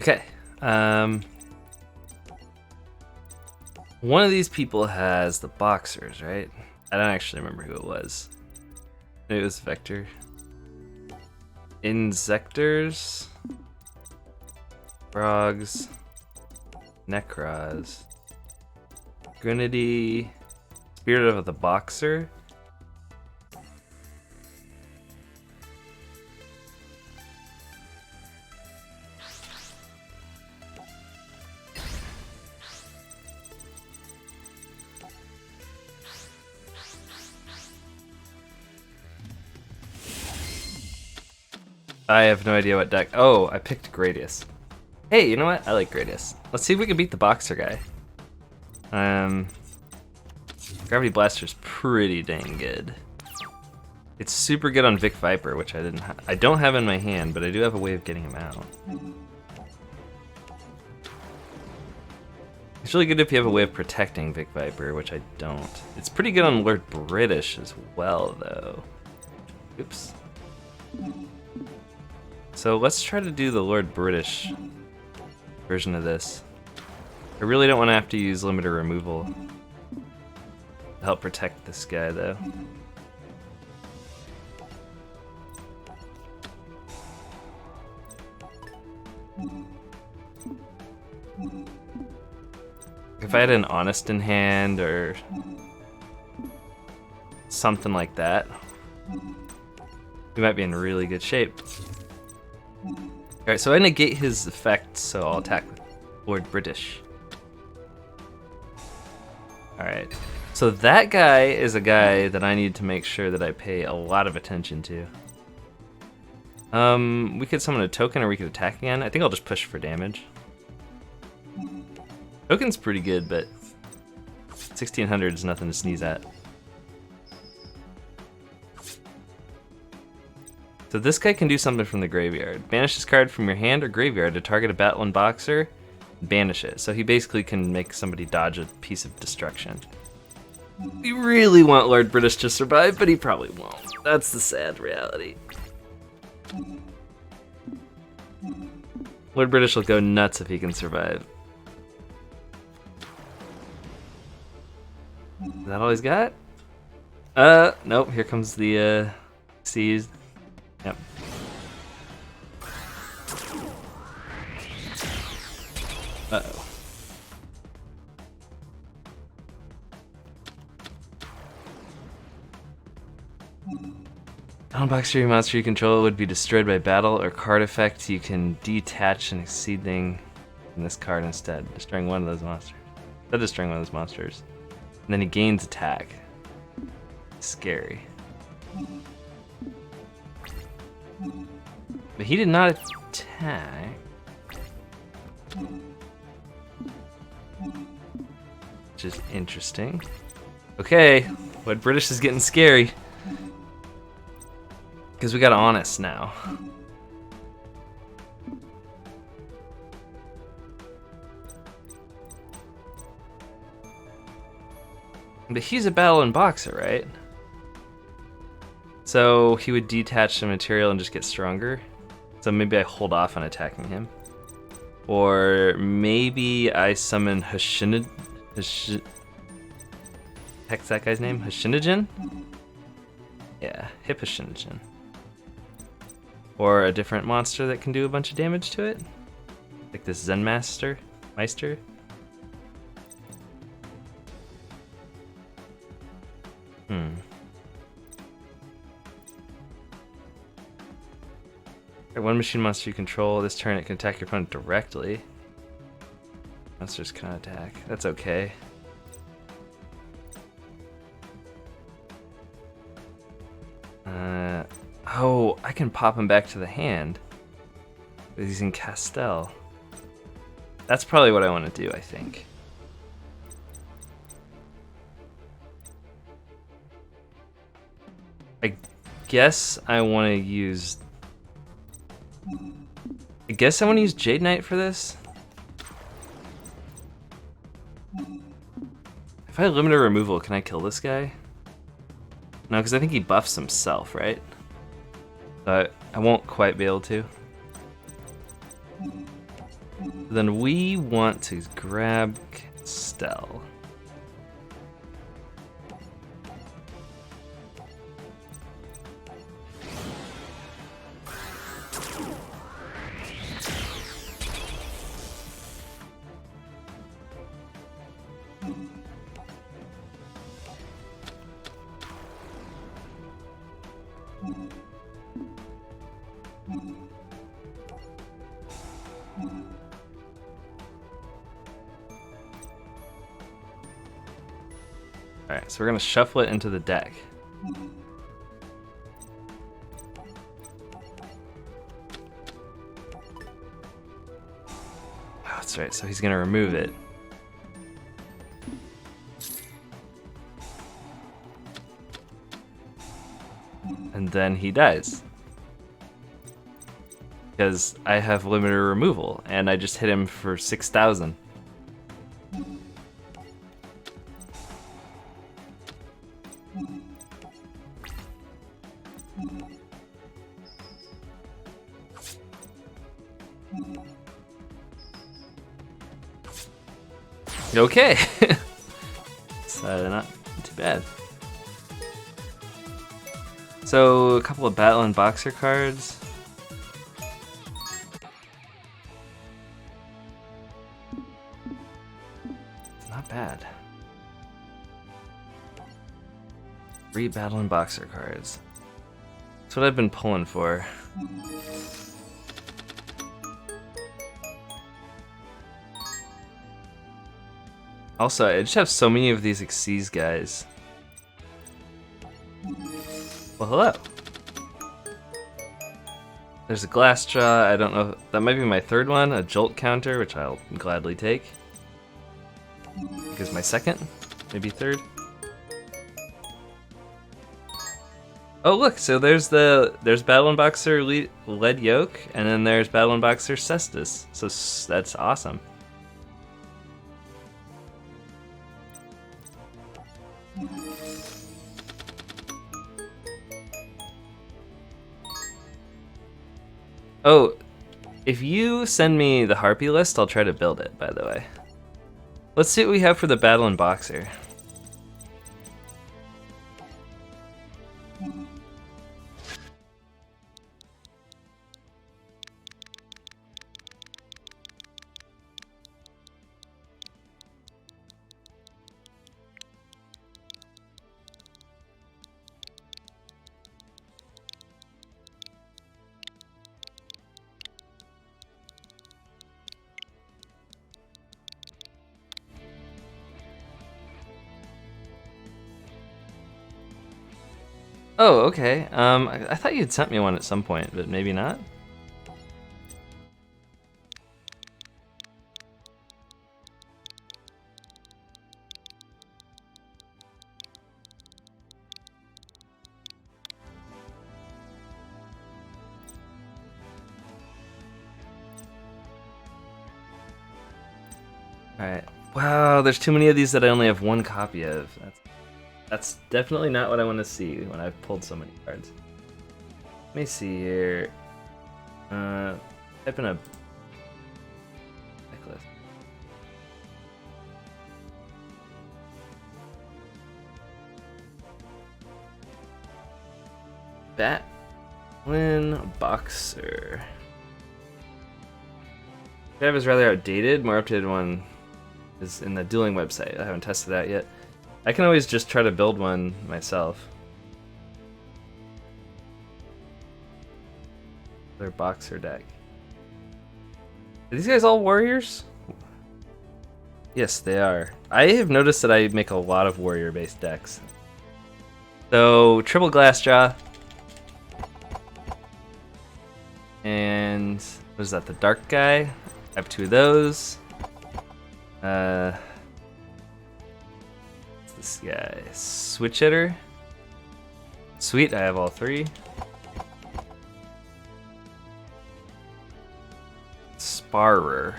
Okay. One of these people has the boxers, right? I don't actually remember who it was. Maybe it was Vector. Insectors. Frogs. Necros. Grenady. Spirit of the Boxer. I have no idea what deck. Oh, I picked Gradius. Hey, you know what? I like Gradius. Let's see if we can beat the Boxer guy. Gravity Blaster's pretty dang good. It's super good on Vic Viper, which I don't have in my hand, but I do have a way of getting him out. It's really good if you have a way of protecting Vic Viper, which I don't. It's pretty good on Lord British as well, though. Oops. So let's try to do the Lord British version of this. I really don't want to have to use limiter removal to help protect this guy, though. If I had an Honest in hand or something like that, we might be in really good shape. Alright, so I negate his effect, so I'll attack with Lord British. Alright, so that guy is a guy that I need to make sure that I pay a lot of attention to. We could summon a token or we could attack again. I think I'll just push for damage. Token's pretty good, but 1600 is nothing to sneeze at. So this guy can do something from the graveyard. Banish this card from your hand or graveyard to target a battling boxer, banish it. So he basically can make somebody dodge a piece of destruction. We really want Lord British to survive, but he probably won't. That's the sad reality. Lord British will go nuts if he can survive. Is that all he's got? Nope, here comes the seas. Yep. Uh-oh. Unbox your monster you control would be destroyed by battle or card effect. You can detach an exceeding in this card instead, destroying one of those monsters. Instead of destroying one of those monsters. And then he gains attack. Scary. But he did not attack. Which is interesting. Okay, what British is getting scary. Because we got Honest now. But he's a battling boxer, right? So he would detach the material and just get stronger. So maybe I hold off on attacking him. Or maybe I summon Heck's that guy's name? Hashinogen? Yeah, Hashinogen. Or a different monster that can do a bunch of damage to it. Like this Zen Meister. One machine monster you control. This turn it can attack your opponent directly. Monsters cannot attack. That's okay. Oh, I can pop him back to the hand. He's in Castell. That's probably what I want to do, I think. I guess I want to use... Jade Knight for this. If I have limited removal, can I kill this guy? No, because I think he buffs himself, right? But I won't quite be able to. Then we want to grab Stell. Alright, so we're gonna shuffle it into the deck. Oh, that's right, so he's gonna remove it. And then he dies. Because I have limited removal, and I just hit him for 6,000. Okay. It's not too bad. So, a couple of Battle and Boxer cards. It's not bad. 3 Battle and Boxer cards. That's what I've been pulling for. Also, I just have so many of these Xyz guys. Well, hello. There's a Glass Jaw. I don't know. That might be my third one. A Jolt counter, which I'll gladly take. Because my second, maybe third. Oh look, so there's Battle and Boxer Lead Yoke, and then there's Battle and Boxer Cestus. So that's awesome. Oh, if you send me the Harpy list, I'll try to build it, by the way. Let's see what we have for the Battle and Boxer. Oh, okay. I thought you'd sent me one at some point, but maybe not. Alright. Wow, there's too many of these that I only have one copy of. That's definitely not what I want to see when I've pulled so many cards. Let me see here. Type in a necklace. Batlin Boxer. That is rather outdated. More updated one is in the dueling website. I haven't tested that yet. I can always just try to build one myself. Their Boxer deck. Are these guys all warriors? Yes, they are. I have noticed that I make a lot of warrior-based decks. So, triple Glassjaw. And what is that, the dark guy? I have 2 of those. This guy, Switch Hitter. Sweet, I have all 3. Sparer.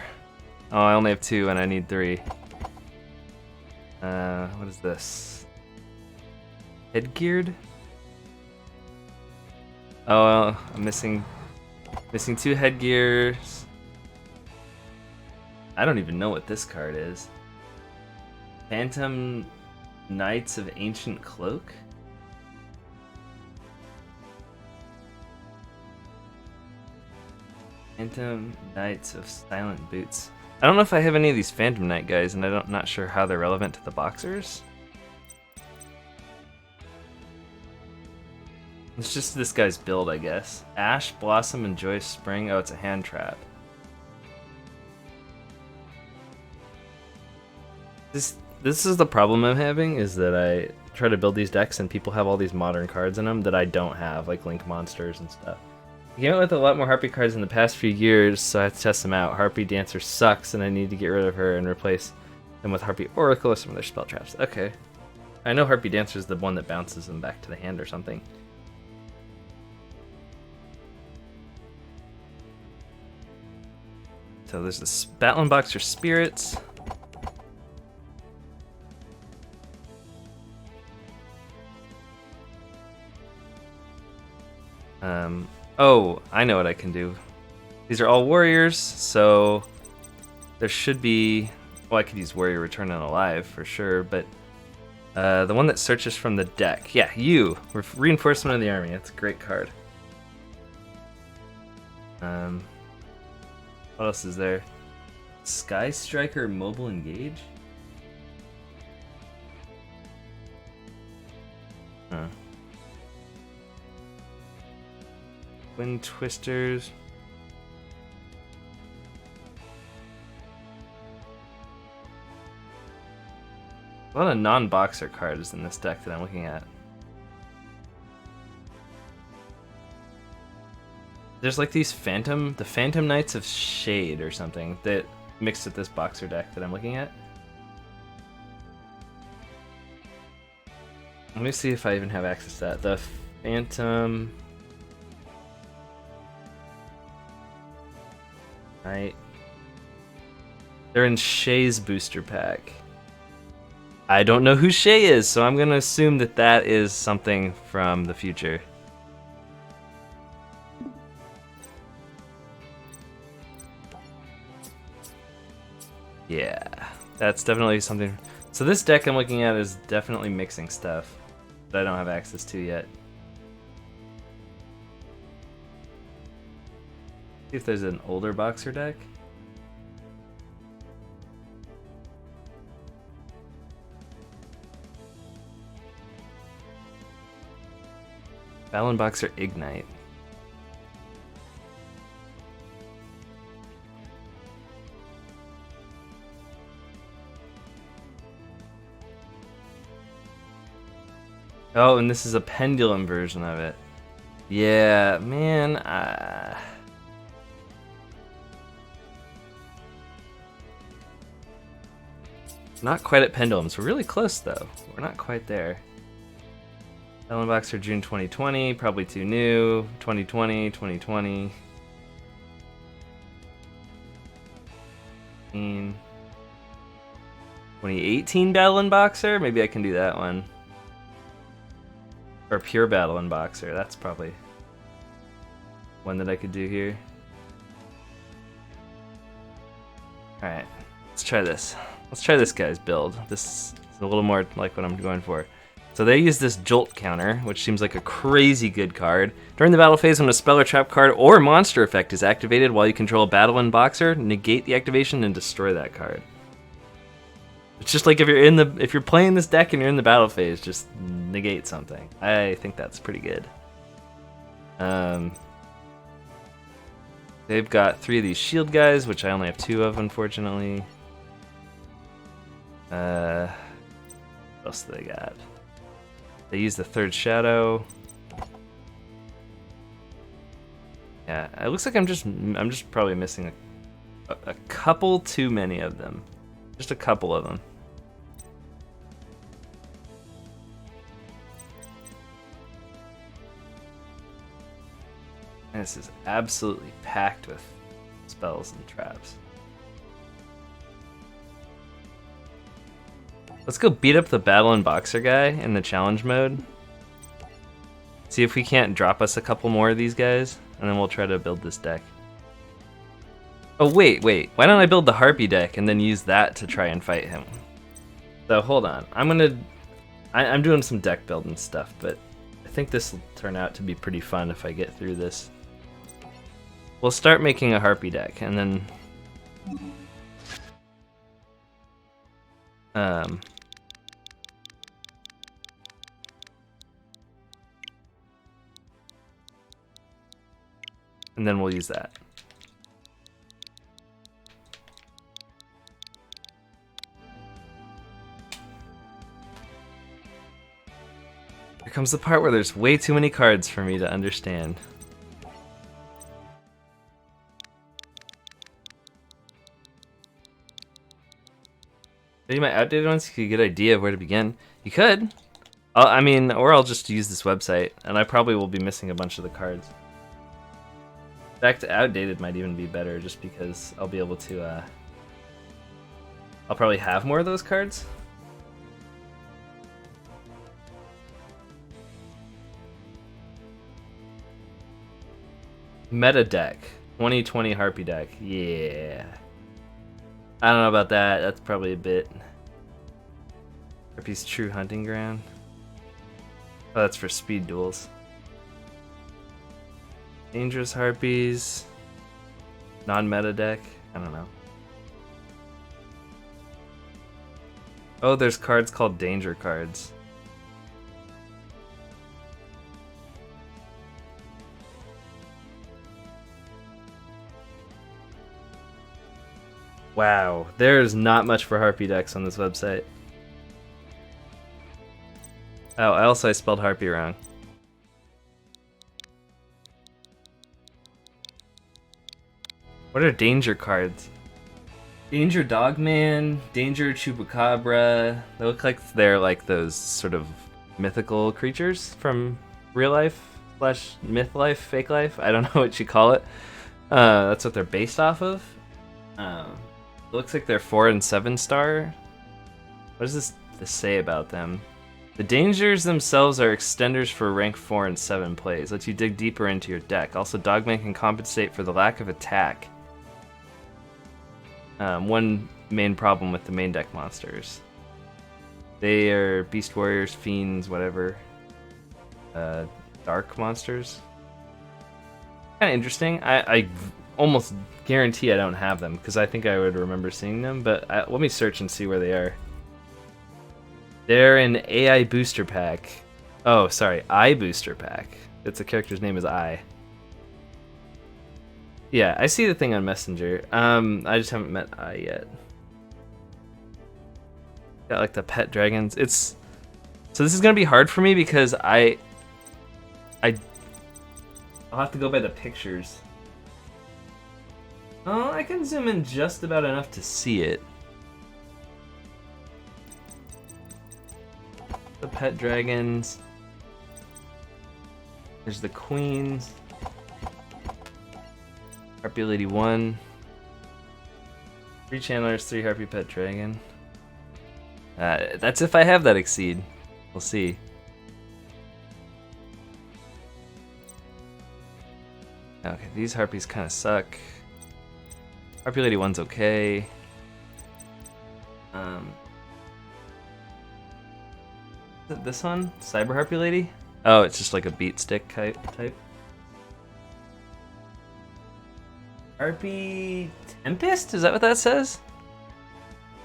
Oh, I only have 2 and I need 3. What is this? Headgeared? Oh, I'm missing 2 headgears. I don't even know what this card is. Phantom Knights of Ancient Cloak? Phantom Knights of Silent Boots. I don't know if I have any of these Phantom Knight guys, and I'm not sure how they're relevant to the boxers. It's just this guy's build, I guess. Ash, Blossom, and Joyous Spring. Oh, it's a hand trap. This is the problem I'm having, is that I try to build these decks and people have all these modern cards in them that I don't have, like Link Monsters and stuff. I came out with a lot more Harpy cards in the past few years, so I have to test them out. Harpy Dancer sucks, and I need to get rid of her and replace them with Harpy Oracle or some of their spell traps. Okay. I know Harpy Dancer is the one that bounces them back to the hand or something. So there's this Battling Boxer Spirits. Oh, I know what I can do. These are all warriors, so there should be... Well, I could use Warrior Return Unalive for sure, but the one that searches from the deck. Yeah, you! Reinforcement of the Army. That's a great card. What else is there? Sky Striker Mobile Engage? Huh. Wind Twisters. A lot of non-boxer cards in this deck that I'm looking at. There's like these the Phantom Knights of Shade or something that mixed with this boxer deck that I'm looking at. Let me see if I even have access to that. The Phantom Knight. They're in Shay's booster pack. I don't know who Shay is, so I'm gonna assume that that is something from the future. Yeah, that's definitely something. So this deck I'm looking at is definitely mixing stuff that I don't have access to yet. See if there's an older boxer deck. Battling Boxer Ignite. Oh, and this is a pendulum version of it. Yeah, man. Not quite at pendulums. We're really close, though. We're not quite there. Battling Boxer June 2020, probably too new. 2020, 2020. 2018 Battling Boxer? Maybe I can do that one. Or Pure Battling Boxer. That's probably one that I could do here. Alright, let's try this. Let's try this guy's build. This is a little more like what I'm going for. So they use this Jolt counter, which seems like a crazy good card. During the battle phase, when a spell or trap card or monster effect is activated while you control a Battling Boxer, negate the activation and destroy that card. It's just like if you're playing this deck and you're in the battle phase, just negate something. I think that's pretty good. They've got 3 of these shield guys, which I only have 2 of, unfortunately. What else do they got? They use the 3rd shadow. Yeah, it looks like I'm just probably missing a couple too many of them. Just a couple of them. And this is absolutely packed with spells and traps. Let's go beat up the Battling Boxer guy in the challenge mode. See if we can't drop us a couple more of these guys, and then we'll try to build this deck. Oh, wait. Why don't I build the Harpy deck and then use that to try and fight him? So, hold on. I'm doing some deck building stuff, but I think this will turn out to be pretty fun if I get through this. We'll start making a Harpy deck, and then... and then we'll use that. Here comes the part where there's way too many cards for me to understand. Maybe my outdated ones, you could get an idea of where to begin. You could. I mean, or I'll just use this website, and I probably will be missing a bunch of the cards. Back to outdated might even be better, just because I'll be able to, I'll probably have more of those cards. Meta deck. 2020 Harpy deck. Yeah. I don't know about that. That's probably a bit. Harpy's True Hunting Ground. Oh, that's for speed duels. Dangerous Harpies. Non-meta deck. I don't know. Oh, there's cards called Danger cards. Wow, there's not much for Harpy decks on this website. Oh, I spelled Harpy wrong. What are danger cards? Danger Dogman, Danger Chupacabra. They look like they're like those sort of mythical creatures from real life / myth life, fake life. I don't know what you call it. That's what they're based off of. It looks like they're 4 and 7 star. What does this say about them? The dangers themselves are extenders for rank 4 and 7 plays. Lets you dig deeper into your deck. Also, Dogman can compensate for the lack of attack. One main problem with the main deck monsters. They are Beast Warriors, Fiends, whatever. Dark monsters. Kind of interesting. I almost guarantee I don't have them, because I think I would remember seeing them, but let me search and see where they are. They're an AI booster pack. Oh, sorry, I booster pack. It's the character's name is I. Yeah, I see the thing on Messenger. I just haven't met I yet. Got like the pet dragons. So this is gonna be hard for me because I'll have to go by the pictures. Oh, I can zoom in just about enough to see it. The pet dragons. There's the queens. Harpy Lady 1. 3 channelers, 3 Harpy Pet Dragon. That's if I have that Exceed. We'll see. Okay, these Harpies kind of suck. Harpy Lady 1's okay. Is it this one? Cyber Harpy Lady? Oh, it's just like a beat stick type. Harpy Tempest? Is that what that says?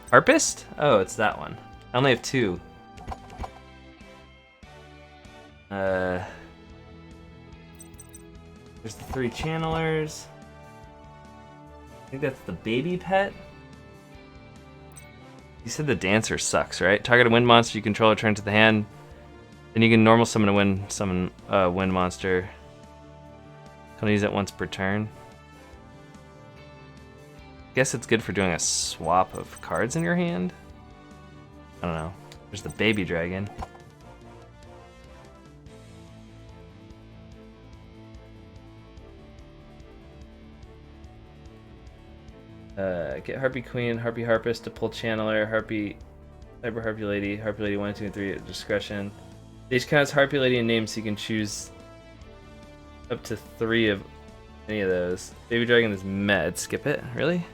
Harpist? Oh, it's that one. I only have 2. There's the 3 channelers. I think that's the baby pet. You said the dancer sucks, right? Target a wind monster you control, return to the hand. Then you can normal summon a wind monster. Can I use it once per turn? Guess it's good for doing a swap of cards in your hand? I don't know. There's the baby dragon. Get Harpy Queen, Harpy Harpist to pull Channeler, Cyber Harpy Lady 1, 2, and 3 at discretion. Each counts Harpy Lady in name, so you can choose up to 3 of any of those. Baby Dragon is med. Skip it. Really?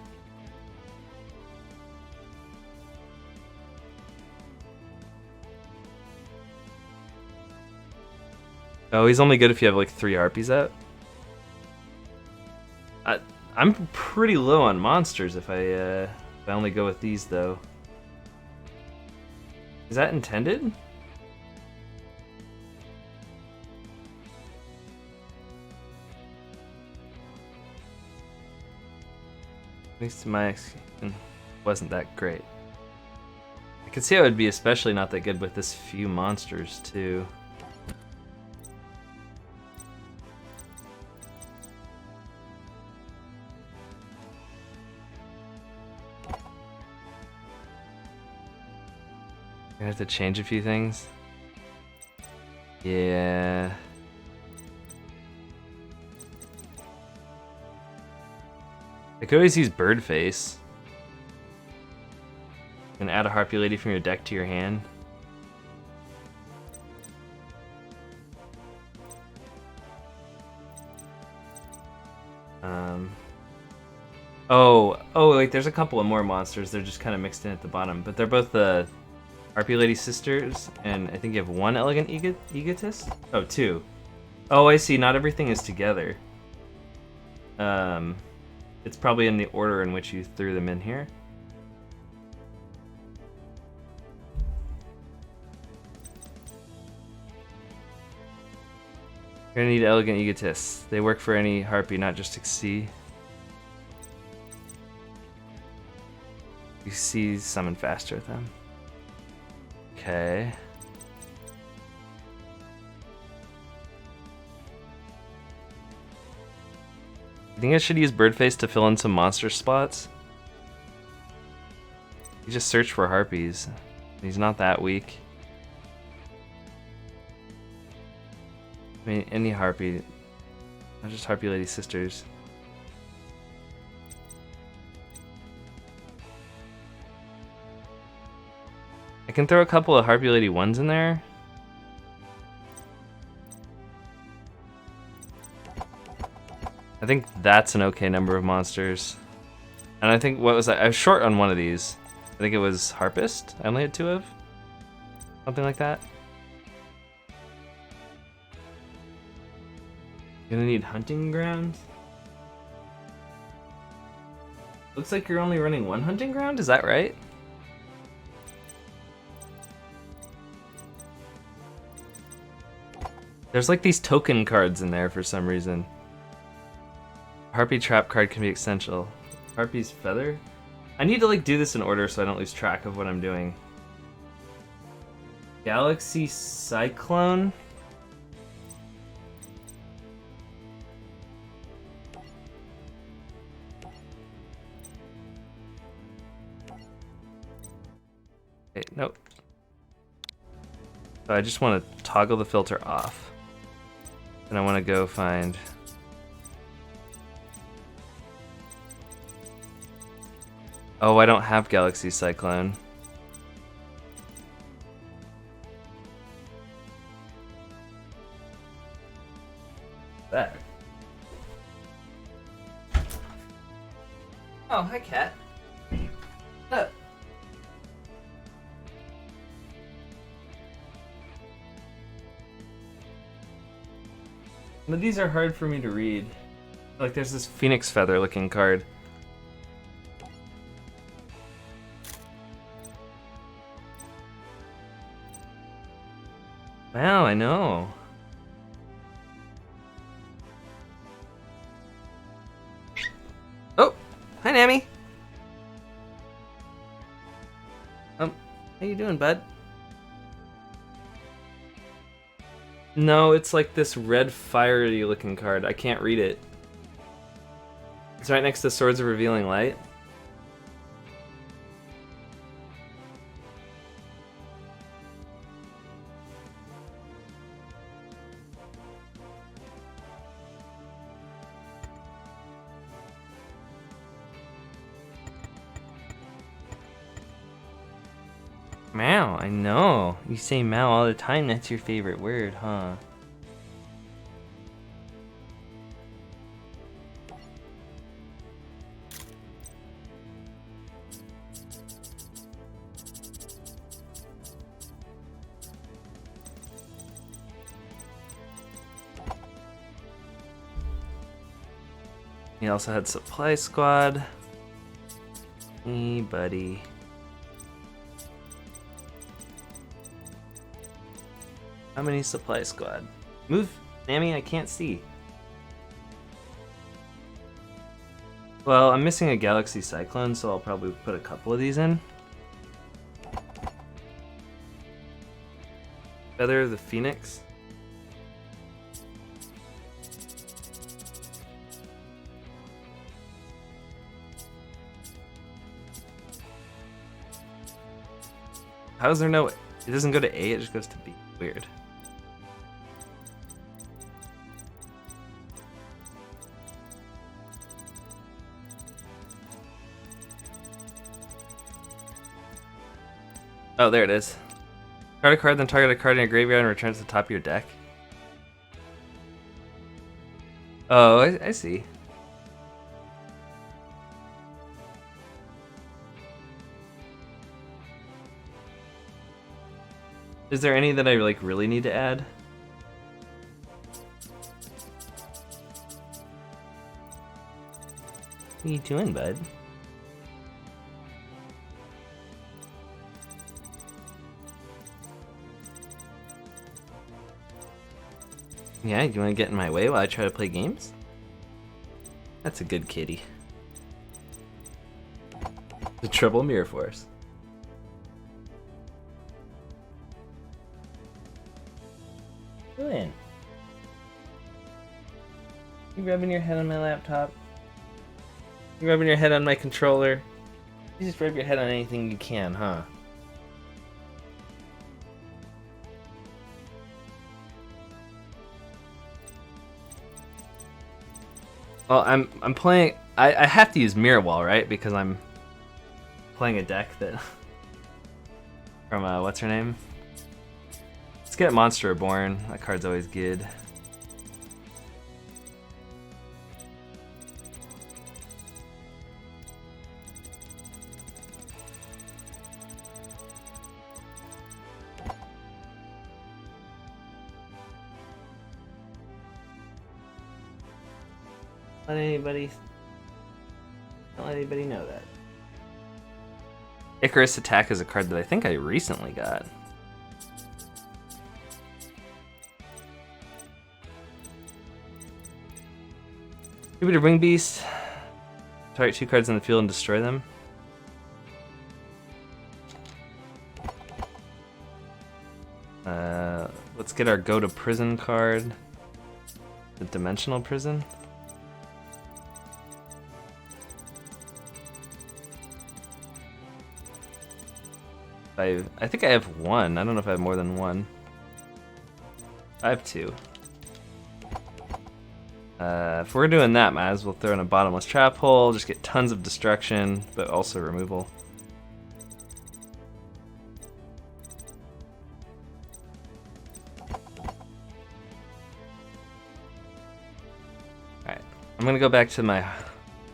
Oh, he's only good if you have like 3 harpies out. I'm pretty low on monsters if I only go with these though. Is that intended? At least in my execution, wasn't that great. I could see how it would be especially not that good with this few monsters too. I have to change a few things. Yeah. I could always use Birdface. And add a Harpy Lady from your deck to your hand. Oh, wait, there's a couple of more monsters. They're just kind of mixed in at the bottom, but they're both the Harpy Lady sisters, and I think you have 1 Elegant Egotist? Oh, 2. Oh, I see. Not everything is together. It's probably in the order in which you threw them in here. You're gonna need Elegant Egotists. They work for any Harpy, not just Xyz. Xyz summon faster with them. Okay. I think I should use Birdface to fill in some monster spots. You just search for Harpies. He's not that weak. I mean, any Harpy. Not just Harpy Lady Sisters. I can throw a couple of Harpy Lady 1s in there. I think that's an okay number of monsters. And I think, what was I was short on one of these. I think it was Harpist I only had 2 of. Something like that. Gonna need Hunting Ground. Looks like you're only running 1 Hunting Ground, is that right? There's like these token cards in there for some reason. Harpy Trap card can be essential. Harpy's Feather? I need to like do this in order so I don't lose track of what I'm doing. Galaxy Cyclone? Okay, nope. So I just want to toggle the filter off. And I want to go find... Oh, I don't have Galaxy Cyclone. That. Oh, hi, cat. Look. But these are hard for me to read. Like, there's this Phoenix Feather looking card. Wow, I know. Oh, hi, Nammy. How you doing, bud? No, it's like this red fiery looking card. I can't read it. It's right next to Swords of Revealing Light. Meow, I know. You say meow all the time, that's your favorite word, huh? He also had Supply Squad. Hey, buddy. How many Supply Squad? Move, Nami, I can't see. Well, I'm missing a Galaxy Cyclone, so I'll probably put a couple of these in. Feather of the Phoenix. How is there no... It doesn't go to A, it just goes to B. Weird. Oh, there it is. Card a card, then target a card in your graveyard and return it to the top of your deck. Oh, I see. Is there any that I like really need to add? What are you doing, bud? Yeah, you want to get in my way while I try to play games? That's a good kitty. The Triple Mirror Force. Doing? You rubbing your head on my laptop? You rubbing your head on my controller? You just rub your head on anything you can, huh? Well, I'm playing. I have to use Mirror Wall, right? Because I'm playing a deck that from what's her name? Let's get Monster Reborn. That card's always good. Don't let anybody know that. Icarus Attack is a card that I think I recently got. Jupiter Wing Beast. Target 2 cards in the field and destroy them. Let's get our Go to Prison card. The Dimensional Prison. I think I have one. I don't know if I have more than one. I have two. If we're doing that, might as well throw in a Bottomless Trap Hole, just get tons of destruction, but also removal. Alright, I'm gonna go back to my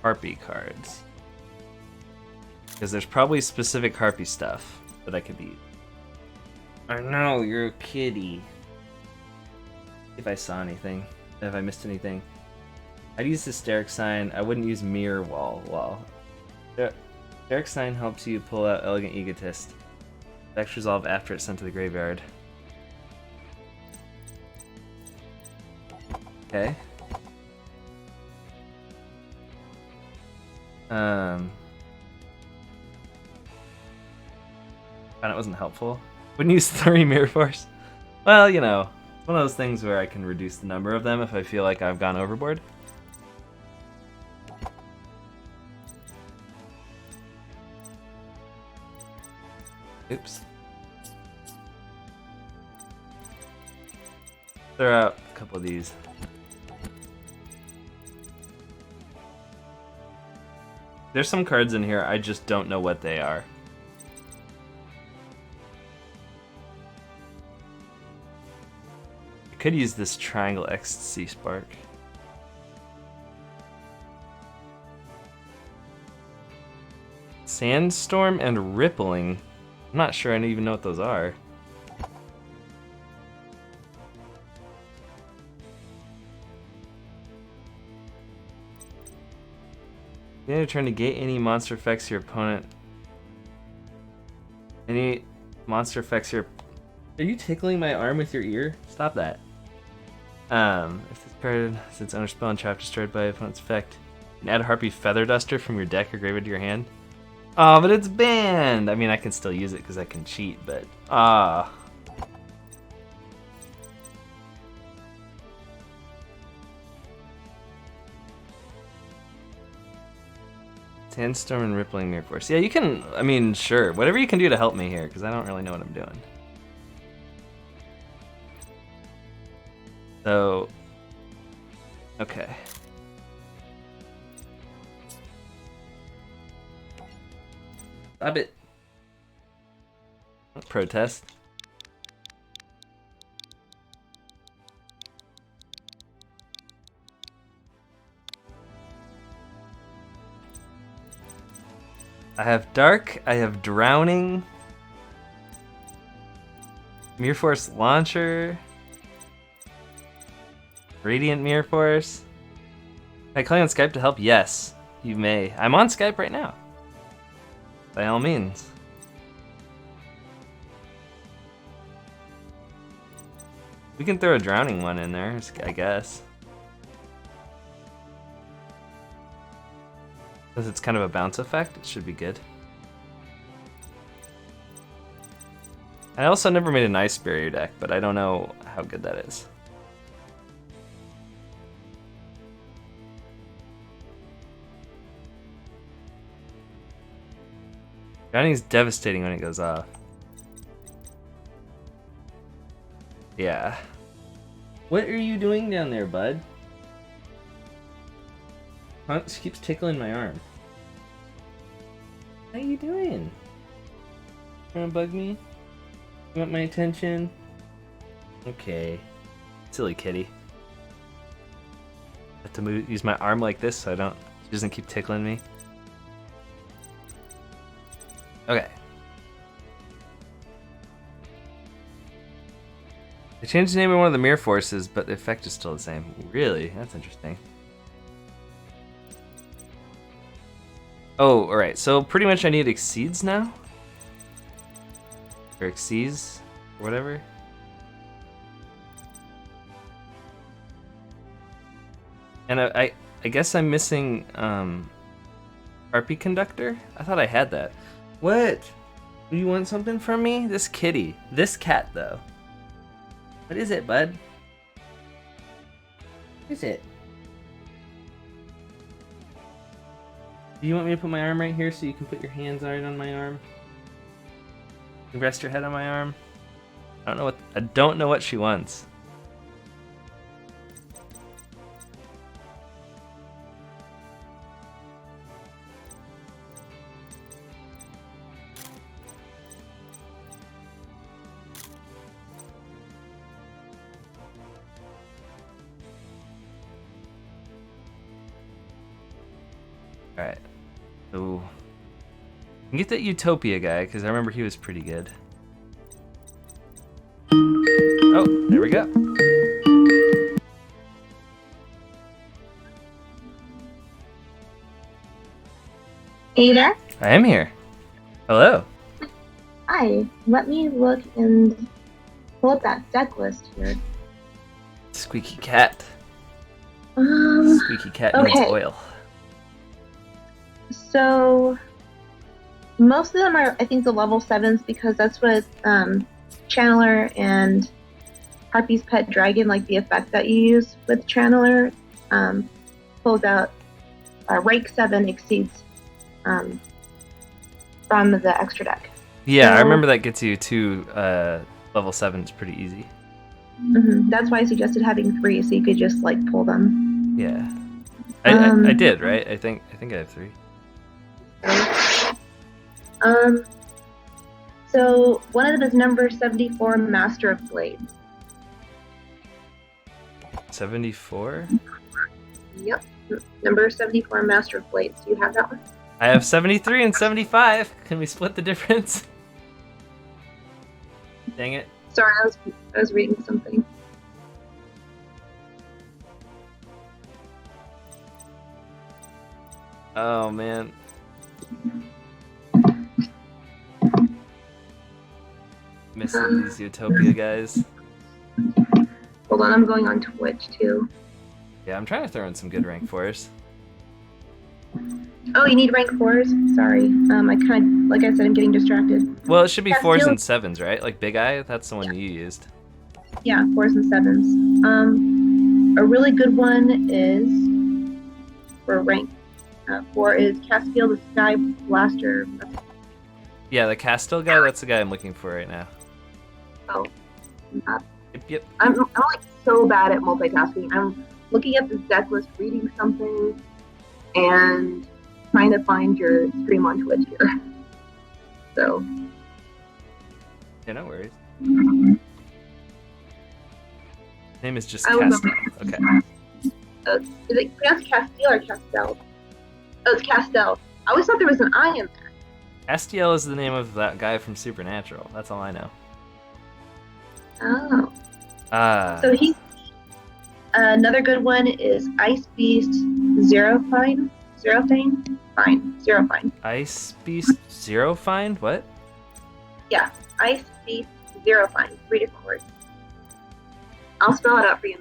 Harpy cards. Because there's probably specific Harpy stuff that I could eat. I know, you're a kitty. If I saw anything, if I missed anything. I'd use Hysteric Sign. I wouldn't use Mirror Wall. Hysteric Sign helps you pull out Elegant Egotist. Effects resolve after it's sent to the graveyard. Okay. Found it wasn't helpful. Wouldn't use 3 Mirror Force. Well, you know, it's one of those things where I can reduce the number of them if I feel like I've gone overboard. Oops. Throw out a couple of these. There's some cards in here, I just don't know what they are. I could use this Triangle Ecstasy Spark. Sandstorm and Rippling. I'm not sure I don't even know what those are. Then you turn to negate any monster effects your opponent. Any monster effects your. Are you tickling my arm with your ear? Stop that. If this card has its owner spell and trap destroyed by opponent's effect, you can add a Harpy Feather Duster from your deck or graveyard to your hand. Oh, but it's banned! I mean, I can still use it because I can cheat, but... Sandstorm and Rippling Mirror Force. Yeah, you can... I mean, sure. Whatever you can do to help me here, because I don't really know what I'm doing. So... Okay. Stop it. Protest. I have Dark, I have Drowning, Mirror Force Launcher, Radiant Mirror Force. Can I call you on Skype to help? Yes, you may. I'm on Skype right now. By all means. We can throw a Drowning one in there, I guess. Because it's kind of a bounce effect, it should be good. I also never made an Ice Barrier deck, but I don't know how good that is. Drowning's devastating when it goes off. Yeah. What are you doing down there, bud? Huh? She keeps tickling my arm. How you doing? You wanna bug me? You want my attention? Okay. Silly kitty. I have to use my arm like this so she doesn't keep tickling me. Okay. They changed the name of one of the Mirror Forces, but the effect is still the same. Really? That's interesting. Oh, alright. So pretty much I need Exceeds now? Or Exceeds? Or whatever. And I guess I'm missing Harpy Conductor? I thought I had that. What? Do you want something from me? This kitty. This cat, though. What is it, bud? What is it? Do you want me to put my arm right here so you can put your hands right on my arm? You rest your head on my arm? I don't know what she wants. Alright. So, get that Utopia guy, because I remember he was pretty good. Oh, there we go. Are you there? I am here. Hello. Hi. Let me look and pull up that deck list here. Squeaky cat. Squeaky cat needs oil. So, most of them are, I think, the level 7s because that's what Channeler and Harpy's Pet Dragon, like the effect that you use with Channeler, pulls out rank 7 Exceeds from the extra deck. Yeah, so, I remember that gets you to level 7. It's pretty easy. That's why I suggested having 3 so you could just like pull them. Yeah, I did, right? I think I have 3. So one of them is number 74, Master of Blades. 74? Yep. Number 74, Master of Blades. Do you have that one? I have 73 and 75. Can we split the difference? Dang it. Sorry, I was reading something. Oh man. Missing these Utopia guys. Hold on, I'm going on Twitch too. Yeah, I'm trying to throw in some good rank 4s. Oh, you need rank 4s? Sorry. I kind of, like I said, I'm getting distracted. Well, it should be 4s Castile. and 7s, right? Like Big Eye, that's the one you used. Yeah, 4s and 7s. A really good one is for rank 4 is Castile the Sky Blaster. Yeah, the Castile guy, that's the guy I'm looking for right now. Oh, Yep. I'm like so bad at multitasking. I'm looking at this deck list, reading something, and trying to find your stream on Twitch here. So. Yeah, no worries. Name is just Castile. Okay. Is it pronounced Castile or Castell? Oh, it's Castell. I always thought there was an I in there. Castiel is the name of that guy from Supernatural. That's all I know. Oh. So he's another good one is Ice Beast Zerofine. Zerofine. Ice Beast Zerofine? What? Yeah, Ice Beast Zerofine. 3 different words. I'll spell it out for you.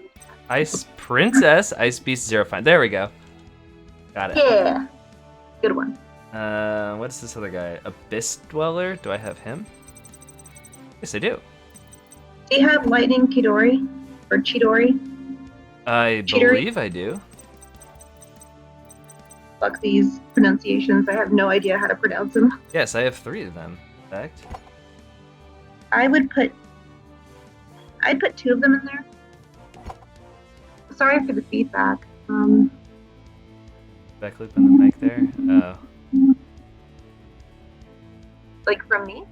Ice Princess Ice Beast Zerofine. There we go. Got it. Yeah. Good one. What's this other guy? Abyss Dweller? Do I have him? Yes, I do. Do you have Lightning Chidori? Or Chidori? I believe I do. Fuck these pronunciations. I have no idea how to pronounce them. Yes, I have 3 of them, in fact. I'd put 2 of them in there. Sorry for the feedback. Back loop on the mic there. Oh. Like from me?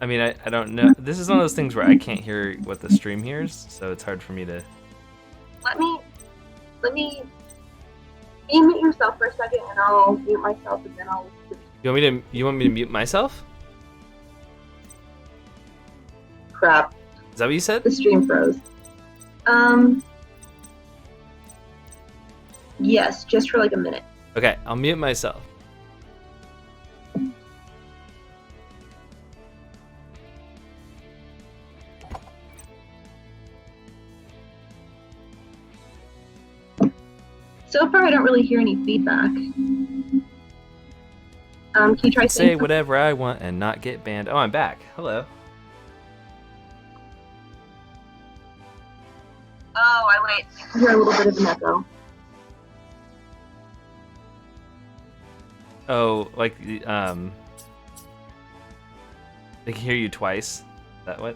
I mean, I don't know. This is one of those things where I can't hear what the stream hears, so it's hard for me to... Let me mute yourself for a second, and I'll mute myself, and then I'll... You want me to mute myself? Crap. Is that what you said? The stream froze. Yes, just for like a minute. Okay, I'll mute myself. So far, I don't really hear any feedback. Can you try Say whatever I want and not get banned. Oh, I'm back. Hello. Oh, I hear a little bit of an echo. Oh, like they can hear you twice. Is that what?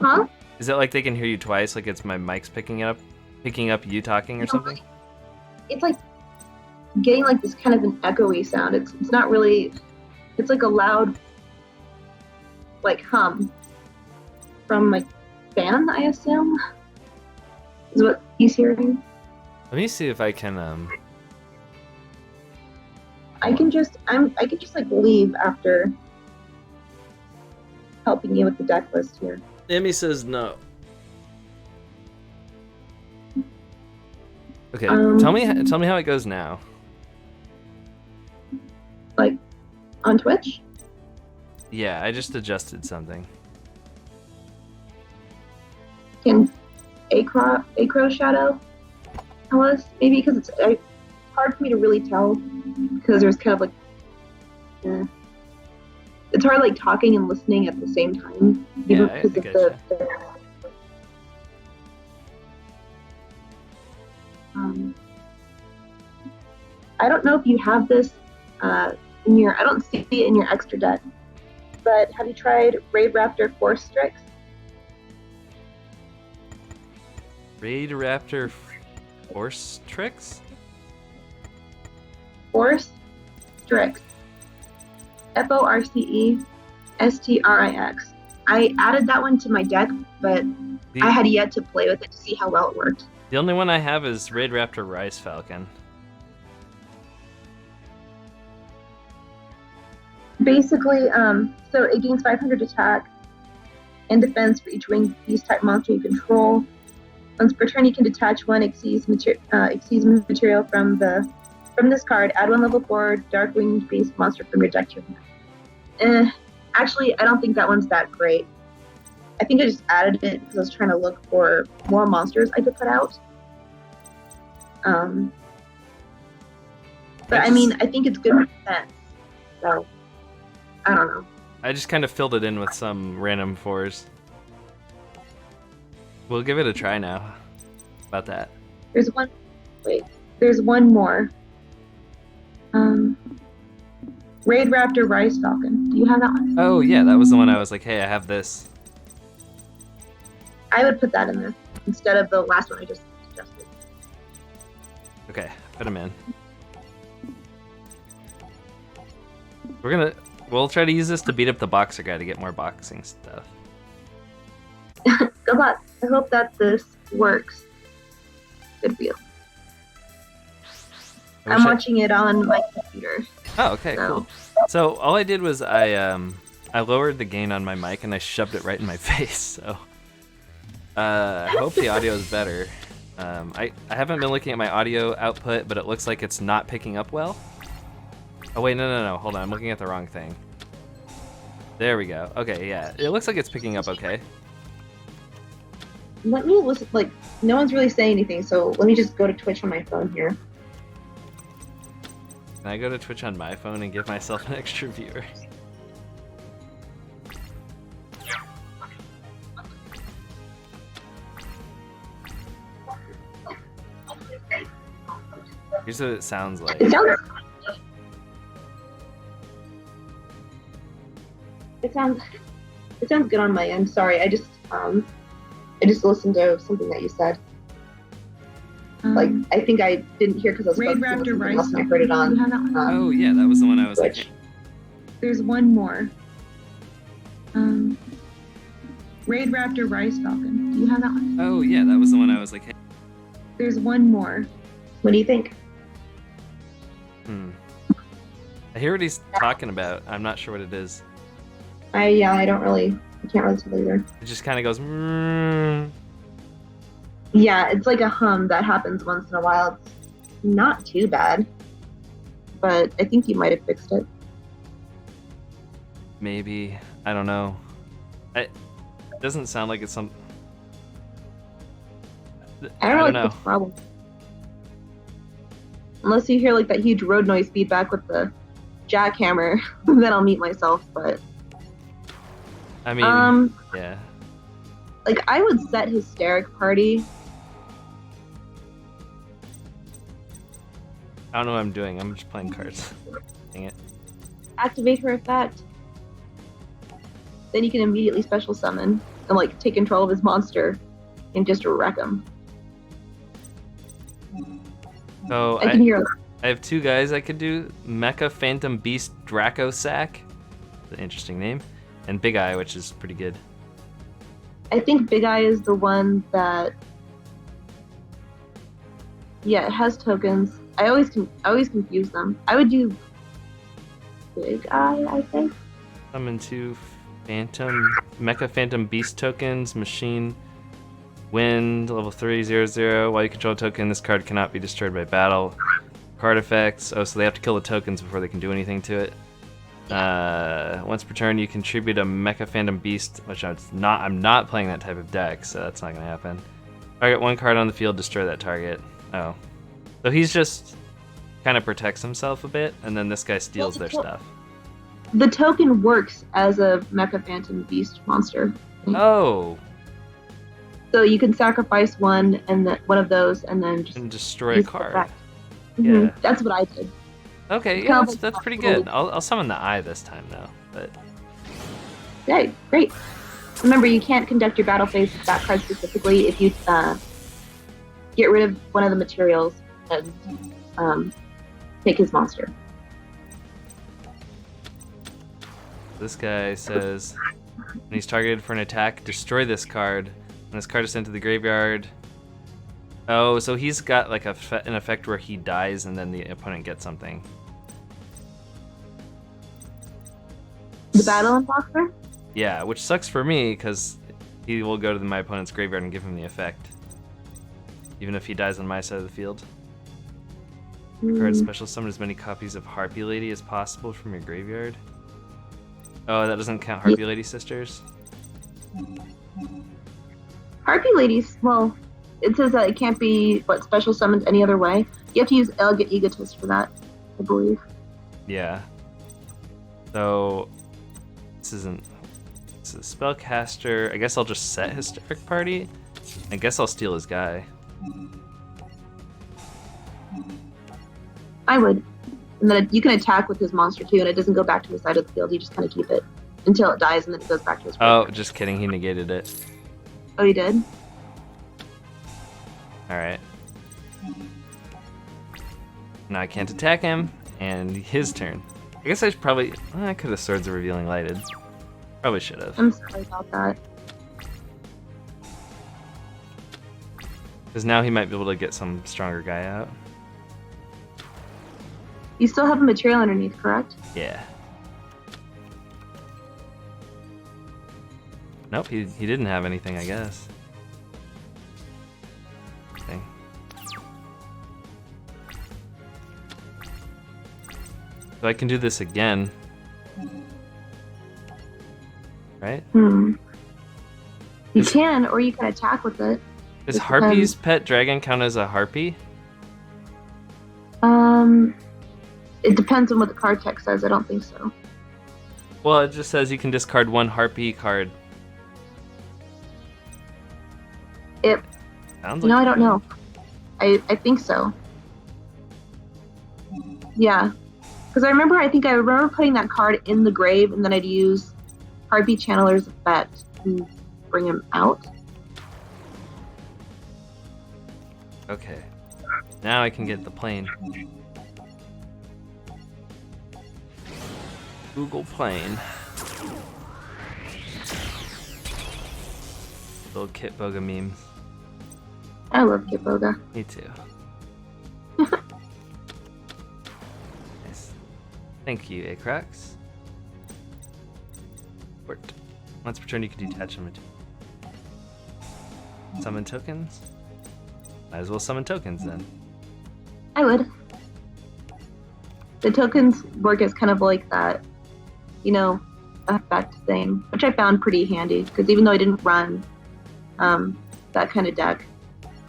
Huh? Is it like they can hear you twice? Like it's my mic's picking up you talking or something? It's like getting like this kind of an echoey sound. It's not really. It's like a loud, like hum from like fan, I assume, is what he's hearing. Let me see if I can I can just like leave after helping you with the deck list here. Emmy says no. Okay, tell me how it goes now. Like on Twitch? Yeah, I just adjusted something. Can Acro Shadow tell us? Maybe because it's hard for me to really tell because there's kind of like it's hard like talking and listening at the same time. Yeah, I getcha. I don't know if you have this in your. I don't see it in your extra deck, but have you tried Raid Raptor Force Strix? Raid Raptor Force Tricks? Force Strix. FORCESTRIX. I added that one to my deck, but I had yet to play with it to see how well it worked. The only one I have is Raid Raptor Rice Falcon. Basically, so it gains 500 attack and defense for each winged beast type monster you control. Once per turn, you can detach one Xyz material from this card. Add one level 4 Dark Winged Beast monster from your deck to your hand. Actually, I don't think that one's that great. I think I just added it because I was trying to look for more monsters I could put out. But I mean, I think it's good for defense. So, I don't know. I just kind of filled it in with some random 4s. We'll give it a try now. How about that? There's one. Wait. There's one more. Raid Raptor Rice Falcon. Do you have that one? Oh yeah, that was the one I was like, hey, I have this. I would put that in there instead of the last one I just suggested. Okay, put him in. We'll try to use this to beat up the boxer guy to get more boxing stuff. Good luck. I hope that this works. Good for you. I'm watching it on my computer. Oh, okay, cool. So all I did was I lowered the gain on my mic and I shoved it right in my face. So I hope the audio is better. I haven't been looking at my audio output, but it looks like it's not picking up well. Oh wait, no, hold on, I'm looking at the wrong thing. There we go. Okay, yeah, it looks like it's picking up okay. Let me listen. Like, no one's really saying anything, so let me just go to Twitch on my phone here. Can I go to Twitch on my phone and give myself an extra viewer? Here's what it sounds like. It sounds good on my end. Sorry, I just listened to something that you said. Like, I think I didn't hear because I was Raid supposed to Raptor listen to Rice. something else and I heard it on. Oh yeah, that was the one I was Twitch. like. There's one more. Raid Raptor Rice Falcon. Do you have that one? Oh yeah, that was the one I was like. Hey. There's one more. What do you think? I hear what he's talking about. I'm not sure what it is. I can't really tell either. It just kind of goes. Mm. Yeah, it's like a hum that happens once in a while. It's not too bad, but I think you might have fixed it. Maybe, I don't know. It doesn't sound like it's some. I don't know know. what's the problem. Unless you hear like that huge road noise feedback with the jackhammer, then I'll mute myself. But I mean, yeah. Like, I would set Hysteric Party. I don't know what I'm doing. I'm just playing cards. Dang it. Activate her effect. Then you can immediately special summon and like take control of his monster and just wreck him. So I can hear that. I have two guys I could do. Mecha Phantom Beast Draco Sack. An interesting name. And Big Eye, which is pretty good. I think Big Eye is the one that, yeah, it has tokens. I always confuse them. I would do Big Eye, I think. Summon two Mecha Phantom Beast tokens, Machine Wind, level 3/0/0. While you control a token, this card cannot be destroyed by battle. Card effects. Oh, so they have to kill the tokens before they can do anything to it. Once per turn, you contribute a Mecha Phantom Beast, which I'm not playing that type of deck, so that's not gonna happen. Target one card on the field, destroy that target. Oh, so he's just kind of protects himself a bit, and then this guy steals their stuff. The token works as a Mecha Phantom Beast monster. Oh. So you can sacrifice one one of those, and then just destroy a card. Yeah, that's what I did. Okay, yeah, that's pretty good. I'll summon the Eye this time though. But okay, great. Remember, you can't conduct your battle phase with that card specifically if you get rid of one of the materials and take his monster. This guy says, when he's targeted for an attack, destroy this card. When this card is sent to the graveyard. Oh, so he's got like an effect where he dies and then the opponent gets something. The Battle Unboxer? Yeah, which sucks for me because he will go to my opponent's graveyard and give him the effect. even if he dies on my side of the field. Card special summon as many copies of Harpy Lady as possible from your graveyard. Oh, that doesn't count Harpy Lady sisters? Harpy Ladies, well, it says that it can't be special summoned any other way. You have to use Elegant Egotist for that, I believe. Yeah. So this is a spellcaster. I guess I'll just set Hysteric Party. I guess I'll steal his guy. I would. And then you can attack with his monster too, and it doesn't go back to the side of the field. You just kind of keep it until it dies, and then it goes back to his Oh, just kidding. He negated it. Oh, he did? Alright. Now I can't attack him, and his turn. I guess I should probably... I could have Swords of Revealing Lighted. Probably should have. I'm sorry about that. Because now he might be able to get some stronger guy out. You still have a material underneath, correct? Yeah. Nope, he didn't have anything, I guess. Okay. So I can do this again. Right? You can, or you can attack with it. Does Harpy's pet dragon count as a Harpy? It depends on what the card text says. I don't think so. Well, it just says you can discard one Harpy card. It. Sounds No, like I don't know. I think so. Yeah, because I remember putting that card in the grave, and then I'd use Harpy Channeler's effect to bring him out. Okay. Now I can get the plane. Google plane. Little Kit Boga memes. I love Kitboga. Me too. Nice. Thank you, Acrox. Worked. Once per turn you can detach them. Summon tokens? Might as well summon tokens then. I would. The tokens work as kind of like that, effect thing, which I found pretty handy, because even though I didn't run that kind of deck,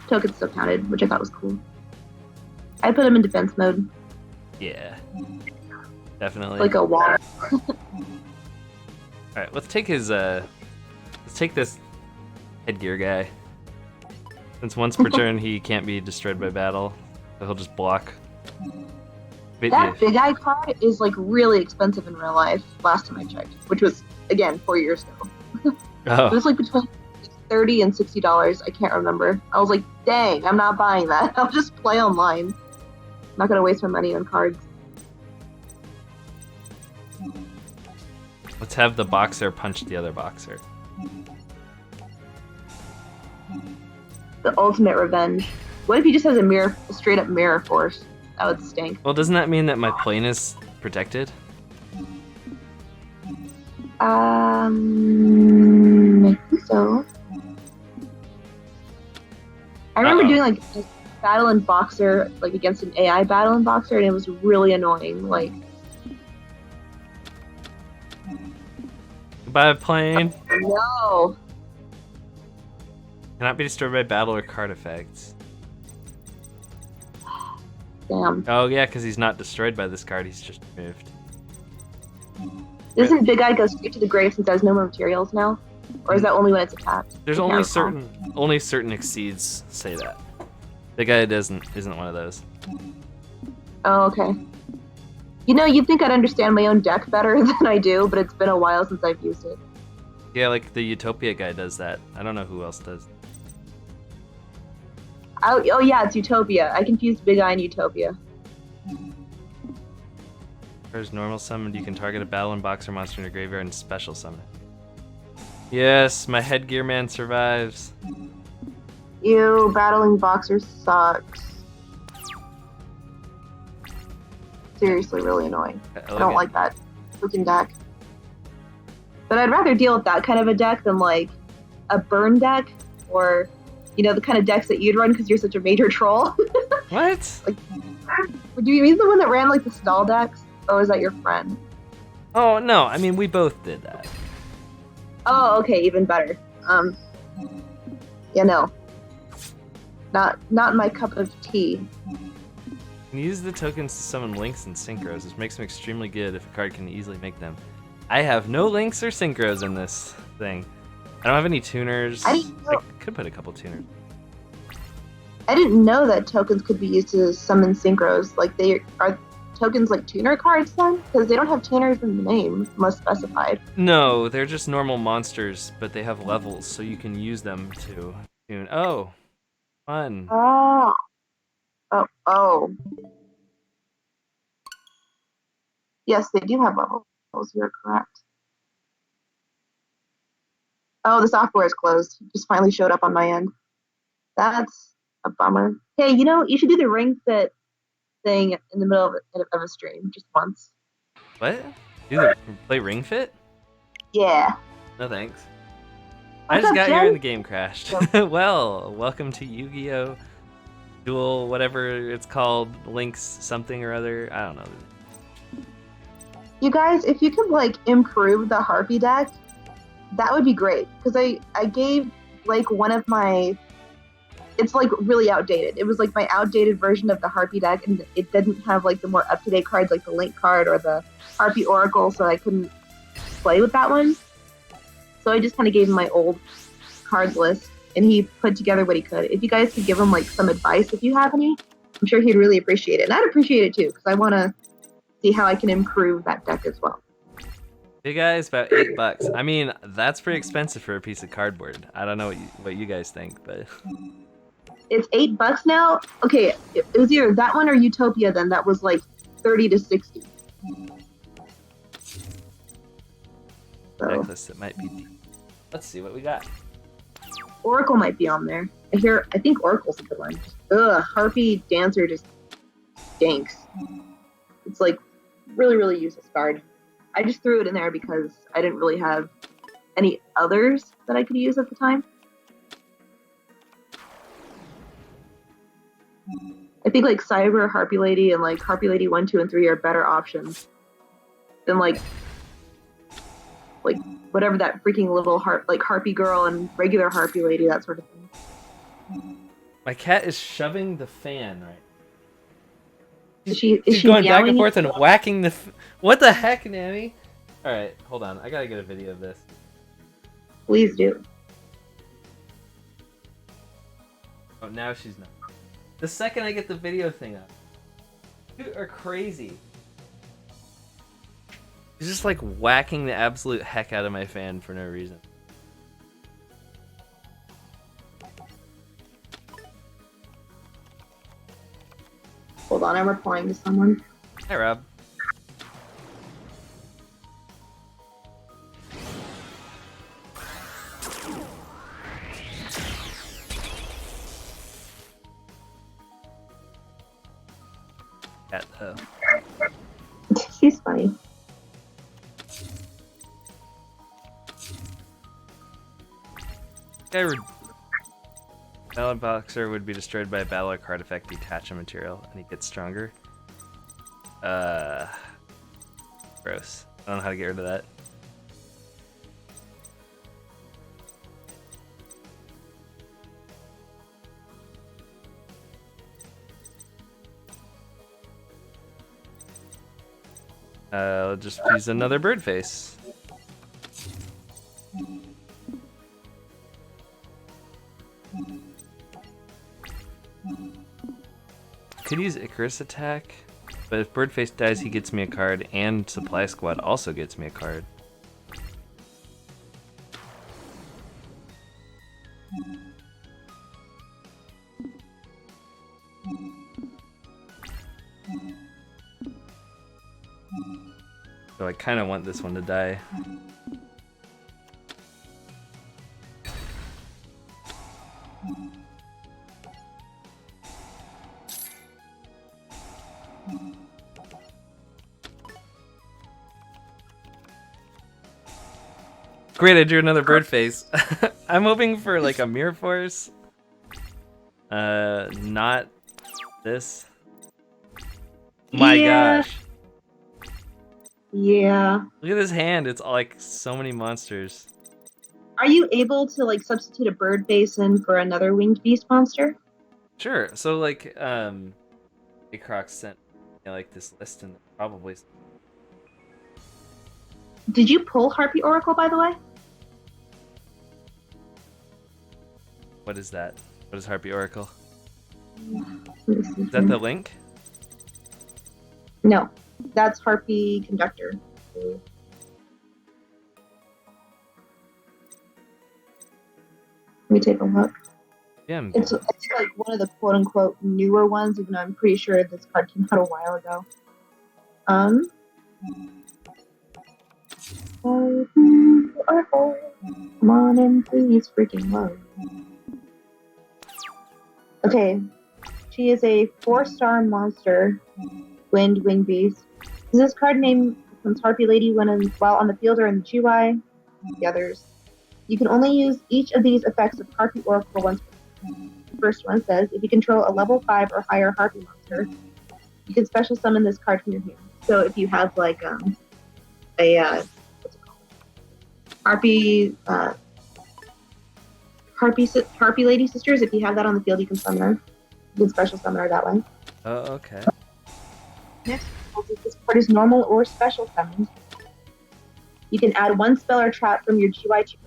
tokens still counted, which I thought was cool. I put them in defense mode. Yeah. Definitely. Like a wall. Alright, let's take his let's take this headgear guy. Since once per turn he can't be destroyed by battle, so he'll just block. That big eye card is like really expensive in real life, last time I checked, which was again 4 years ago. Oh. It was like between $30 and $60. I can't remember. I was like, dang, I'm not buying that. I'll just play online. I'm not gonna waste my money on cards. Let's have the boxer punch the other boxer. The ultimate revenge. What if he just has a straight up mirror force? That would stink. Well, doesn't that mean that my plane is protected? I think so. I remember doing like a battle in Boxer, like against an AI battle in Boxer, and it was really annoying. Like, Goodbye, plane. no. Cannot be destroyed by battle or card effects. Damn. Oh yeah, because he's not destroyed by this card. He's just moved. Doesn't Big Eye go straight to the grave since it has no more materials now? Or is that only when it's attacked? There's I only can't recall. only certain exceeds say that. The guy isn't one of those. Oh, okay. You'd think I'd understand my own deck better than I do, but it's been a while since I've used it. Yeah, like the Utopia guy does that. I don't know who else does. Oh yeah, it's Utopia. I confused Big Eye and Utopia. As normal summoned, you can target a battle and boxer monster in your graveyard and special summon it. Yes, my headgear man survives. Ew, battling Boxer sucks. Seriously, really annoying. I don't like that freaking deck. But I'd rather deal with that kind of a deck than like a burn deck or You know, the kind of decks that you'd run because you're such a major troll. What? Like, do you mean the one that ran like the stall decks, or was that your friend? Oh no, I mean we both did that. Oh, okay, even better. Yeah, no, not my cup of tea. You can use the tokens to summon links and synchros, which makes them extremely good if a card can easily make them. I have no links or synchros in this thing. I don't have any tuners. I could put a couple tuners. I didn't know that tokens could be used to summon synchros. Like, they are tokens like tuner cards then? Because they don't have tuners in the name, unless specified. No, they're just normal monsters, but they have levels, so you can use them to tune. Oh, fun. Oh. Oh. Yes, they do have levels. You're correct. Oh, the software is closed. It just finally showed up on my end. That's a bummer. Hey, you know, you should do the ring fit thing in the middle of a stream just once. What? Play Ring Fit? Yeah. No thanks. What's I just up, got Jen? here and the game crashed. Well, welcome to Yu-Gi-Oh! Duel, whatever it's called, Links something or other. I don't know. You guys, if you could like improve the Harpy deck, that would be great. Because I gave like one of my, it's like really outdated. It was like my outdated version of the Harpy deck, and it didn't have like the more up-to-date cards like the Link card or the Harpy Oracle, so I couldn't play with that one. So I just kind of gave him my old cards list, and he put together what he could. If you guys could give him like some advice, if you have any, I'm sure he'd really appreciate it. And I'd appreciate it too, because I want to see how I can improve that deck as well. Hey guys, about $8. I mean, that's pretty expensive for a piece of cardboard. I don't know what you guys think, but It's $8 now. Okay, it was either that one or Utopia. Then that was like 30 to 60. So necklace it might be deep. Let's see what we got. Oracle might be on there. I think Oracle's a good one. Ugh, Harpy Dancer just stinks. It's like really, really useless card. I just threw it in there because I didn't really have any others that I could use at the time. I think like Cyber Harpy Lady and like Harpy Lady 1, 2, and 3 are better options than like whatever that freaking little Harpy Girl and regular Harpy Lady, that sort of thing. My cat is shoving the fan right. Is She's she going back and yelling? forth and whacking the. What the heck, Nami? All right, hold on. I gotta get a video of this. Please do. Oh, now she's not. The second I get the video thing up, you are crazy. She's just like whacking the absolute heck out of my fan for no reason. Hold on, I'm replying to someone. Hi, Rob. Cat, She's funny. Battle Boxer would be destroyed by a battle or card effect detachment material, and he gets stronger. Gross. I don't know how to get rid of that. I'll just use another bird face. Could use Icarus attack, but if Birdface dies, he gets me a card, and Supply Squad also gets me a card. So I kind of want this one to die. Great, I drew another bird face. I'm hoping for like a Mirror Force Not this. My Yeah. gosh. Yeah. Look at his hand. It's like so many monsters. Are you able to like substitute a bird face in for another winged beast monster? Sure. So like, Acrox sent like this list and probably. Did you pull Harpy Oracle, by the way? What is that? What is Harpy Oracle? Let me see Is that here. the link? No, that's Harpy Conductor. Let me take a look. Yeah. It's like one of the quote unquote newer ones, even though I'm pretty sure this card came out a while ago. Harpy Oracle, come on and please freaking load. Okay, she is a 4-star monster, wing beast. This card name becomes Harpy Lady while on the field or in the GY. The others. You can only use each of these effects of Harpy Oracle once. The first one says, if you control a level 5 or higher Harpy monster, you can special summon this card from your hand. So if you have like a what's it called? Harpy Lady Sisters, if you have that on the field, you can summon her. You can special summon her that way. Oh, okay. Next, if this card is normal or special summoned, you can add 1 spell or trap from your GY to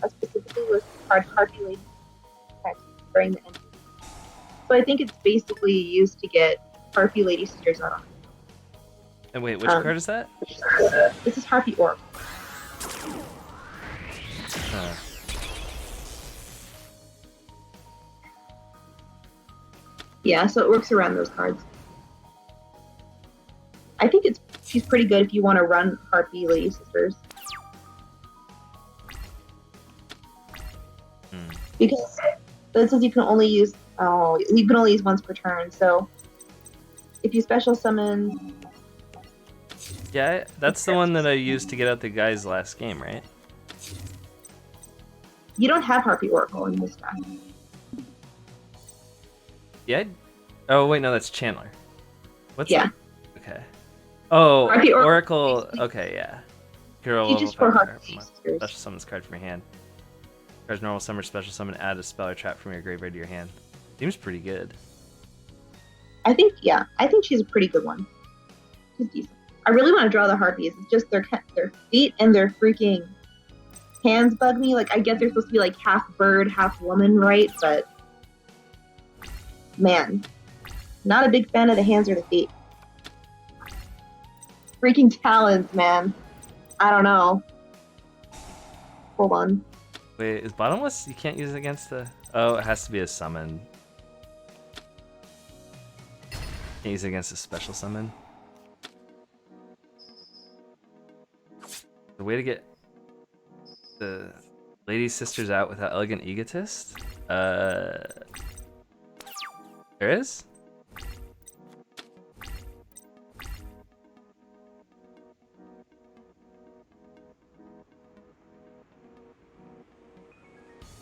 a specifically listed card Harpy Lady text during the end. So I think it's basically used to get Harpy Lady Sisters out on it. And wait, which card is that? This is Harpy Oracle. Yeah, so it works around those cards. I think she's pretty good if you want to run Harpy Lady Sisters. Because it says you can only use once per turn. So if you special summon, Yeah, that's the one that I used to get out the guy's last game, right? you don't have Harpy Oracle in this deck. Yeah. Oh wait, no, that's Chandler. What's Yeah. that? Okay. Oh, Harpy Oracle. Okay, yeah. Hero Teaches level for 5 Harpy card. Sisters. Special summon this card from your hand. Card's normal summon, special summon, add a spell or trap from your graveyard to your hand. Seems pretty good. I think she's a pretty good one. She's decent. I really want to draw the Harpies. It's just their feet and their freaking hands bug me. Like I get they're supposed to be like half bird, half woman, right? But man, not a big fan of the hands or the feet. Freaking talons, man. I don't know. Hold on. Wait, is bottomless? You can't use it against the. Oh, it has to be a summon. Can't use it against a special summon. The way to get the Lady Sisters out without Elegant Egotist? There is?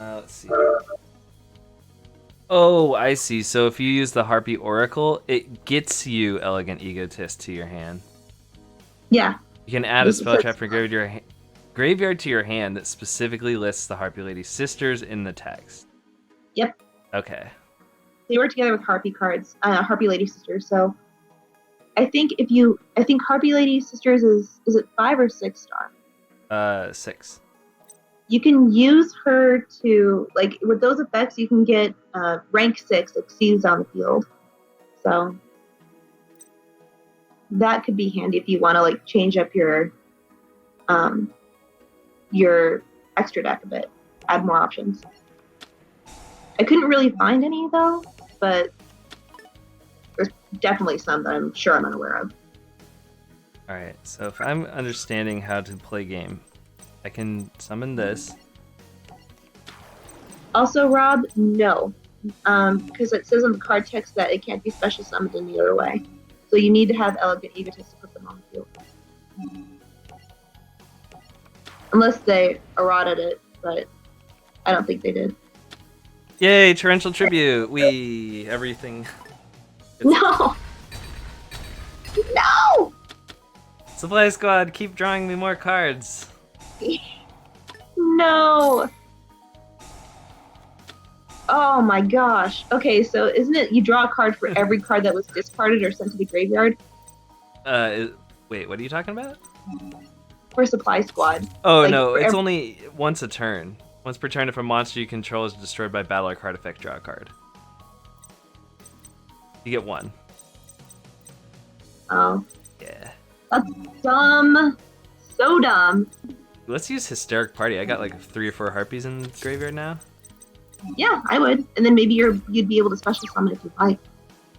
Let's see. Oh, I see. So if you use the Harpy Oracle, it gets you Elegant Egotist to your hand. Yeah. You can add a spell trap from graveyard to your hand that specifically lists the Harpy Lady Sisters in the text. Yep. Okay. They work together with Harpy cards, Harpy Lady Sisters. So I think Harpy Lady Sisters is it 5 or 6 star? 6. You can use her to like with those effects. You can get rank 6 exceeds on the field. So that could be handy if you want to like change up your extra deck a bit, add more options. I couldn't really find any though, but there's definitely some that I'm sure I'm unaware of. Alright, so if I'm understanding how to play game, I can summon this. Also, Rob, no. Because it says on the card text that it can't be special summoned any other way. So you need to have Elegant Egotist to put them on the field. Unless they errated it, but I don't think they did. Yay, torrential tribute. Everything. No! No! Supply squad, keep drawing me more cards. No! Oh my gosh. Okay, so isn't it you draw a card for every card that was discarded or sent to the graveyard? Wait, what are you talking about? For Supply Squad. Oh, Like, no, for it's every- only once a turn. Once per turn, if a monster you control is destroyed by battle or card effect, draw a card. You get one. Oh. Yeah. That's dumb. So dumb. Let's use Hysteric Party. I got like 3 or 4 harpies in the graveyard now. Yeah, I would. And then maybe you'd be able to special summon if you'd like.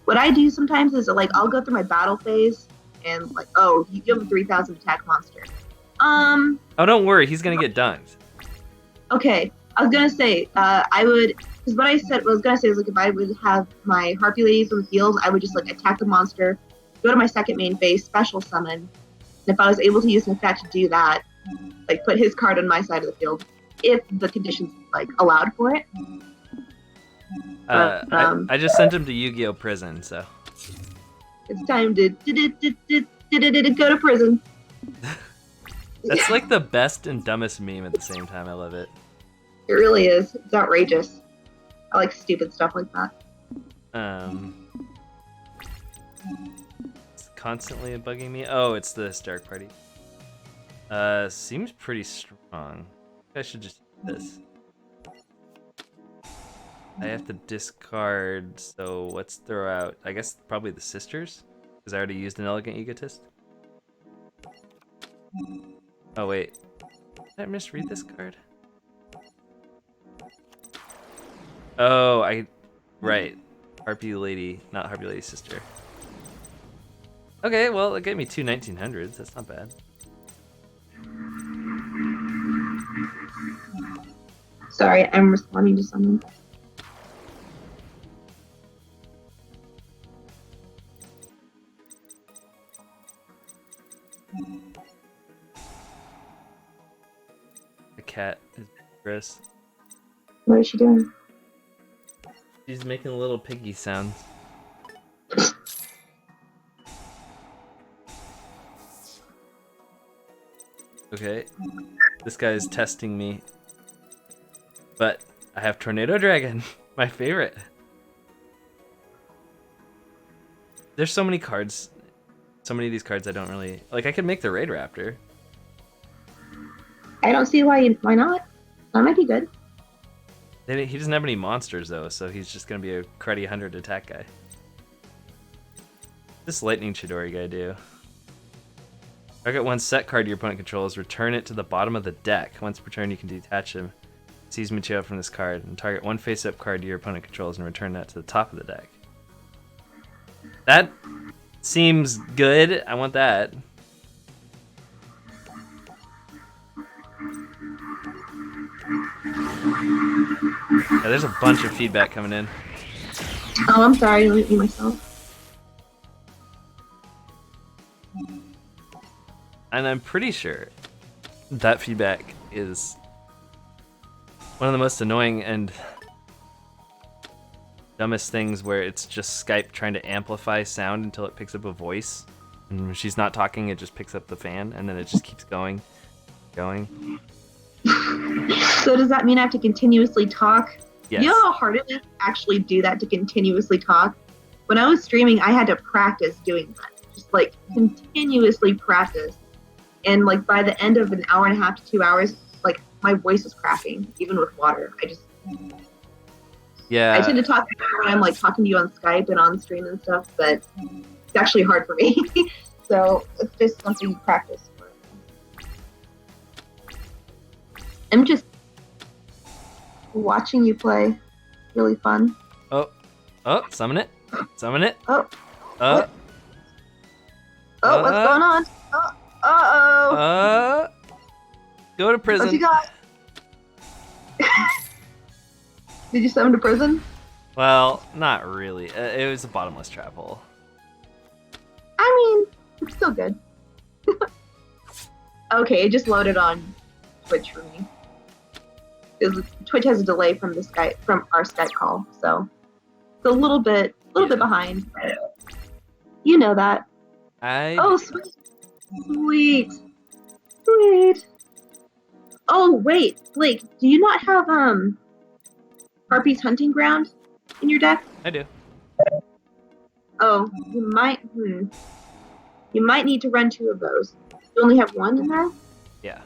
What I do sometimes is like I'll go through my battle phase and like, oh, you have a 3,000 attack monster. Oh, don't worry, he's gonna get dunked. Okay. I was gonna say, I would, because what I was gonna say is like if I would have my Harpy Ladies in the field, I would just like attack the monster, go to my second main phase, special summon, and if I was able to use an effect to do that, like put his card on my side of the field, if the conditions like allowed for it. I just sent him to Yu-Gi-Oh! Prison, so. It's time to go to prison. That's like the best and dumbest meme at the same time. I love it. It really is. It's outrageous. I like stupid stuff like that. It's constantly bugging me. Oh, it's the Hysteric Party. Seems pretty strong. I should just do this. I have to discard, so let's throw out, I guess, probably the Sisters, because I already used an Elegant Egotist. Oh, wait. Did I misread this card? Oh, right. Harpy Lady, not Harpy Lady Sister. Okay, well, it gave me 2 1900s. That's not bad. Sorry, I'm responding to someone. The cat is gross. What is she doing? She's making little piggy sounds. Okay, this guy is testing me. But I have Tornado Dragon, my favorite. There's so many cards. So many of these cards I don't really... Like, I could make the Raid Raptor. I don't see why not. That might be good. He doesn't have any monsters, though, so he's just going to be a cruddy 100 attack guy. This Lightning Chidori guy do? Target one set card your opponent controls, return it to the bottom of the deck. Once per turn, you can detach him. Seize material from this card, and target one face-up card your opponent controls and return that to the top of the deck. That seems good. I want that. Yeah, there's a bunch of feedback coming in. Oh, I'm sorry, I didn't mute myself. And I'm pretty sure that feedback is one of the most annoying and dumbest things, where it's just Skype trying to amplify sound until it picks up a voice. And when she's not talking, it just picks up the fan, and then it just keeps going. So does that mean I have to continuously talk? Yes. You know how hard it is to actually do that, to continuously talk? When I was streaming, I had to practice doing that. Just like continuously practice. And like by the end of an hour and a half to 2 hours, like my voice is cracking, even with water. Yeah. I tend to talk when I'm like talking to you on Skype and on stream and stuff, but it's actually hard for me. So it's just something you practice for. I'm just watching you play. Really fun. Oh, summon it. Summon it. Oh. Uh. Oh, what's going on? Oh. Go to prison. What you got? Did you summon to prison? Well, not really. It was a bottomless trap hole. I mean, it's still good. Okay, it just loaded on Twitch for me. because Twitch has a delay from our Skype call, so it's a little bit behind. But you know that. Oh, sweet. Oh wait, Blake, do you not have Harpy's Hunting Ground in your deck? I do. Oh, you might. You might need to run 2 of those. You only have 1 in there? Yeah.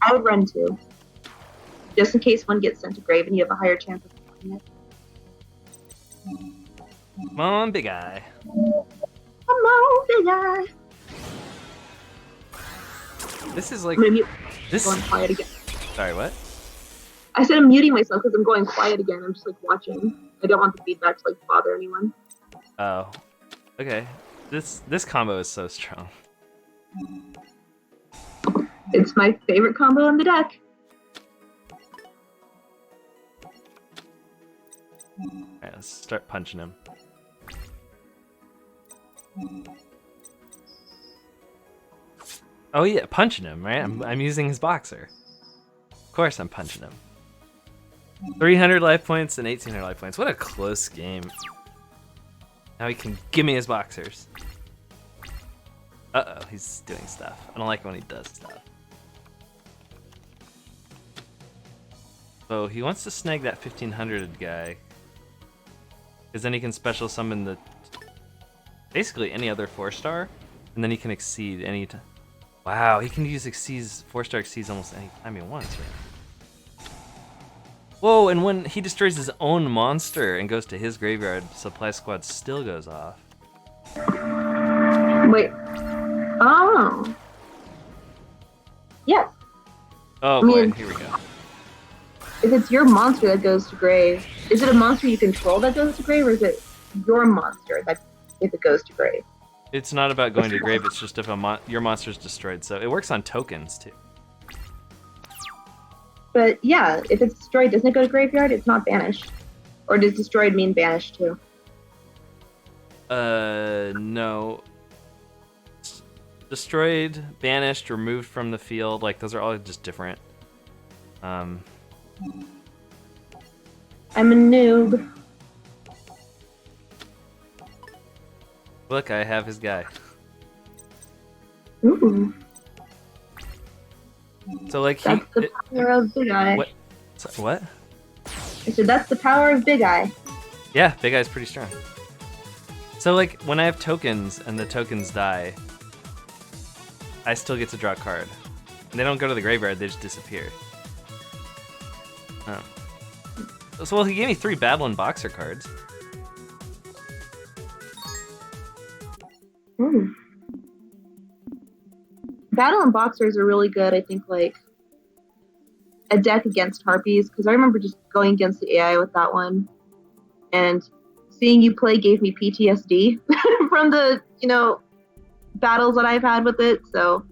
I would run 2. Just in case one gets sent to grave and you have a higher chance of finding it. Come on, big eye. Come on, big eye. This is like... This... Going quiet again. Sorry, what? I said I'm muting myself because I'm going quiet again. I'm just like watching. I don't want the feedback to like bother anyone. Oh. Okay. This combo is so strong. It's my favorite combo in the deck. Alright, let's start punching him. Oh yeah, punching him, right? I'm using his boxer. Of course I'm punching him. 300 life points and 1800 life points. What a close game. Now he can give me his boxers. Uh-oh, he's doing stuff. I don't like when he does stuff. Oh, he wants to snag that 1500 guy. Because then he can special summon basically any other 4-star. And then he can exceed any time. Wow, he can use exceeds 4-star exceeds almost any time he wants, right? Whoa, and when he destroys his own monster and goes to his graveyard, Supply Squad still goes off. Wait. Oh. Yes. Oh boy, here we go. If it's your monster that goes to grave, is it a monster you control that goes to grave, or is it your monster that if it goes to grave? It's not about going to grave, it's just if your monster's destroyed, so it works on tokens too. But yeah, if it's destroyed, doesn't it go to graveyard? It's not banished. Or does destroyed mean banished too? No. Destroyed, banished, removed from the field, like those are all just different. I'm a noob. Look, I have his guy. Ooh. So like that's the power of Big Eye. What? What? I said that's the power of Big Eye. Yeah, Big Eye's pretty strong. So like when I have tokens and the tokens die, I still get to draw a card. And they don't go to the graveyard, they just disappear. Oh. So well, he gave me 3 Battle and Boxer cards. Ooh. Battle and Boxers are really good, I think, like a deck against Harpies, because I remember just going against the AI with that one, and seeing you play gave me PTSD from the, battles that I've had with it, so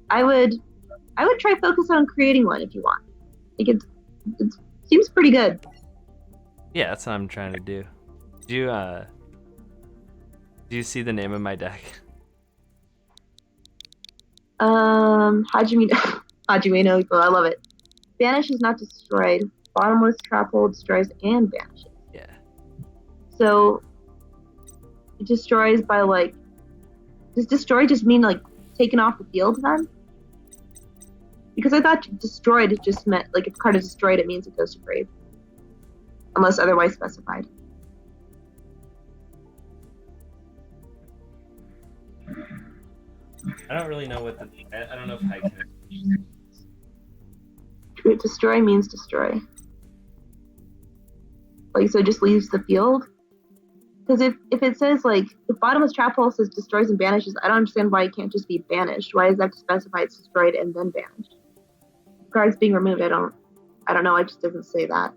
I would try focus on creating one if you want. Like it seems pretty good. Yeah, that's what I'm trying to do. Do you see the name of my deck? Hajime no Iko, I love it. Banish is not destroyed. Bottomless trap hole destroys and banishes. Yeah. So it destroys by like, does destroy just mean like taken off the field then? Because I thought destroyed it just meant like if a card is destroyed it means it goes to grave. Unless otherwise specified. I don't really know what I don't know if I can. Destroy means destroy. Like, so it just leaves the field? Because if it says, like, if Bottomless Trap Hole says destroys and banishes, I don't understand why it can't just be banished. Why does that have to specify it's destroyed and then banished? Cards being removed, I don't know, it just doesn't say that.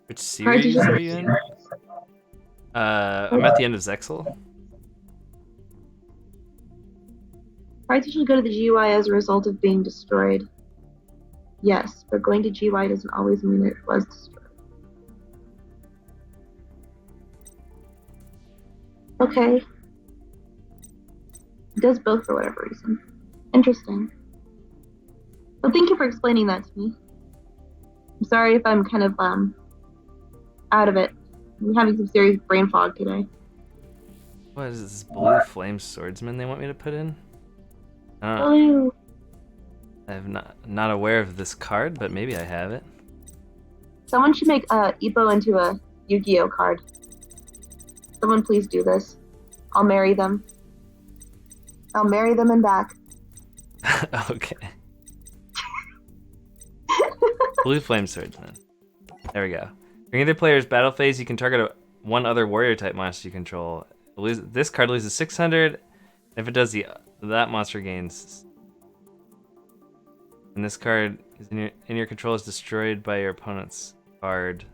Which series are you in? I'm at the end of Zexal. Cards usually go to the GUI as a result of being destroyed. Yes, but going to GUI doesn't always mean it was destroyed. Okay. It does both for whatever reason. Interesting. Well, thank you for explaining that to me. I'm sorry if I'm kind of out of it. I'm having some serious brain fog today. What is this blue flame swordsman they want me to put in? Blue. I'm not aware of this card, but maybe I have it. Someone should make Ippo into a Yu-Gi-Oh card. Someone please do this. I'll marry them. I'll marry them and back. Okay. Blue flame swordsman. There we go. During either player's battle phase, you can target one other warrior type monster you control. This card loses 600. If it does, that monster gains. And this card is in your control is destroyed by your opponent's card.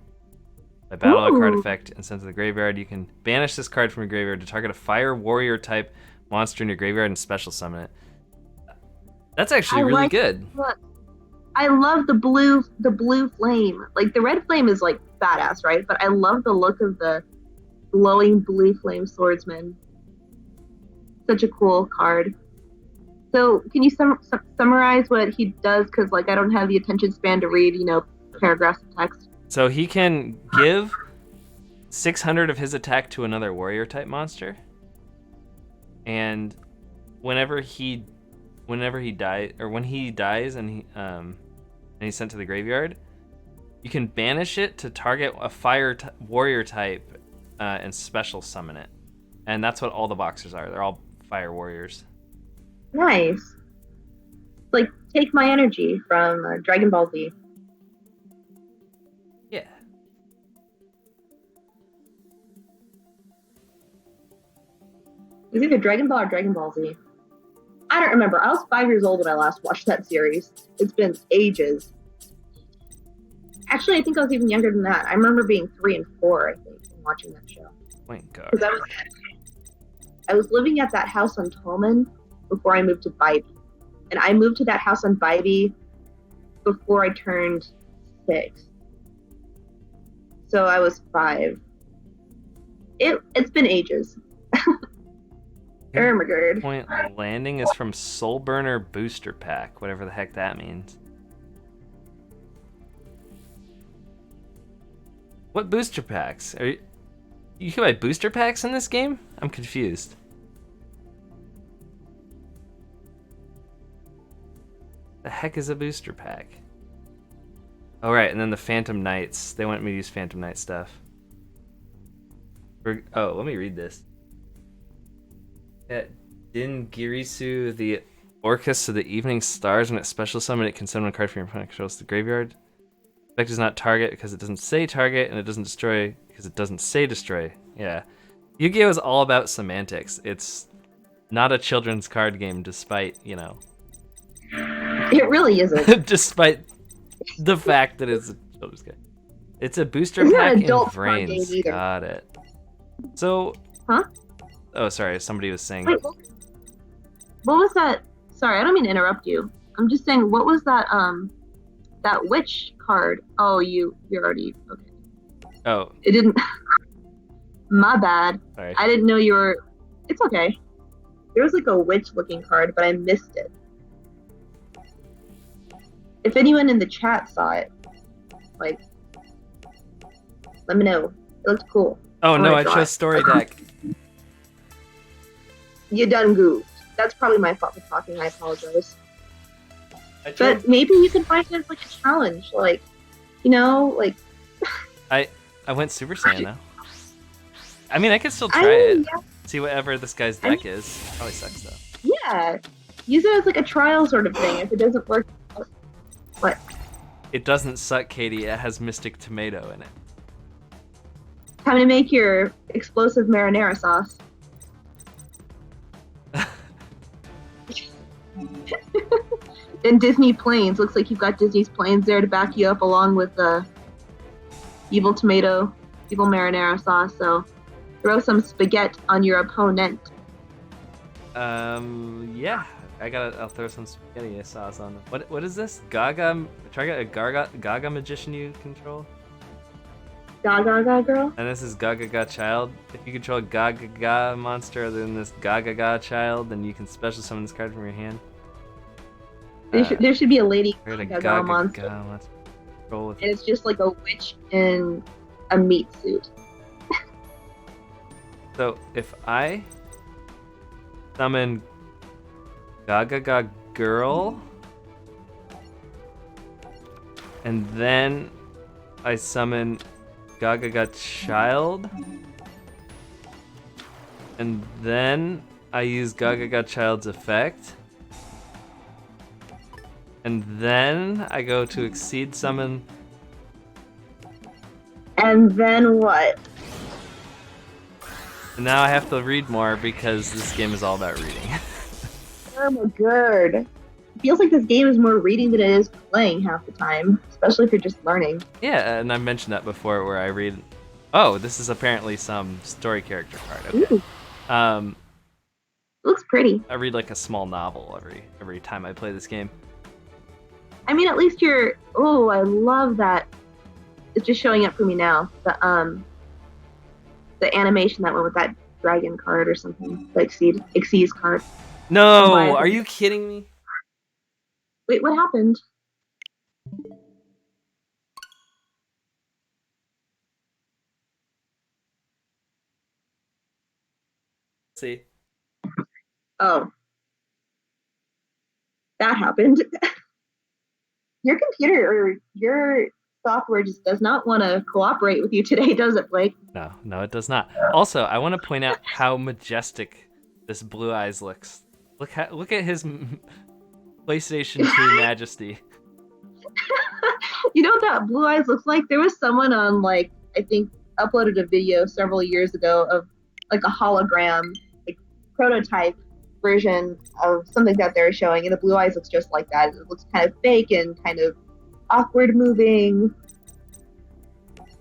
By battle a card effect and sent to the graveyard, you can banish this card from your graveyard to target a fire warrior type monster in your graveyard and special summon it. That's actually really good. Look, I love the blue flame. Like the red flame is like badass, right? But I love the look of the glowing blue flame swordsman. Such a cool card. So can you summarize what he does? Because like I don't have the attention span to read, paragraphs of text. So he can give 600 of his attack to another warrior type monster, and whenever he dies, or when he dies and he's sent to the graveyard, you can banish it to target a fire warrior type and special summon it. And that's what all the boxers are. They're all fire warriors. Nice. Like take my energy from Dragon Ball Z. Yeah. It's either Dragon Ball or Dragon Ball Z. I don't remember. I was 5 years old when I last watched that series. It's been ages. Actually, I think I was even younger than that. I remember being 3 and 4, I think, and watching that show. My God. Because I was living at that house on Tolman before I moved to Bybee. And I moved to that house on Bybee before I turned 6. So I was 5. It's been ages. Ermagerd. Point landing is from Soul Burner Booster Pack, whatever the heck that means. What booster packs? You can buy booster packs in this game? I'm confused. The heck is a booster pack? Oh right, and then the Phantom Knights. They want me to use Phantom Knight stuff. Oh, let me read this. At Din Girisu, the Orcus of the Evening Stars, when it special summon, it can summon a card from your opponent controls the graveyard. Effect does not target because it doesn't say target, and it doesn't destroy because it doesn't say destroy. Yeah. Yu-Gi-Oh! Is all about semantics. It's not a children's card game, despite, It really isn't. despite the fact that it's a children's game. It's a booster pack in Brains. Got it. So... Huh? Oh, sorry. Somebody was saying... Wait, what was that? Sorry, I don't mean to interrupt you. I'm just saying, what was that, that witch card? Oh, you're already... Okay. Oh. It didn't... My bad. Sorry. I didn't know you were... It's okay. There was like a witch-looking card, but I missed it. If anyone in the chat saw it, like, let me know. It looked cool. Oh, no, I chose Story Deck. You done goofed. That's probably my fault for talking. I apologize. But maybe you can find it as like a challenge, like, like. I went Super Saiyan though. I mean, I could still try it. Yeah. See whatever this guy's deck is. Probably sucks though. Yeah, use it as like a trial sort of thing. If it doesn't work, what? It doesn't suck, Katie. It has Mystic Tomato in it. Time to make your explosive marinara sauce. And Disney Planes. Looks like you've got Disney's Planes there to back you up, along with the evil tomato, evil marinara sauce. So throw some spaghetti on your opponent. Yeah. I'll throw some spaghetti sauce on them. What is this? Gaga? Try to get a Gaga magician you control? Gaga girl? And this is Gaga child. If you control a Gaga monster other than this Gaga child, then you can special summon this card from your hand. There should be a lady Create a Gaga monster, Gaga. Let's roll with and it's just like a witch in a meat suit. So if I summon Gaga girl, and then I summon Gaga child, and then I use Gaga child's effect, and then I go to exceed summon. And then what? And now I have to read more because this game is all about reading. Oh my god. It feels like this game is more reading than it is playing half the time, especially if you're just learning. Yeah, and I mentioned that before where I read. Oh, this is apparently some story character card. Okay. Ooh, it looks pretty. I read like a small novel every time I play this game. I mean, at least you're. Oh, I love that. It's just showing up for me now. The animation that went with that dragon card or something. The Exceeds card. No, Why? are you kidding me? Wait, what happened? See. Oh, that happened. Your computer or your software just does not want to cooperate with you today, does it, Blake? No, it does not. Also, I want to point out how majestic this Blue Eyes looks. Look at his PlayStation 2 majesty. You know what that Blue Eyes looks like? There was someone on, like, I think uploaded a video several years ago of like a hologram, like prototype version of something that they're showing, and the Blue Eyes looks just like that. It looks kind of fake and kind of awkward moving.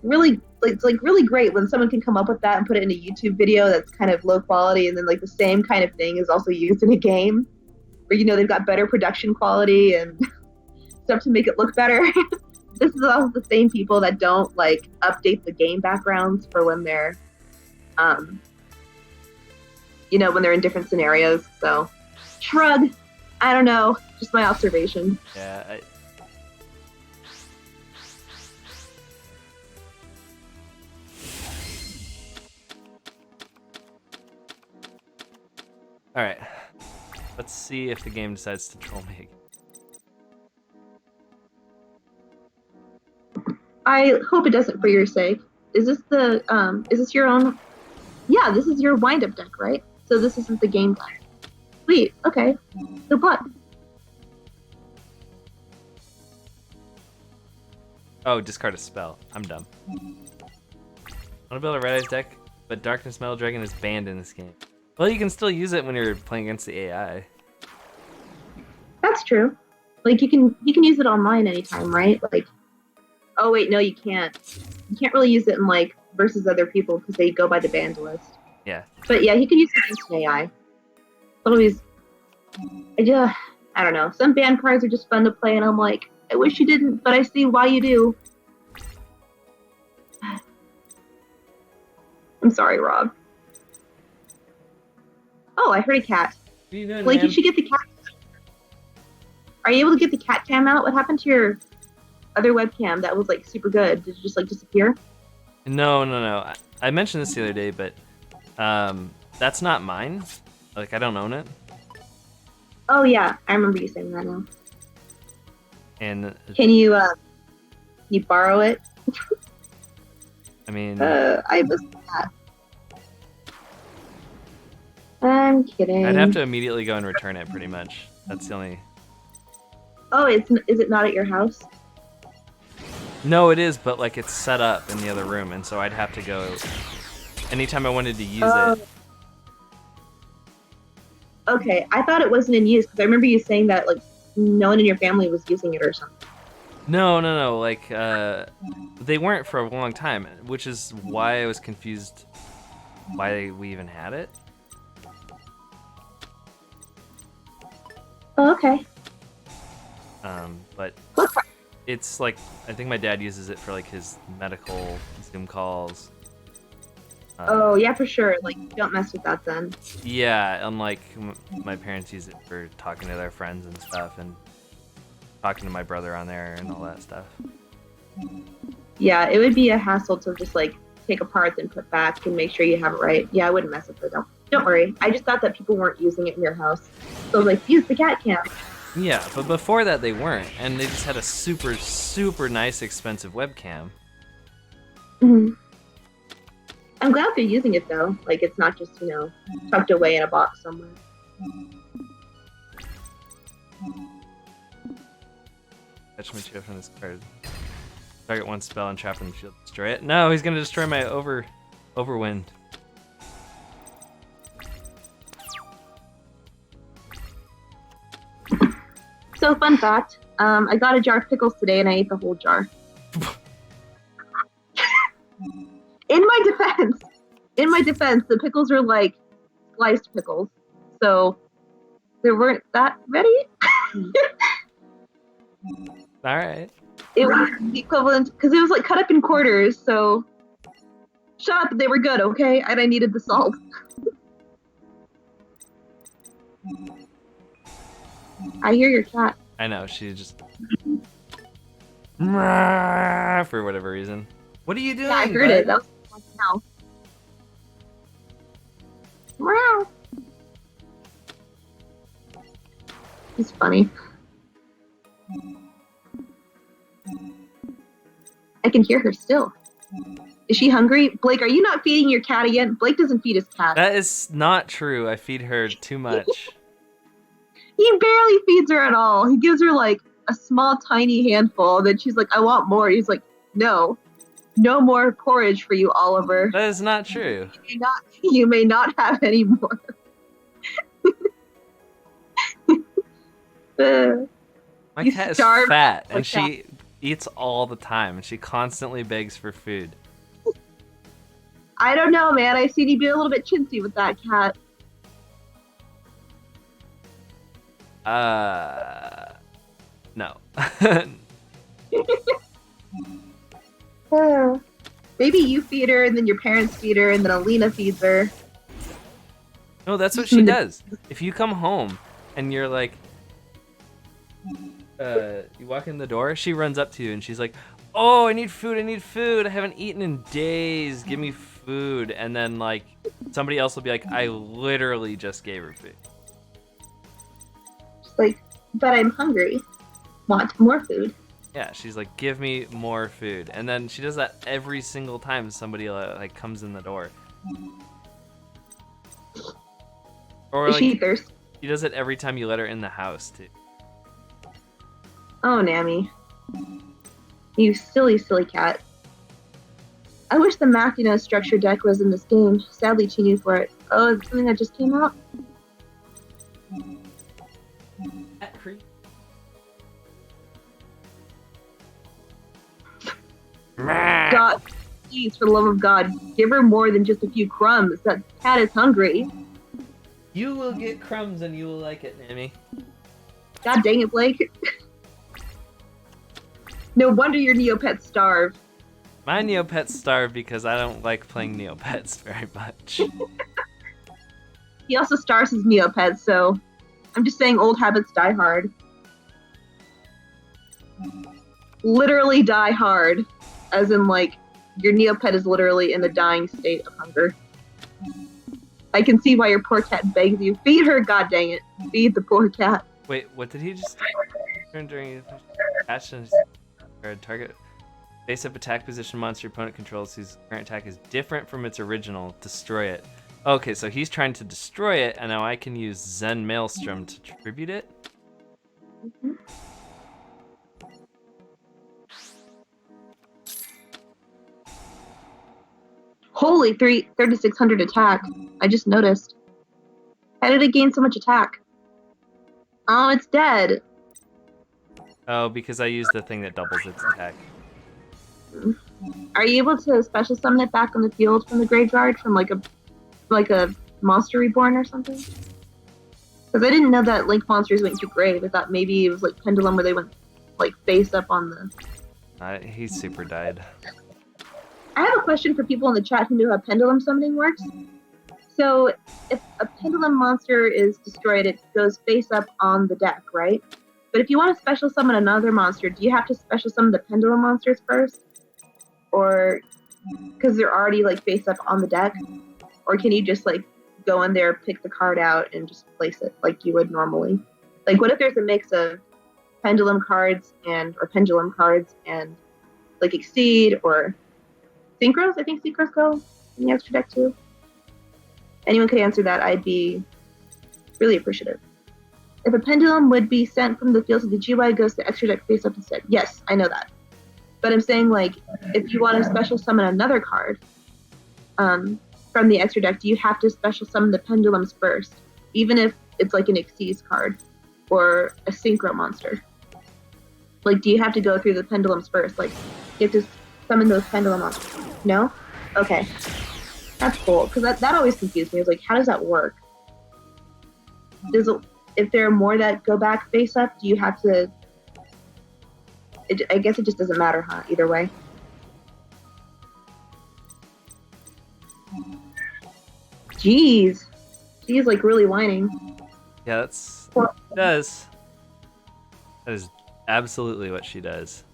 Really, it's like really great when someone can come up with that and put it in a YouTube video that's kind of low quality, and then like the same kind of thing is also used in a game where they've got better production quality and stuff to make it look better. This is also the same people that don't like update the game backgrounds for when they're when they're in different scenarios. So shrug. I don't know, just my observation. Yeah. All right, let's see if the game decides to troll me again. I hope it doesn't for your sake. Is this your own? Yeah, this is your wind-up deck, right? So this isn't the game deck. Sweet, okay. Good luck. Oh, discard a spell. I'm dumb. I want to build a Red Eyes deck, but Darkness Metal Dragon is banned in this game. Well, you can still use it when you're playing against the AI. That's true. Like you can use it online anytime, right? Like, oh wait, no, you can't. You can't really use it in like versus other people because they go by the banned list. Yeah. But yeah, he can use it against an AI. Always, I don't know. Some banned cards are just fun to play, and I'm like, I wish you didn't, but I see why you do. I'm sorry, Rob. Oh, I heard a cat. What are you doing, Blake, man? you should get the cat. Are you able to get the cat cam out? What happened to your other webcam that was like super good? Did it just like disappear? No. I mentioned this the other day, but that's not mine. Like, I don't own it. Oh yeah, I remember you saying that now. And Can you borrow it? I mean, I missed that. I'm kidding. I'd have to immediately go and return it, pretty much. That's the only. Oh, is it not at your house? No, it is, but like it's set up in the other room, and so I'd have to go anytime I wanted to use it. Okay, I thought it wasn't in use because I remember you saying that like no one in your family was using it or something. No. Like they weren't for a long time, which is why I was confused why we even had it. Oh, okay. But it's like I think my dad uses it for like his medical Zoom calls. Oh yeah, for sure. Like, don't mess with that then. Yeah, unlike my parents use it for talking to their friends and stuff, and talking to my brother on there and all that stuff. Yeah, it would be a hassle to just like take apart and put back and make sure you have it right. Yeah, I wouldn't mess with it though. Don't worry. I just thought that people weren't using it in your house. So I was like, use the cat cam. Yeah, but before that they weren't, and they just had a super, super nice, expensive webcam. Mm-hmm. I'm glad they're using it though. Like it's not just, tucked away in a box somewhere. Fetch Yugioh from this card. Target one spell and trap in the field. Destroy it. No, he's gonna destroy my overwind. So fun fact, I got a jar of pickles today and I ate the whole jar. In my defense, the pickles were like sliced pickles, so they weren't that ready. All right. It was the equivalent because it was like cut up in quarters. So shut up, they were good, okay? And I needed the salt. I hear your cat. I know, she just for whatever reason. What are you doing? Yeah, I heard bud? it. That was now. Meow. It's funny. I can hear her still. Is she hungry? Blake, are you not feeding your cat again? Blake doesn't feed his cat. That is not true. I feed her too much. He barely feeds her at all. He gives her like a small, tiny handful. Then she's like, I want more. He's like, no more porridge for you, Oliver. That is not true. You may not have any more. My You cat is starved fat, my and she eats all the time, and she constantly begs for food. I don't know, man. I've seen you be a little bit chintzy with that cat. No. Maybe you feed her, and then your parents feed her, and then Alina feeds her. No, that's what she does. If you come home and you're like, you walk in the door, she runs up to you and she's like, oh, I need food. I haven't eaten in days. Give me food. And then like somebody else will be like, I literally just gave her food. She's like, but I'm hungry. Want more food. Yeah, she's like, give me more food. And then she does that every single time somebody like comes in the door. Or Is like, she thirsty? she does it every time you let her in the house too. Oh, Nammy. You silly, silly cat. I wish the Machina structure deck was in this game. Sadly, too new for it. Oh, it's something that just came out? God, please, for the love of God, give her more than just a few crumbs. That cat is hungry. You will get crumbs and you will like it, Nammy. God dang it, Blake. No wonder your Neopets starve. My Neopets starve because I don't like playing Neopets very much. He also starves his Neopets, so I'm just saying old habits die hard. Literally die hard. As in, like, your Neopet is literally in the dying state of hunger. I can see why your poor cat begs you. Feed her, god dang it. Feed the poor cat. Wait, what did he just turn during action or target face up attack position monster your opponent controls whose current attack is different from its original, destroy it. Okay, so he's trying to destroy it, and now I can use Zen Maelstrom to tribute it? Mm-hmm. Holy 3,600 attack. I just noticed. How did it gain so much attack? Oh, it's dead. Oh, because I used the thing that doubles its attack. Are you able to special summon it back on the field from the graveyard from like a monster reborn or something? Because I didn't know that Link monsters went to grave. I thought maybe it was like Pendulum where they went like face up on the... He super died. I have a question for people in the chat who know how pendulum summoning works. So, if a pendulum monster is destroyed, it goes face up on the deck, right? But if you want to special summon another monster, do you have to special summon the pendulum monsters first? Or because they're already like face up on the deck? Or can you just like go in there, pick the card out, and just place it like you would normally? Like what if there's a mix of pendulum cards and like Exceed or Synchros? I think Synchros go in the extra deck too. Anyone could answer that, I'd be really appreciative. If a pendulum would be sent from the field to the GY, goes to extra deck face up instead. Yes, I know that. But I'm saying, like, if you want to special summon another card from the extra deck, do you have to special summon the pendulums first? Even if it's like an Xyz card or a Synchro monster. Like, do you have to go through the pendulums first? Like, you have to summon those pendulum monsters? No? Okay. That's cool. Because that always confused me. I was like, how does that work? If there are more that go back face up, do you have to... I guess it just doesn't matter, huh? Either way. Jeez. She's like really whining. Yeah, that's... does. That is absolutely what she does.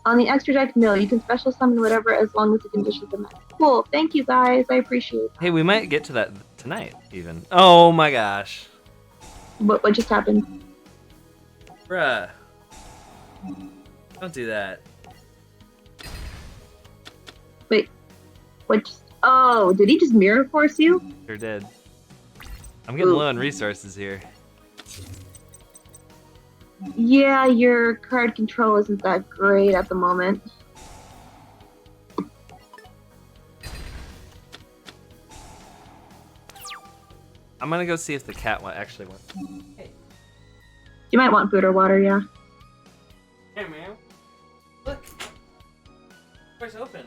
On the extra deck, no. You can special summon whatever as long as the conditions are met. Cool. Thank you, guys. I appreciate that. Hey, we might get to that tonight, even. Oh my gosh. What just happened? Bruh. Don't do that. Wait. What just... Oh, did he just mirror force you? Sure did. I'm getting low on resources here. Yeah, your card control isn't that great at the moment. I'm gonna go see if the cat actually went. Hey. You might want food or water, yeah. Hey, man. Look. Door's open.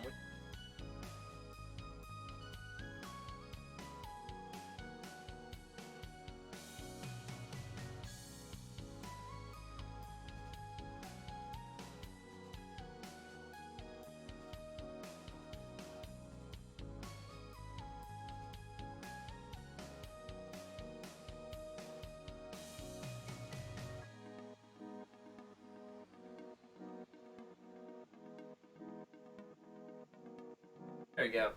There we go.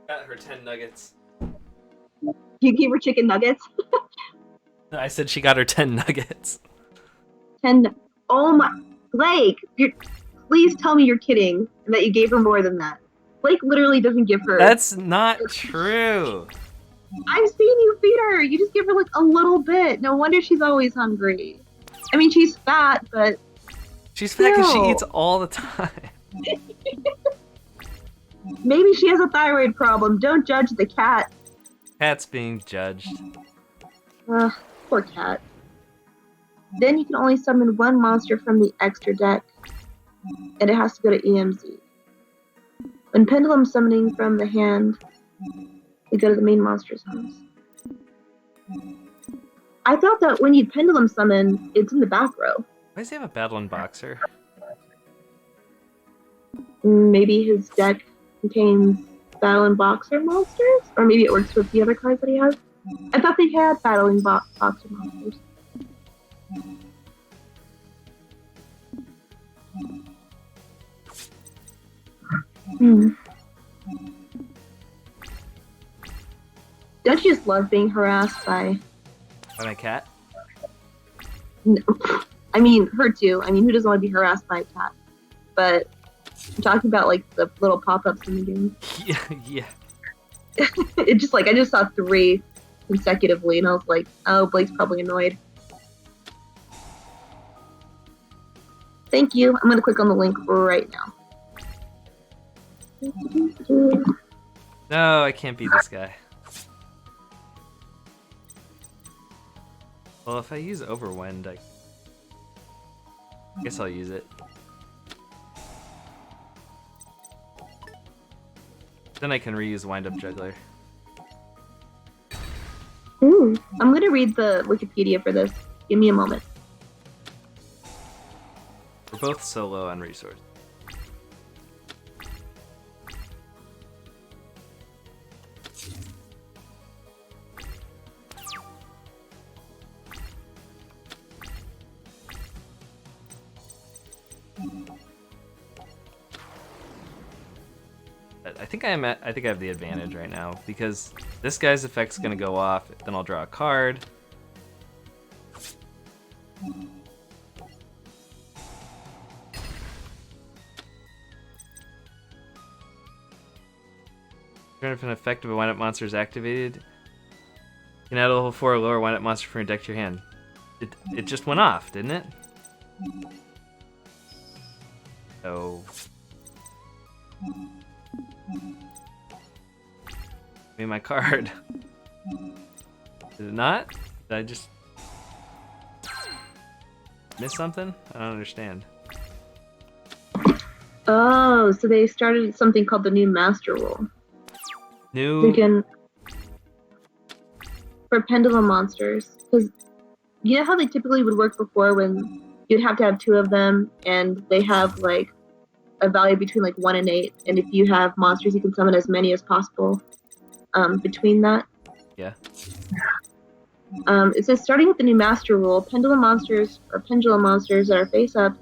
Got her 10 nuggets. You gave her chicken nuggets? I said she got her 10 nuggets. 10... Oh my... Blake! Please tell me you're kidding and that you gave her more than that. Blake literally doesn't give her... That's not true. I've seen you feed her! You just give her like a little bit. No wonder she's always hungry. I mean, she's fat, but... She's fat because she eats all the time. Maybe she has a thyroid problem. Don't judge the cat. Cat's being judged. Poor cat. Then you can only summon one monster from the extra deck, and it has to go to EMZ. When pendulum summoning from the hand, we go to the main monster's house. I thought that when you pendulum summon, it's in the back row. Why does he have a battling boxer? Maybe his deck contains battle and boxer monsters, or maybe it works with the other cards that he has. I thought they had battling boxer monsters. Don't you just love being harassed by... By my cat? No. I mean, her too. I mean, who doesn't want to be harassed by a cat? But I'm talking about like the little pop-ups in the game. Yeah. It just like, I just saw 3 consecutively and I was like, oh, Blake's probably annoyed. Thank you. I'm gonna click on the link right now. No, I can't beat this guy. Well, if I use Overwind, I guess I'll use it. Then I can reuse Wind Up Juggler. Ooh, I'm gonna read the Wikipedia for this. Give me a moment. We're both so low on resources. I think I have the advantage right now because this guy's effect's gonna go off. Then I'll draw a card. Turn if an effect of a wind-up monster is activated, you can add a level 4 or lower wind-up monster from your deck to your hand. It just went off, didn't it? So... Give me my card. Did it not? Did I just... miss something? I don't understand. Oh, so they started something called the new master rule. New... Again, for pendulum monsters, because you know how they typically would work before when you'd have to have 2 of them, and they have like a value between like 1 and 8, and if you have monsters, you can summon as many as possible between that. Yeah. It says starting with the new master rule, pendulum monsters that are face up,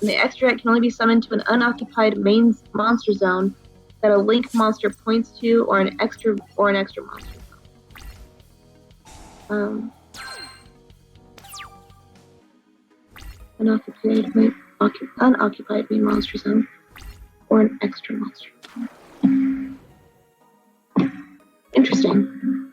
and the extra deck can only be summoned to an unoccupied main monster zone that a link monster points to, or an extra monster zone. Unoccupied main monster zone, or an extra monster zone. Interesting.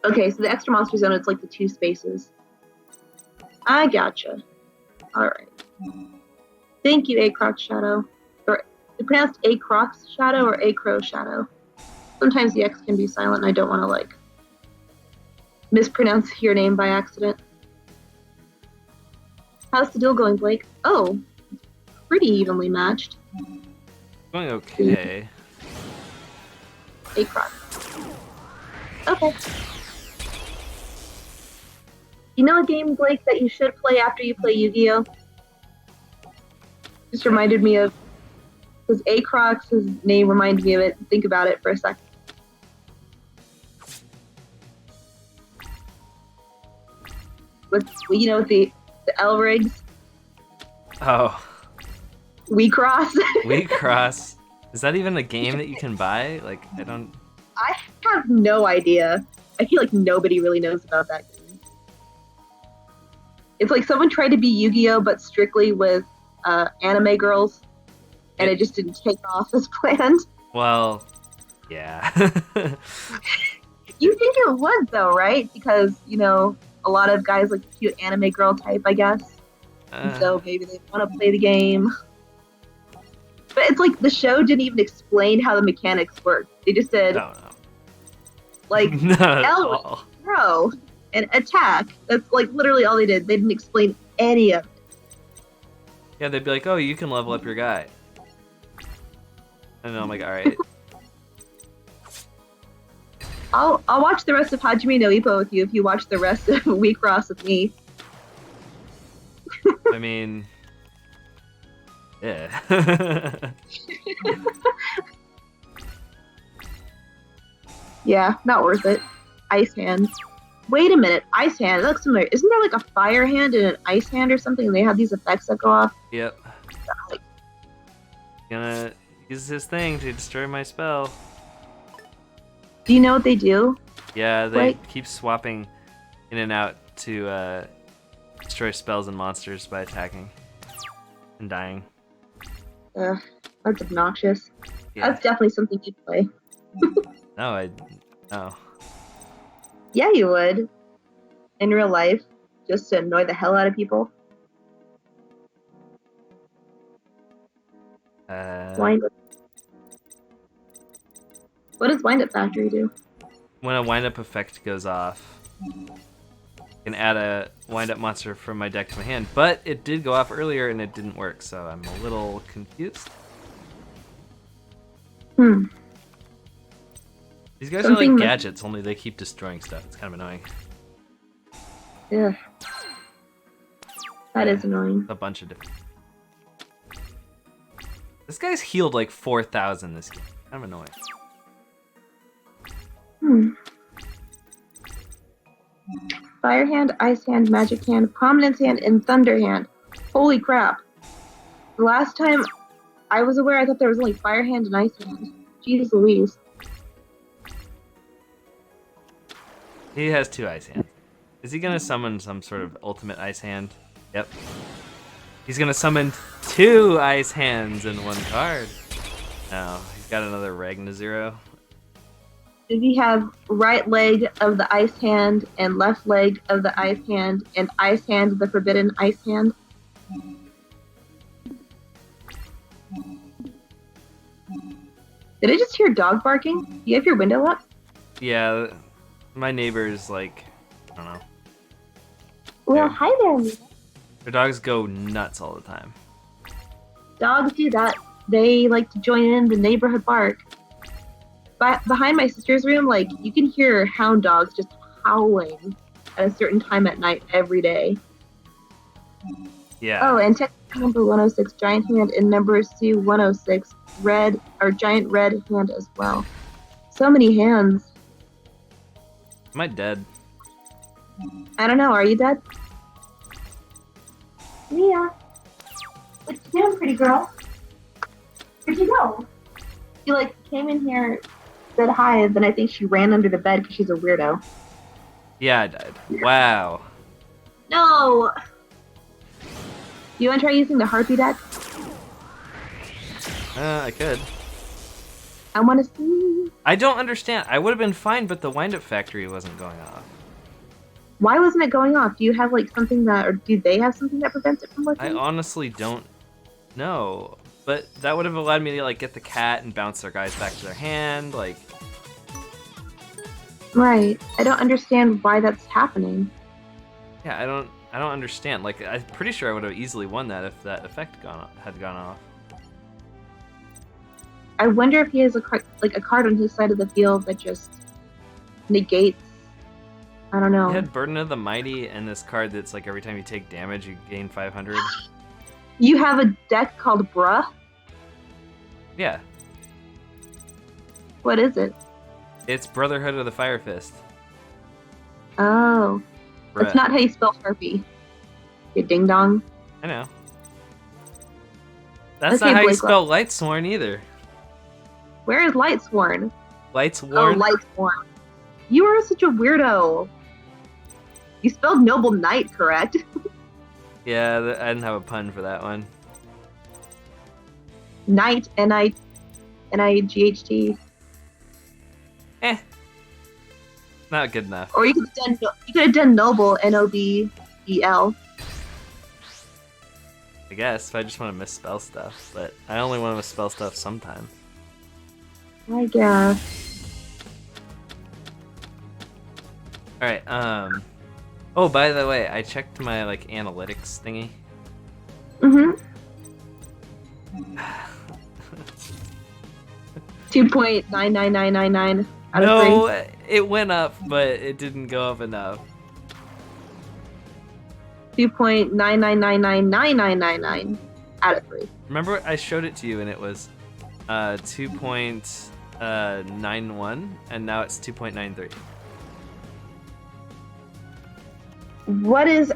Okay, so the extra monster zone, it's like the 2 spaces. I gotcha. Alright. Thank you, Acrox Shadow. Or, is it pronounced Acrox Shadow or Acro Shadow? Sometimes the X can be silent and I don't want to, like, mispronounce your name by accident. How's the deal going, Blake? Oh, pretty evenly matched. Going okay. Acrox. Okay. You know a game, Blake, that you should play after you play Yu-Gi-Oh? Just reminded me of... Because Acrox's name reminded me of it. Think about it for a second. With the L rigs. Oh. We cross. We cross. Is that even a game that you can buy? Like, I don't... I have no idea. I feel like nobody really knows about that game. It's like someone tried to be Yu-Gi-Oh, but strictly with anime girls, and it just didn't take off as planned. Well, yeah. You think it would, though, right? Because, a lot of guys like the cute anime girl type, I guess. So maybe they want to play the game. But it's like the show didn't even explain how the mechanics work. They just said, like, L, throw, and attack. That's like literally all they did. They didn't explain any of it. Yeah, they'd be like, oh, you can level up your guy. And I'm like, alright. I'll watch the rest of Hajime no Ippo with you if you watch the rest of We Cross with me. I mean... yeah. Yeah, not worth it. Ice hand. Wait a minute, ice hand. It looks familiar. Isn't there like a fire hand and an ice hand or something? And they have these effects that go off. Yep. Gonna use his thing to destroy my spell. Do you know what they do? Yeah, they keep swapping in and out to destroy spells and monsters by attacking and dying. That's obnoxious. Yeah. That's definitely something you'd play. No. Yeah, you would. In real life, just to annoy the hell out of people. Wind up. What does Wind Up Factory do? When a wind up effect goes off, I can add a wind up monster from my deck to my hand, but it did go off earlier and it didn't work, so I'm a little confused. These guys are like gadgets, only they keep destroying stuff. It's kind of annoying. Yeah. That is annoying. A bunch of different... This guy's healed like 4,000 this game. Kind of annoying. Fire Hand, Ice Hand, Magic Hand, Prominence Hand, and Thunder Hand. Holy crap. The last time I was aware, I thought there was only Fire Hand and Ice Hand. Jeez Louise. He has 2 ice hands. Is he gonna summon some sort of ultimate ice hand? Yep. He's gonna summon 2 ice hands in 1 card. No, he's got another Ragnazero. Does he have right leg of the Ice Hand and left leg of the Ice Hand and Ice Hand, the Forbidden Ice Hand? Did I just hear dog barking? Do you have your window up? Yeah, my neighbor's like, I don't know. Well, hi there. Their dogs go nuts all the time. Dogs do that. They like to join in the neighborhood bark. But behind my sister's room, like, you can hear hound dogs just howling at a certain time at night every day. Yeah. Oh, and check number 106, Giant Hand, and number C106, red, or Giant Red Hand as well. So many hands. Am I dead? I don't know, are you dead? Mia. What you doing, pretty girl? Where'd you go? She, like, came in here, said hi, and then I think she ran under the bed because she's a weirdo. Yeah, I died. Wow. No! You want to try using the Harpy deck? I could. I want to see. I don't understand. I would have been fine, but the wind-up factory wasn't going off. Why wasn't it going off? Do you have, like, something that, or do they have something that prevents it from working? I honestly don't know. But that would have allowed me to, like, get the cat and bounce their guys back to their hand, like... Right. I don't understand why that's happening. Yeah, I don't understand. Like, I'm pretty sure I would have easily won that if that effect had gone off. I wonder if he has a card on his side of the field that just negates. I don't know. He had Burden of the Mighty and this card that's like every time you take damage, you gain 500. You have a deck called Bruh? Yeah. What is it? It's Brotherhood of the Fire Fist. Oh. Bruh. That's not how you spell Harpy. You ding dong. I know. That's Okay, not how you Blake, spell Lightsworn either. Where is Lightsworn? Lightsworn? Oh, Lightsworn. You are such a weirdo. You spelled Noble Knight, correct? Yeah, I didn't have a pun for that one. Knight, N-I-G-H-T. Not good enough. Or you could have done Noble, N-O-B-E-L. I guess, if I just want to misspell stuff. But I only want to misspell stuff sometimes. I guess. Alright, oh, by the way, I checked my, like, analytics thingy. Mm-hmm. 2.99999 out of 3. No, it went up, but it didn't go up enough. 2.9999999 out of 3. Remember, I showed it to you and it was 2.91, and now it's 2.93. What is?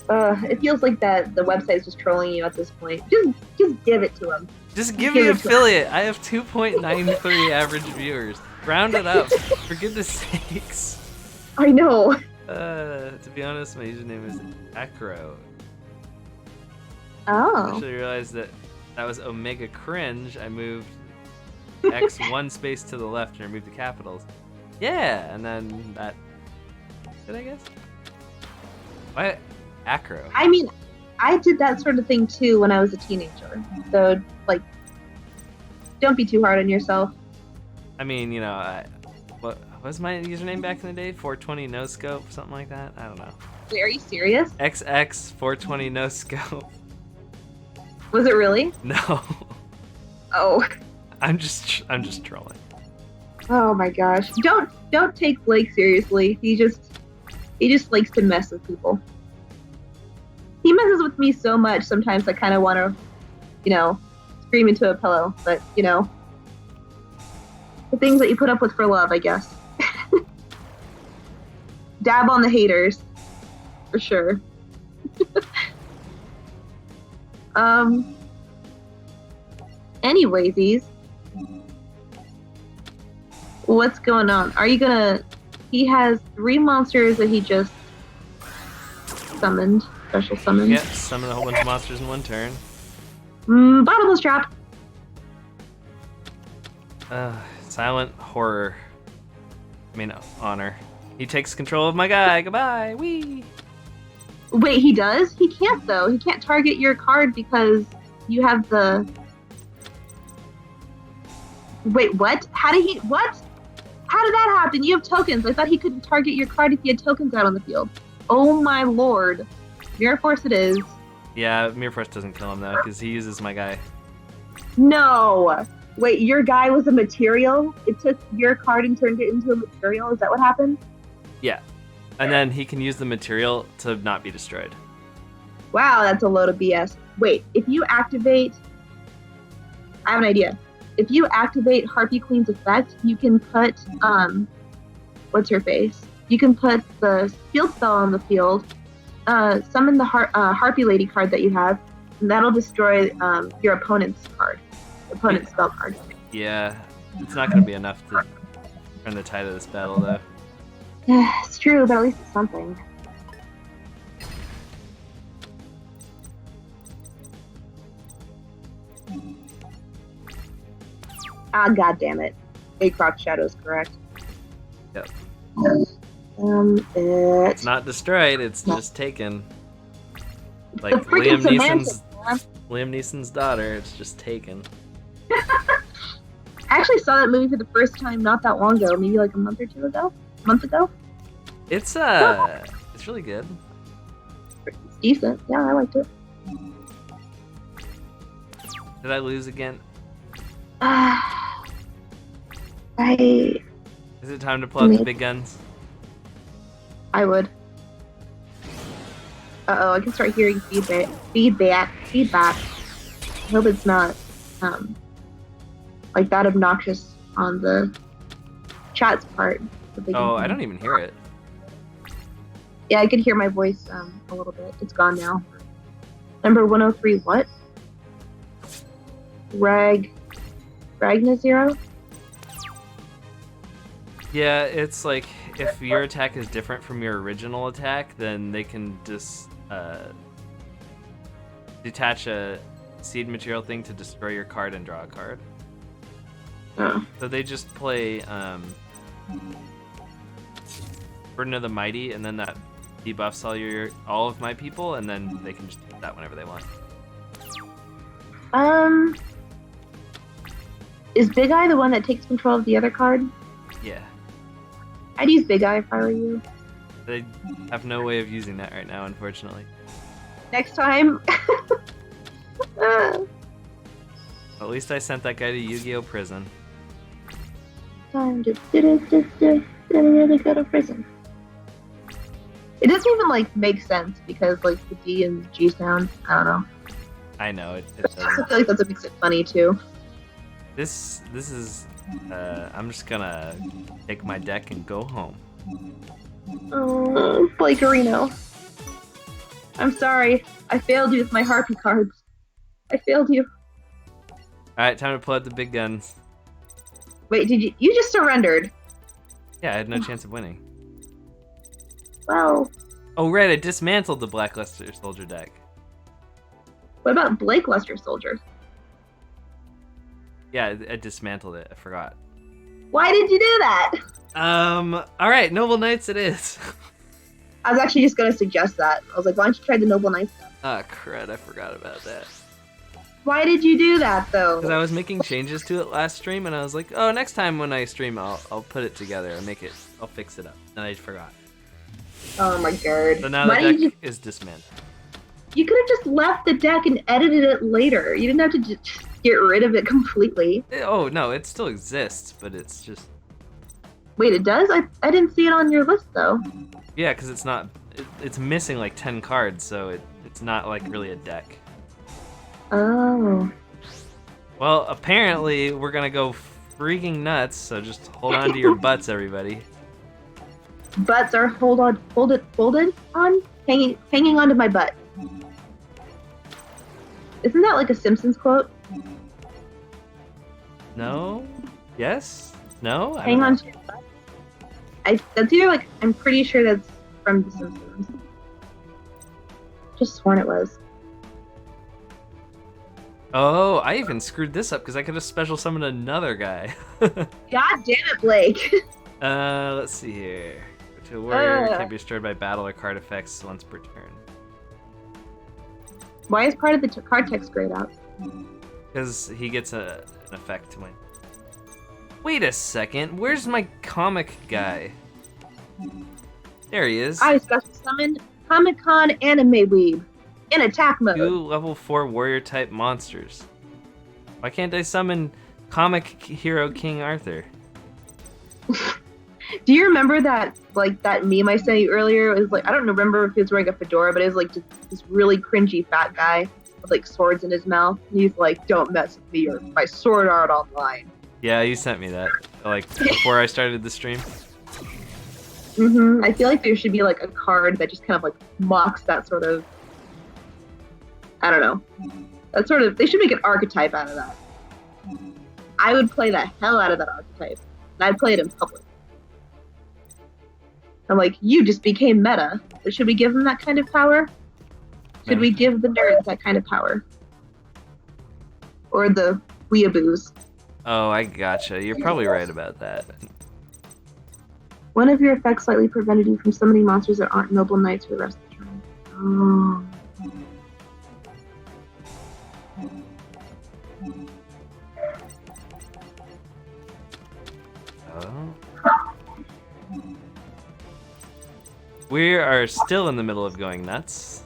It feels like that the website's just trolling you at this point. Just give it to them. Just give me affiliate. I have 2.93 average viewers. Round it up, for goodness sakes. I know. To be honest, my username is Acro. I Oh. actually realized that was Omega Cringe. I moved X one space to the left and removed the capitals. Yeah, and then that. Did I guess? Why Acro? I mean, I did that sort of thing too when I was a teenager. So, like, don't be too hard on yourself. I mean, you know, what was my username back in the day? 420 no scope, something like that. I don't know. Wait, are you serious? XX 420 no scope. Was it really? No. Oh. I'm just trolling. Oh my gosh. Don't take Blake seriously. He just likes to mess with people. He messes with me so much sometimes I kind of want to, scream into a pillow. But, the things that you put up with for love, I guess. Dab on the haters, for sure. Anyways, what's going on? Are you gonna? He has 3 monsters that he just summoned, special summoned. Yep, summon a whole bunch of monsters in one turn. Bottomless trap. Silent horror. Honor. He takes control of my guy. Goodbye. Wee. Wait, he does? He can't though. He can't target your card because you have the. Wait, what? How did he? What? How did that happen? You have tokens. I thought he couldn't target your card if he had tokens out on the field. Oh my lord. Mirror Force it is. Yeah, Mirror Force doesn't kill him though, because he uses my guy. No. Wait, your guy was a material? It took your card and turned it into a material? Is that what happened? Yeah. And then he can use the material to not be destroyed. Wow, that's a load of BS. Wait, if you activate... I have an idea. If you activate Harpy Queen's effect, you can put, what's her face? You can put the field spell on the field, summon the Harpy Lady card that you have, and that'll destroy your opponent's card. Opponent's spell card. Yeah, it's not going to be enough to turn the tide of this battle, though. It's true, but at least it's something. Ah, god damn it. Acroft Shadow is correct. Yep. It's not destroyed, it's just taken. Like the freaking Liam Neeson's daughter, it's just taken. I actually saw that movie for the first time not that long ago, maybe like a month or two ago? A month ago? It's really good. It's decent. Yeah, I liked it. Did I lose again? Is it time to pull out the big guns? I would. Uh-oh, I can start hearing feedback. I hope it's not, like that obnoxious on the chat's part. Oh, I don't even hear it. Yeah, I could hear my voice a little bit. It's gone now. Number 103, what? Ragna Zero? Yeah, it's like if your attack is different from your original attack, then they can just detach a seed material thing to destroy your card and draw a card. Oh. So they just play Burden of the Mighty, and then that debuffs all of my people, and then they can just do that whenever they want. Is Big Eye the one that takes control of the other card? Yeah. I'd use Big Eye if I were you. They have no way of using that right now, unfortunately. Next time. At least I sent that guy to Yugioh prison. Time to really go to prison. It doesn't even like make sense because like the D and the G sound. I don't know. I know it I doesn't. feel like that's what makes it funny too. This is. I'm just gonna take my deck and go home. Oh, Blakerino. I'm sorry. I failed you with my Harpy cards. I failed you. Alright, time to pull out the big guns. Wait, did you just surrendered? Yeah, I had no chance of winning. Well, Oh, right, I dismantled the Blackluster Soldier deck. what about Blake Luster Soldier? Yeah, I dismantled it. I forgot. Why did you do that? Alright, Noble Knights it is. I was actually just gonna suggest that. I was like, why don't you try the Noble Knight stuff? Ah, crud, I forgot about that. Why did you do that though? Because I was making changes to it last stream, and I was like, oh, next time when I stream, I'll put it together and I'll fix it up. And I forgot. Oh my god. So now the deck is dismantled. You could have just left the deck and edited it later. You didn't have to just get rid of it completely. Oh, no, it still exists, but it's just... Wait, it does? I didn't see it on your list though. Yeah, because it's not... It's missing like 10 cards, so it's not like really a deck. Oh. Well, apparently we're gonna go freaking nuts, so just hold on to your butts, everybody. butts are folded on, hanging onto my butt. Isn't that like a Simpsons quote? No? Yes? No? I Hang don't on know. to your butt. That's either like, I'm pretty sure that's from The Simpsons. Just sworn it was. Oh, I even screwed this up because I could have special summoned another guy. God damn it, Blake. Let's see here. To a warrior can be destroyed by battle or card effects once per turn. Why is part of the card text grayed out? Because he gets an effect to win. Wait a second, where's my comic guy? There he is. I special summoned Comic-Con Anime Weeb in attack mode. 2 level 4 warrior type monsters. Why can't I summon comic hero King Arthur? Do you remember that meme I sent you earlier? It was like, I don't remember if he was wearing a fedora, but it was like just this really cringy fat guy with like swords in his mouth. And he's like, "Don't mess with me or my sword art online." Yeah, you sent me that, like, before I started the stream. I feel like there should be like a card that just kind of like mocks that sort of, I don't know. That sort of, they should make an archetype out of that. I would play the hell out of that archetype. And I'd play it in public. I'm like, you just became meta. But should we give them that kind of power? Should we give the nerds that kind of power? Or the weeaboos? Oh, I gotcha. You're probably right about that. One of your effects slightly prevented you from summoning monsters that aren't noble knights for the rest of the turn. Oh. Oh. We are still in the middle of going nuts.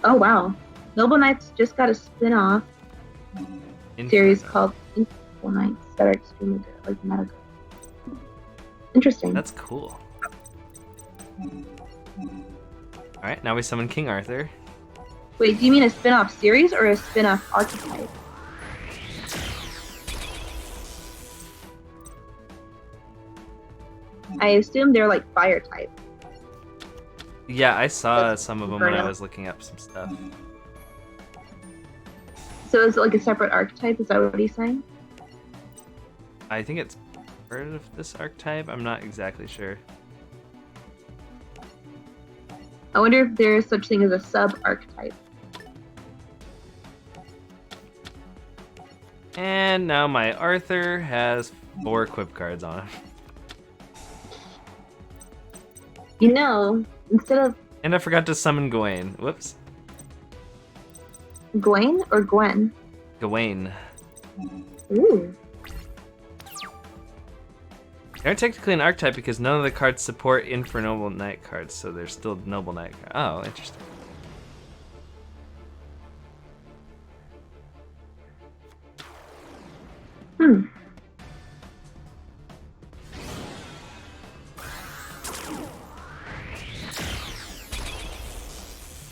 Oh wow. Noble Knights just got a spin-off series called Noble Knights that are extremely good, like meta good. Interesting. That's cool. Alright, now we summon King Arthur. Wait, do you mean a spin-off series or a spin-off archetype? I assume they're like fire type. Yeah, I saw That's some of them when I Inferno. was looking up some stuff. So is it like a separate archetype? Is that what he's saying? I think it's part of this archetype. I'm not exactly sure. I wonder if there is such thing as a sub-archetype. And now my Arthur has 4 equip cards on him. You know, instead of And I forgot to summon Gawain. Whoops. Gwen or Gwen? Gawain. Ooh. They're technically an archetype because none of the cards support Noble Knight cards, so they're still Noble Knight cards. Oh, interesting.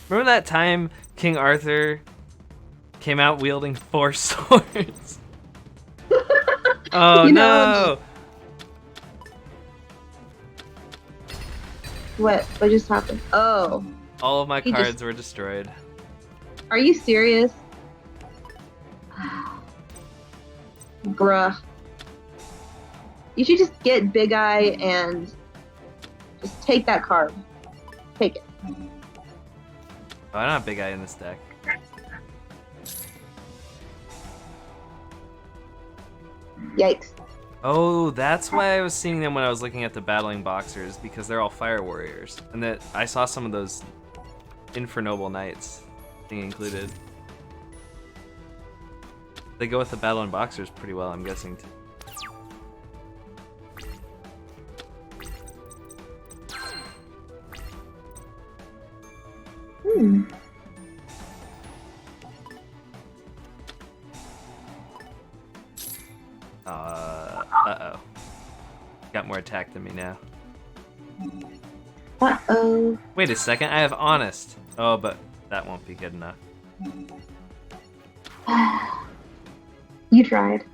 Remember that time King Arthur came out wielding 4 swords? Oh You no! know, What just happened? Oh. All of my He cards just- were destroyed. Are you serious? Bruh. You should just get Big Eye and just take that card. Take it. Oh, I don't have Big Eye in this deck. Yikes. Oh, that's why I was seeing them when I was looking at the battling boxers, because they're all fire warriors. And that I saw some of those Noble Knights being included. They go with the battling boxers pretty well, I'm guessing. Uh-oh. Got more attack than me now. Uh-oh. Wait a second, I have Honest. Oh, but that won't be good enough. You tried.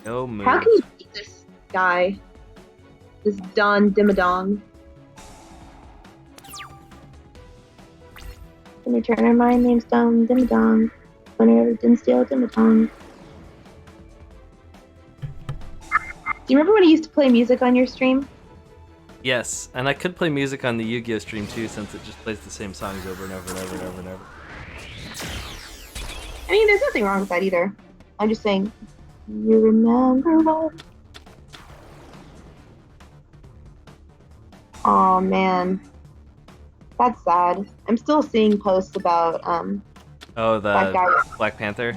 No move. How can you beat this guy? This Don Dimmadong. Can you turn my name's Don Dimmadong. Whenever didn't steal Dimmadong. Do you remember when I used to play music on your stream? Yes, and I could play music on the Yu-Gi-Oh stream too, since it just plays the same songs over and over and over and over and over. I mean, there's nothing wrong with that either. I'm just saying, you remember what? Oh man, that's sad. I'm still seeing posts about Oh, that the guy. Black Panther?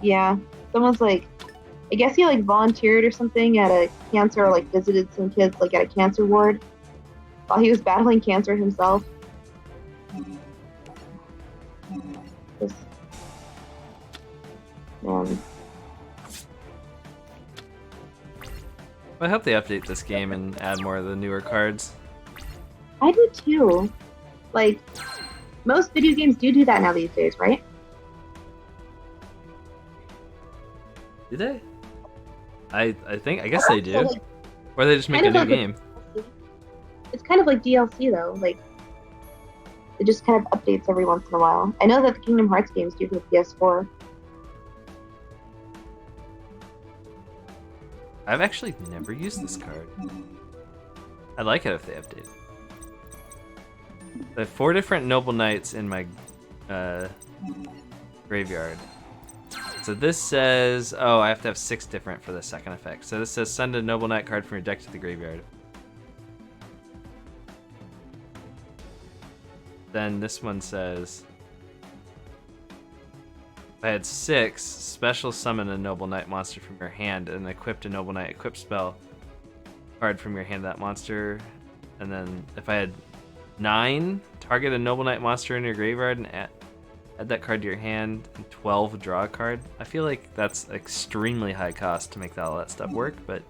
Yeah, someone's like, I guess he like volunteered or something at a cancer, or like visited some kids like at a cancer ward while he was battling cancer himself. Just, man. I hope they update this game and add more of the newer cards. I do too. Like, most video games do that now these days, right? Do they? I guess they do. Like, Or they just make a kind new of like game. it's kind of like DLC though. Like, it just kind of updates every once in a while. I know that the Kingdom Hearts games do for the PS4. I've actually never used this card. I'd like it if they update. I have 4 different Noble Knights in my graveyard. So this says, oh, I have to have 6 different for the second effect. So this says send a Noble Knight card from your deck to the graveyard. Then this one says, if I had 6, special summon a Noble Knight monster from your hand and equipped a Noble Knight equip spell card from your hand to that monster. And then if I had 9, target a Noble Knight monster in your graveyard and add that card to your hand, and 12 draw a card. I feel like that's extremely high cost to make all that stuff work, but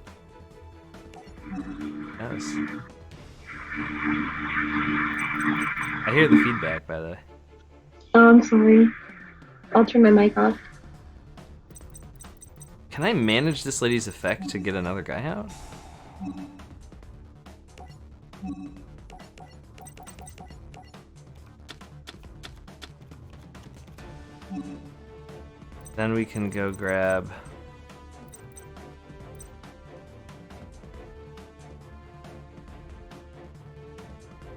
yes. I hear the feedback, by the way. Oh, I'm sorry. I'll turn my mic off. Can I manage this lady's effect to get another guy out? Then we can go grab...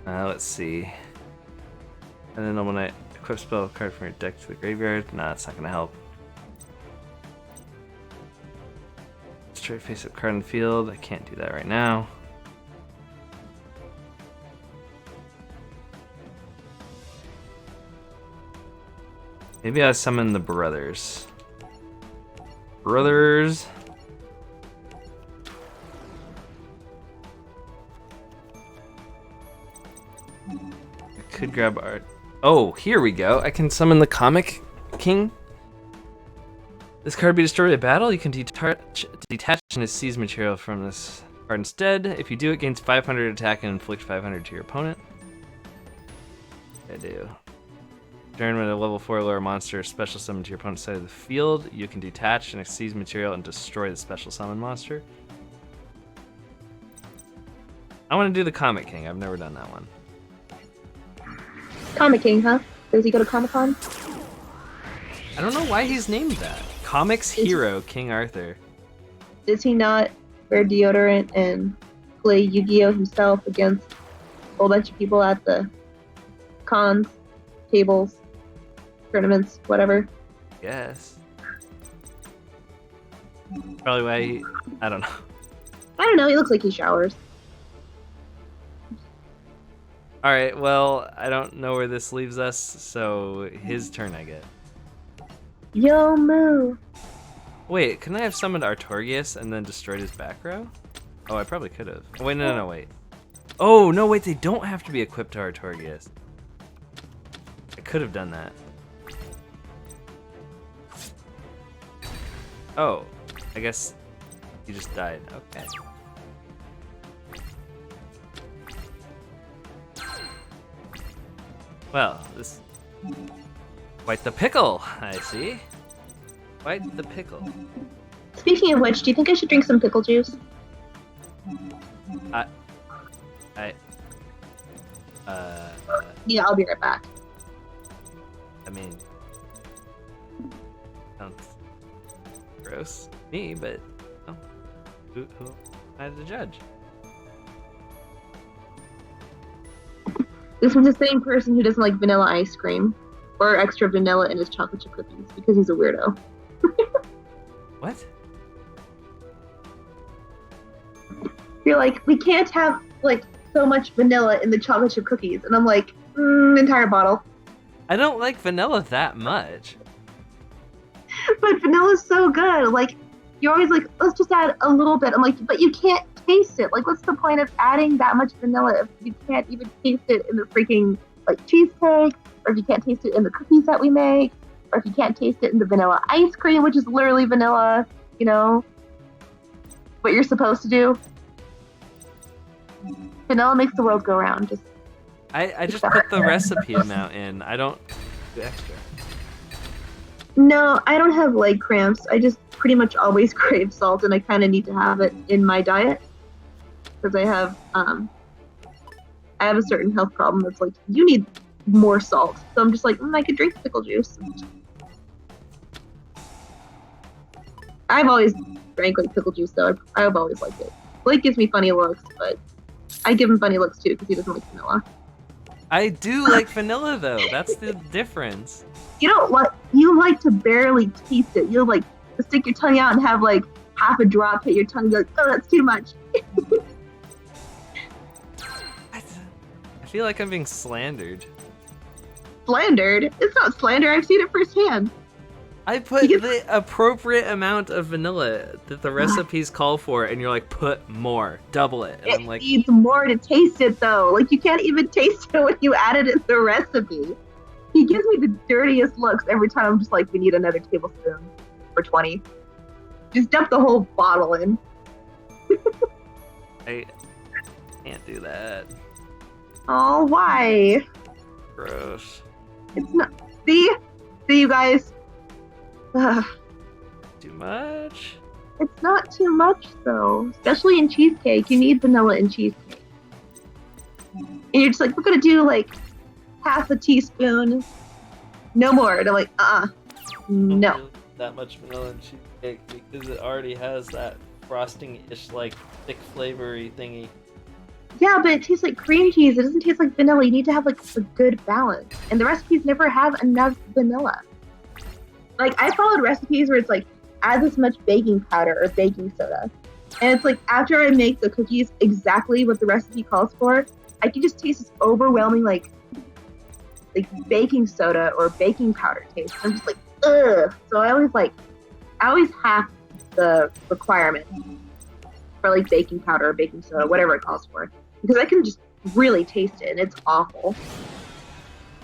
let's see. And then when I equip spell card from your deck to the graveyard, nah, that's not gonna help. Straight face up card in the field, I can't do that right now. Maybe I summon the brothers. Brothers! I could grab art. Oh, here we go. I can summon the Comic King. This card be destroyed in battle. You can detach and seize material from this card instead. If you do, it gains 500 attack and inflict 500 to your opponent. I do. Turn when a level 4 lower monster is special summon to your opponent's side of the field, you can detach and seize material and destroy the special summon monster. I want to do the Comic King. I've never done that one. Comic King, huh? Does he go to Comic-Con? I don't know why he's named that. Comics hero, King Arthur. Does he not wear deodorant and play Yu-Gi-Oh himself against a whole bunch of people at the cons, tables, tournaments, whatever? Yes. Probably why he... I don't know. I don't know, he looks like he showers. Alright, well, I don't know where this leaves us, so his turn I get. Yo, moo! Wait, couldn't I have summoned Artorias and then destroyed his back row? Oh, I probably could have. Wait, no, wait. Oh, no, wait, they don't have to be equipped to Artorias. I could have done that. Oh, I guess he just died. Okay. Well, this... Quite the pickle, I see. Quite the pickle. Speaking of which, do you think I should drink some pickle juice? I Yeah, I'll be right back. I mean, sounds gross to me, but oh, who am I to judge? This was the same person who doesn't like vanilla ice cream or extra vanilla in his chocolate chip cookies because he's a weirdo. What? You're like, we can't have like so much vanilla in the chocolate chip cookies, and I'm like, entire bottle. I don't like vanilla that much. But vanilla's so good. Like, you're always like, let's just add a little bit. I'm like, but you can't taste it. Like, what's the point of adding that much vanilla if you can't even taste it in the freaking like cheesecake, or if you can't taste it in the cookies that we make, or if you can't taste it in the vanilla ice cream, which is literally vanilla, you know, what you're supposed to do. Vanilla makes the world go round. I just put the recipe amount in. I don't do extra. No, I don't have leg cramps. I just pretty much always crave salt, and I kind of need to have it in my diet because I have a certain health problem that's like, you need more salt. So I'm just like, I could drink pickle juice. I've always drank like pickle juice, though. I've always liked it. Blake gives me funny looks, but I give him funny looks too because he doesn't like vanilla. I do like vanilla though. That's the difference. You don't what you like to barely taste it. You'll like stick your tongue out and have like half a drop hit your tongue. You're like, oh, that's too much. I feel like I'm being slandered. Slandered? It's not slander. I've seen it firsthand. I put the appropriate amount of vanilla that the recipes call for, and you're like, put more, double it. And It I'm like, needs more to taste it, though. Like, you can't even taste it when you add it in the recipe. He gives me the dirtiest looks every time. I'm just like, we need another tablespoon for 20. Just dump the whole bottle in. I can't do that. Oh, why? Gross. It's not. See, you guys. Too much? It's not too much, though. Especially in cheesecake. You need vanilla in cheesecake. And you're just like, we're going to do, like, half a teaspoon. No more. And I'm like, no. Don't do that much vanilla in cheesecake because it already has that frosting-ish, like, thick flavory thingy. Yeah, but it tastes like cream cheese. It doesn't taste like vanilla. You need to have, like, a good balance. And the recipes never have enough vanilla. Like, I followed recipes where it's like, add this much baking powder or baking soda. And it's like, after I make the cookies exactly what the recipe calls for, I can just taste this overwhelming, like baking soda or baking powder taste. I'm just like, ugh. So I always have the requirement for, like, baking powder or baking soda, whatever it calls for. Because I can just really taste it, and it's awful.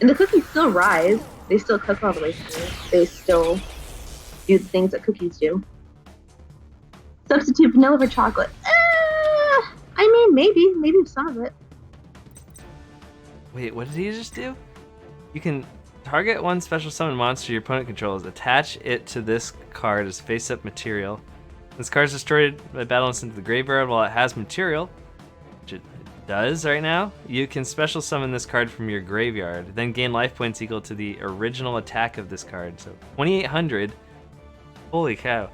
And the cookies still rise. They still cook all the way through. They still do the things that cookies do. Substitute vanilla for chocolate. I mean, maybe some of it. Wait, what did he just do? You can target one special summon monster your opponent controls. Attach it to this card as face-up material. This card is destroyed by battling into the graveyard while it has material, which it does right now. You can special summon this card from your graveyard, then gain life points equal to the original attack of this card. So 2,800. Holy cow.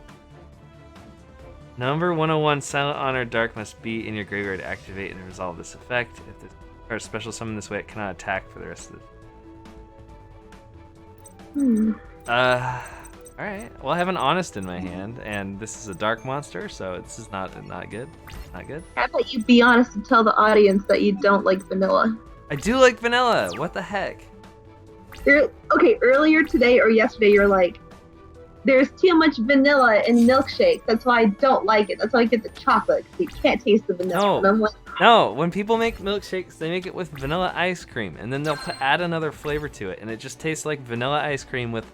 Number 101, Silent Honor Dark must be in your graveyard to activate and resolve this effect. If this card is special summoned this way, it cannot attack for the rest of the... Alright. Well, I have an Honest in my hand, and this is a dark monster, so this is not good. Not good. How about you be honest and tell the audience that you don't like vanilla? I do like vanilla. What the heck? Okay, earlier today or yesterday, you're like, there's too much vanilla in milkshake. That's why I don't like it. That's why I get the chocolate, because you can't taste the vanilla. No. And I'm like, No, when people make milkshakes, they make it with vanilla ice cream, and then they'll add another flavor to it, and it just tastes like vanilla ice cream with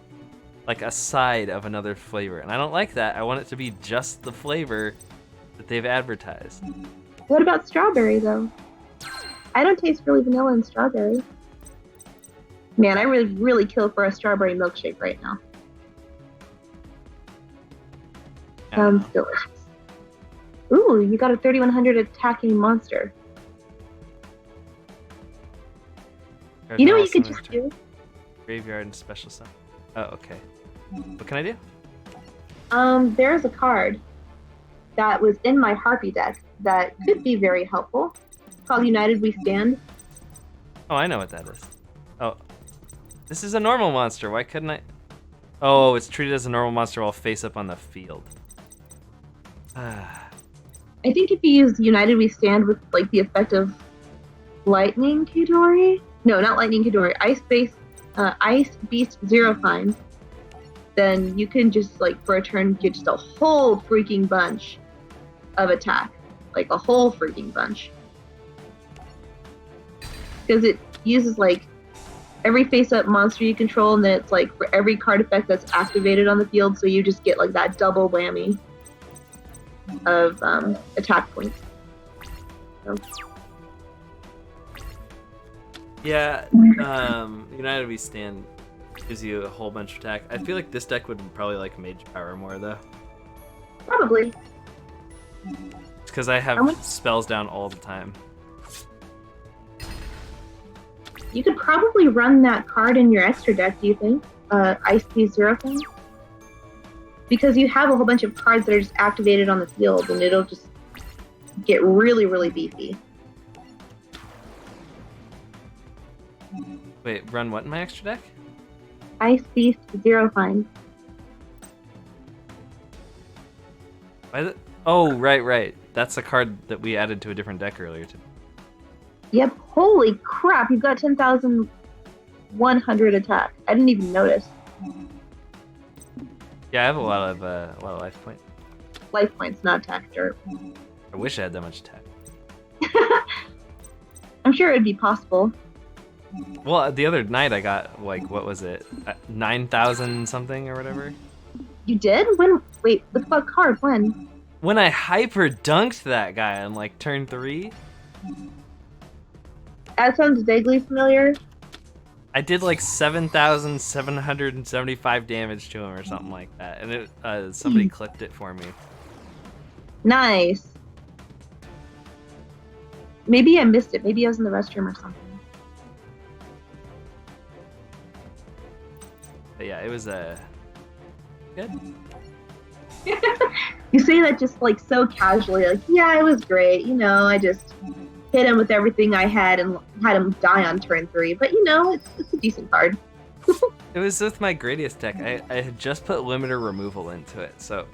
like a side of another flavor. And I don't like that. I want it to be just the flavor that they've advertised. what about strawberry, though? I don't taste really vanilla in strawberry. Man, I really kill for a strawberry milkshake right now. I don't Sounds delicious. Ooh, you got a 3100 attacking monster. know. You know what you could just do? Graveyard and special summon. Oh, okay. What can I do? There's a card that was in my Harpy deck that could be very helpful. It's called United We Stand. Oh, I know what that is. Oh, this is a normal monster. Why couldn't I? Oh, it's treated as a normal monster while face up on the field. I think if you use United We Stand with like the effect of Lightning Kidori, no, not Lightning Kidori, Ice Beast Zero Fine, then you can just like for a turn get just a whole freaking bunch of attack, like a whole freaking bunch, because it uses like every face-up monster you control, and then it's like for every card effect that's activated on the field, so you just get like that double whammy of attack points. So. Yeah, United We Stand gives you a whole bunch of attack. I feel like this deck would probably like Mage Power more though. Probably. Because I have spells down all the time. You could probably run that card in your extra deck, do you think? Ice Beast Zero thing? Because you have a whole bunch of cards that are just activated on the field, and it'll just get really, really beefy. Wait, run what in my extra deck? Ice Beast Zero Fine. Oh, right. That's a card that we added to a different deck earlier today. Yep. Holy crap! You've got 10,100 attack. I didn't even notice. Yeah, I have a lot of life points. Life points, not attack dirt. I wish I had that much attack. I'm sure it would be possible. Well, the other night I got like what was it, 9,000 something or whatever. You did? When? Wait, with what card? When? When I hyper dunked that guy on like turn 3. That sounds vaguely familiar. I did like 7,775 damage to him or something like that, and it somebody clipped it for me. Nice. Maybe I missed it. Maybe I was in the restroom or something. But yeah, it was good. You say that just like so casually, like, yeah, it was great. You know, I just hit him with everything I had and had him die on turn 3. But you know, it's a decent card. It was with my Gradius deck. I had just put limiter removal into it, so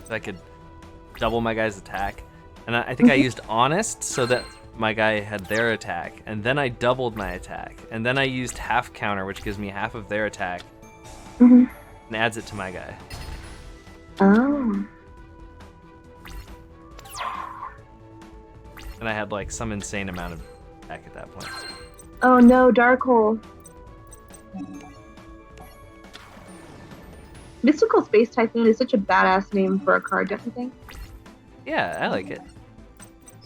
I could double my guy's attack. And I think I used Honest so that my guy had their attack, and then I doubled my attack, and then I used half counter, which gives me half of their attack, and adds it to my guy. Oh. And I had like some insane amount of attack at that point. Oh no, Dark Hole. Mystical Space Typhoon is such a badass name for a card, don't you think? Yeah, I like it.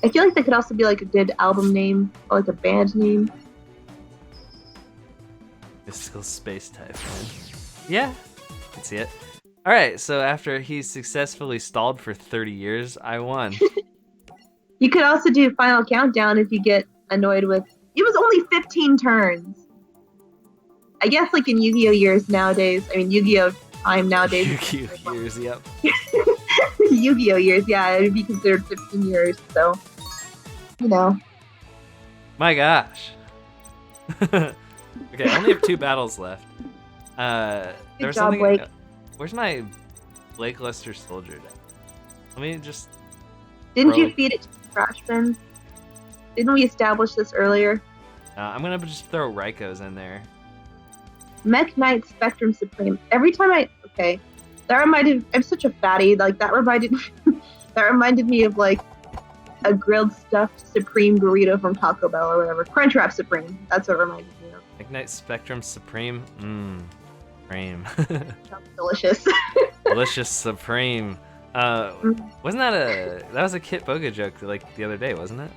I feel like that could also be like a good album name or like a band name. Mystical Space Typhoon. Yeah, I can see it. All right, so after he successfully stalled for 30 years, I won. You could also do Final Countdown if you get annoyed with... It was only 15 turns. I guess like in Yu-Gi-Oh years nowadays, I mean Yu-Gi-Oh time nowadays. Yu-Gi-Oh years, yep. Yu-Gi-Oh years, yeah, it would be considered 15 years, so... You know. My gosh. Okay, I only have 2 battles left. Good job, Blake. Where's my Blake Lester Soldier deck? Let me just... Didn't you feed it to the trash bin? Didn't we establish this earlier? I'm gonna just throw Raikou in there. Mech Knight Spectrum Supreme. Every time okay, that reminded. I'm such a fatty. Like that reminded me of like a grilled stuffed Supreme burrito from Taco Bell or whatever. Crunchwrap Supreme. That's what it reminded me of. Mech Knight Spectrum Supreme. Supreme. Sounds delicious. Delicious Supreme. Wasn't that was a Kit Boga joke like the other day, wasn't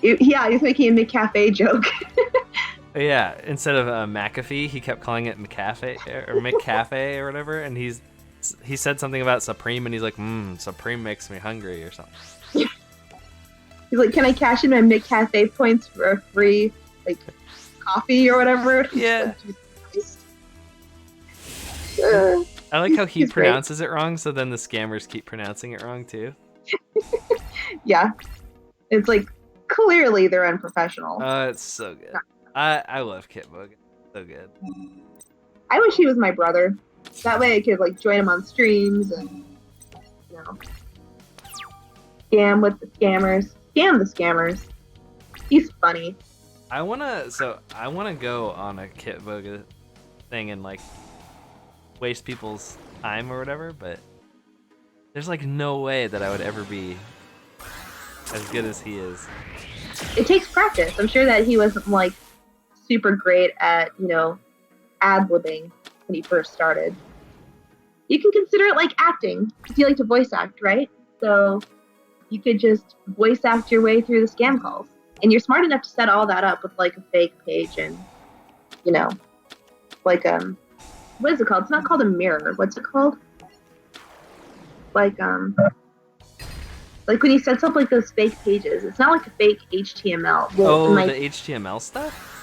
it? Yeah, he was making a McCafe joke. Yeah, instead of McAfee, he kept calling it McCafe or McCafe or whatever, and he's he said something about Supreme, and he's like, Supreme makes me hungry or something. He's like, can I cash in my McCafe points for a free like coffee or whatever? Yeah. Uh, I like how he he's great. pronounces it wrong, so then the scammers keep pronouncing it wrong too. Yeah. It's like clearly they're unprofessional. It's so good. I love Kitbook. It's so good. I wish he was my brother. That way I could like join him on streams and scam with the scammers. Scam the scammers. He's funny. I wanna go on a Kitbook thing and like waste people's time or whatever, but there's like no way that I would ever be as good as he is. It takes practice. I'm sure that he wasn't like super great at, ad-libbing when he first started. You can consider it like acting, because you like to voice act, right? So you could just voice act your way through the scam calls. And you're smart enough to set all that up with like a fake page and, like, what is it called? It's not called a mirror. What's it called? Like when he sets up like those fake pages, it's not like a fake HTML. Well, the HTML stuff?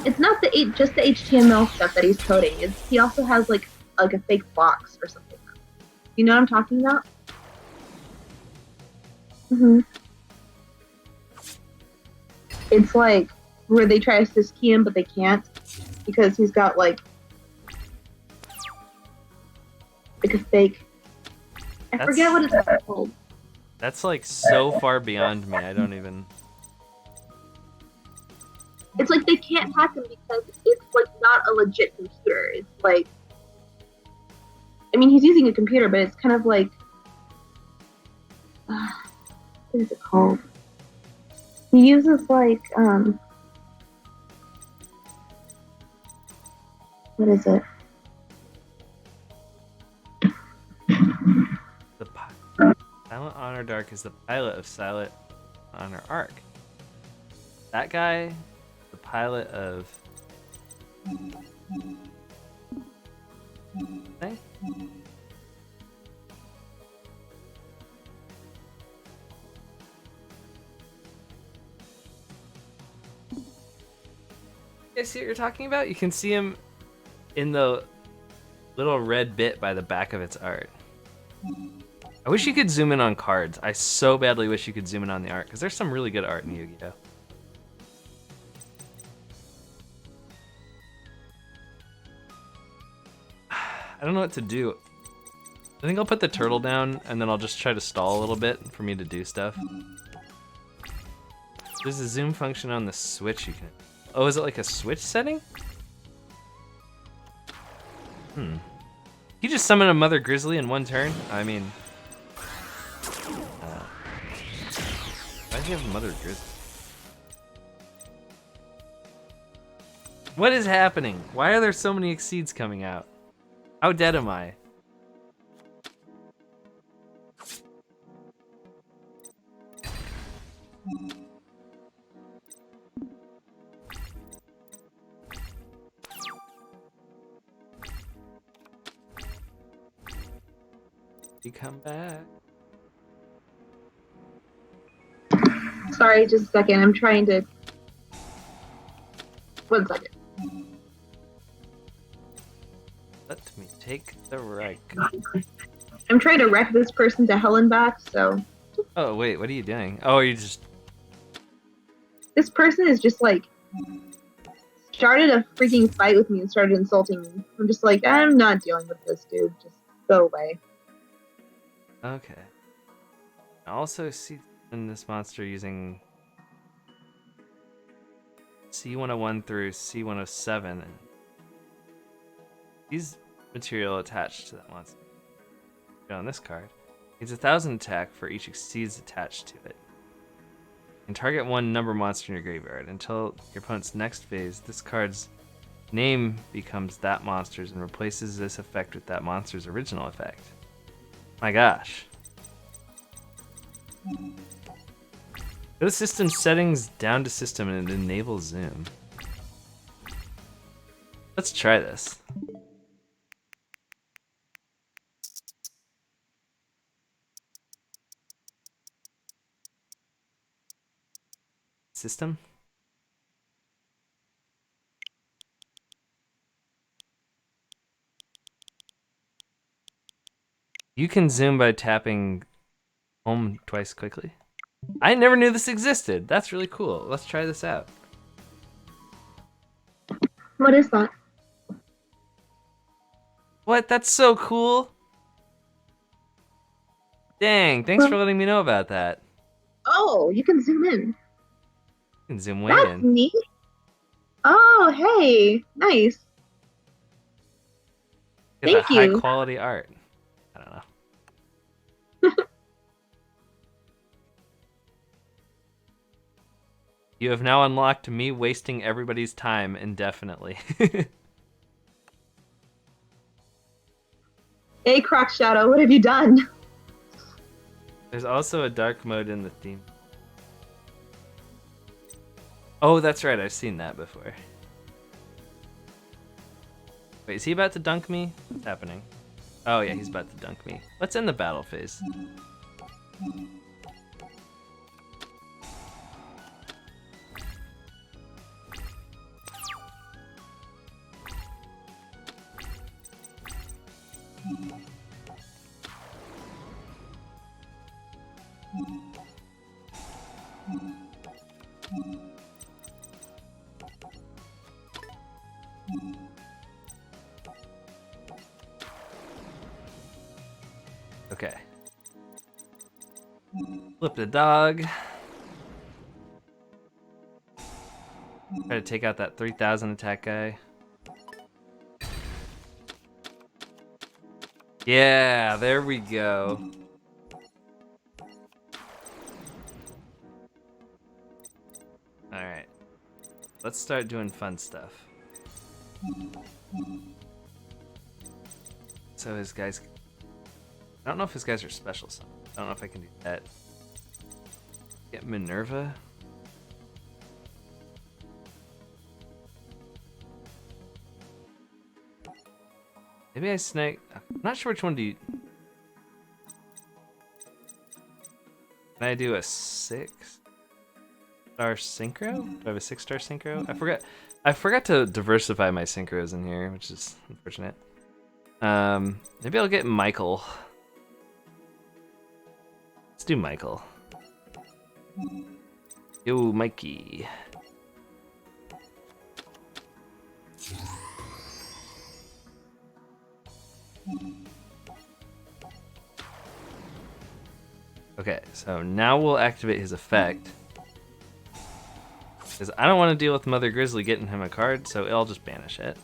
It's not just the HTML stuff that he's coding. He also has like a fake box or something. You know what I'm talking about? Mm-hmm. It's like where they try to syskey him, but they can't because he's got like a fake. I forget what it's called. That's like so far beyond me. I don't even. It's like they can't hack him because it's like not a legit computer. It's like, I mean, he's using a computer, but it's kind of like, what is it called? He uses like, what is it? Silent Honor Dark is the pilot of Silent Honor Arc. That guy, the pilot of. Okay. You see what you're talking about? You can see him in the little red bit by the back of its art. I wish you could zoom in on cards. I so badly wish you could zoom in on the art, because there's some really good art in Yu-Gi-Oh! I don't know what to do. I think I'll put the turtle down, and then I'll just try to stall a little bit for me to do stuff. There's a zoom function on the Switch you can... Oh, is it like a Switch setting? You just summon a Mother Grizzly in one turn? I mean... why does he have a Mother Grizzly? What is happening? Why are there so many Exceeds coming out? How dead am I? You come back. Sorry, just a second. I'm trying to. 1 second. Let me take the right. I'm trying to wreck this person to hell and back, so. Oh, wait, what are you doing? Oh, you just. This person is just like. Started a freaking fight with me and started insulting me. I'm just like, I'm not dealing with this, dude. Just go away. Okay. I also see in this monster using C101 through C107. These material attached to that monster. On this card, it's 1,000 attack for each Exceeds attached to it. And target one number monster in your graveyard. Until your opponent's next phase, this card's name becomes that monster's and replaces this effect with that monster's original effect. My gosh. Go to system settings, down to system, and enable zoom. Let's try this. system. You can zoom by tapping home twice quickly. I never knew this existed. That's really cool. Let's try this out. What is that? What? That's so cool. Dang, thanks for letting me know about that. Oh, you can zoom in. You can zoom way That's in. neat. Oh, hey, nice. Get that Thank you. high quality art. I don't know. You have now unlocked me wasting everybody's time indefinitely. Hey, Croc Shadow, what have you done? There's also a dark mode in the theme. Oh, that's right. I've seen that before. Wait, is he about to dunk me? What's happening? Oh yeah, he's about to dunk me. Let's end the battle phase. Okay. Flip the dog. Try to take out that 3,000 attack guy. Yeah, there we go. Alright. Let's start doing fun stuff. So his guys... I don't know if his guys are special summons. I don't know if I can do that. Get Minerva. Maybe I snake. I'm not sure which one do you. Can I do a 6-star synchro? Do I have a 6-star synchro? I forgot to diversify my synchros in here, which is unfortunate. Maybe I'll get Michael. Let's do Michael. Yo, Mikey. Okay, so now we'll activate his effect. Because I don't want to deal with Mother Grizzly getting him a card, so I'll just banish it.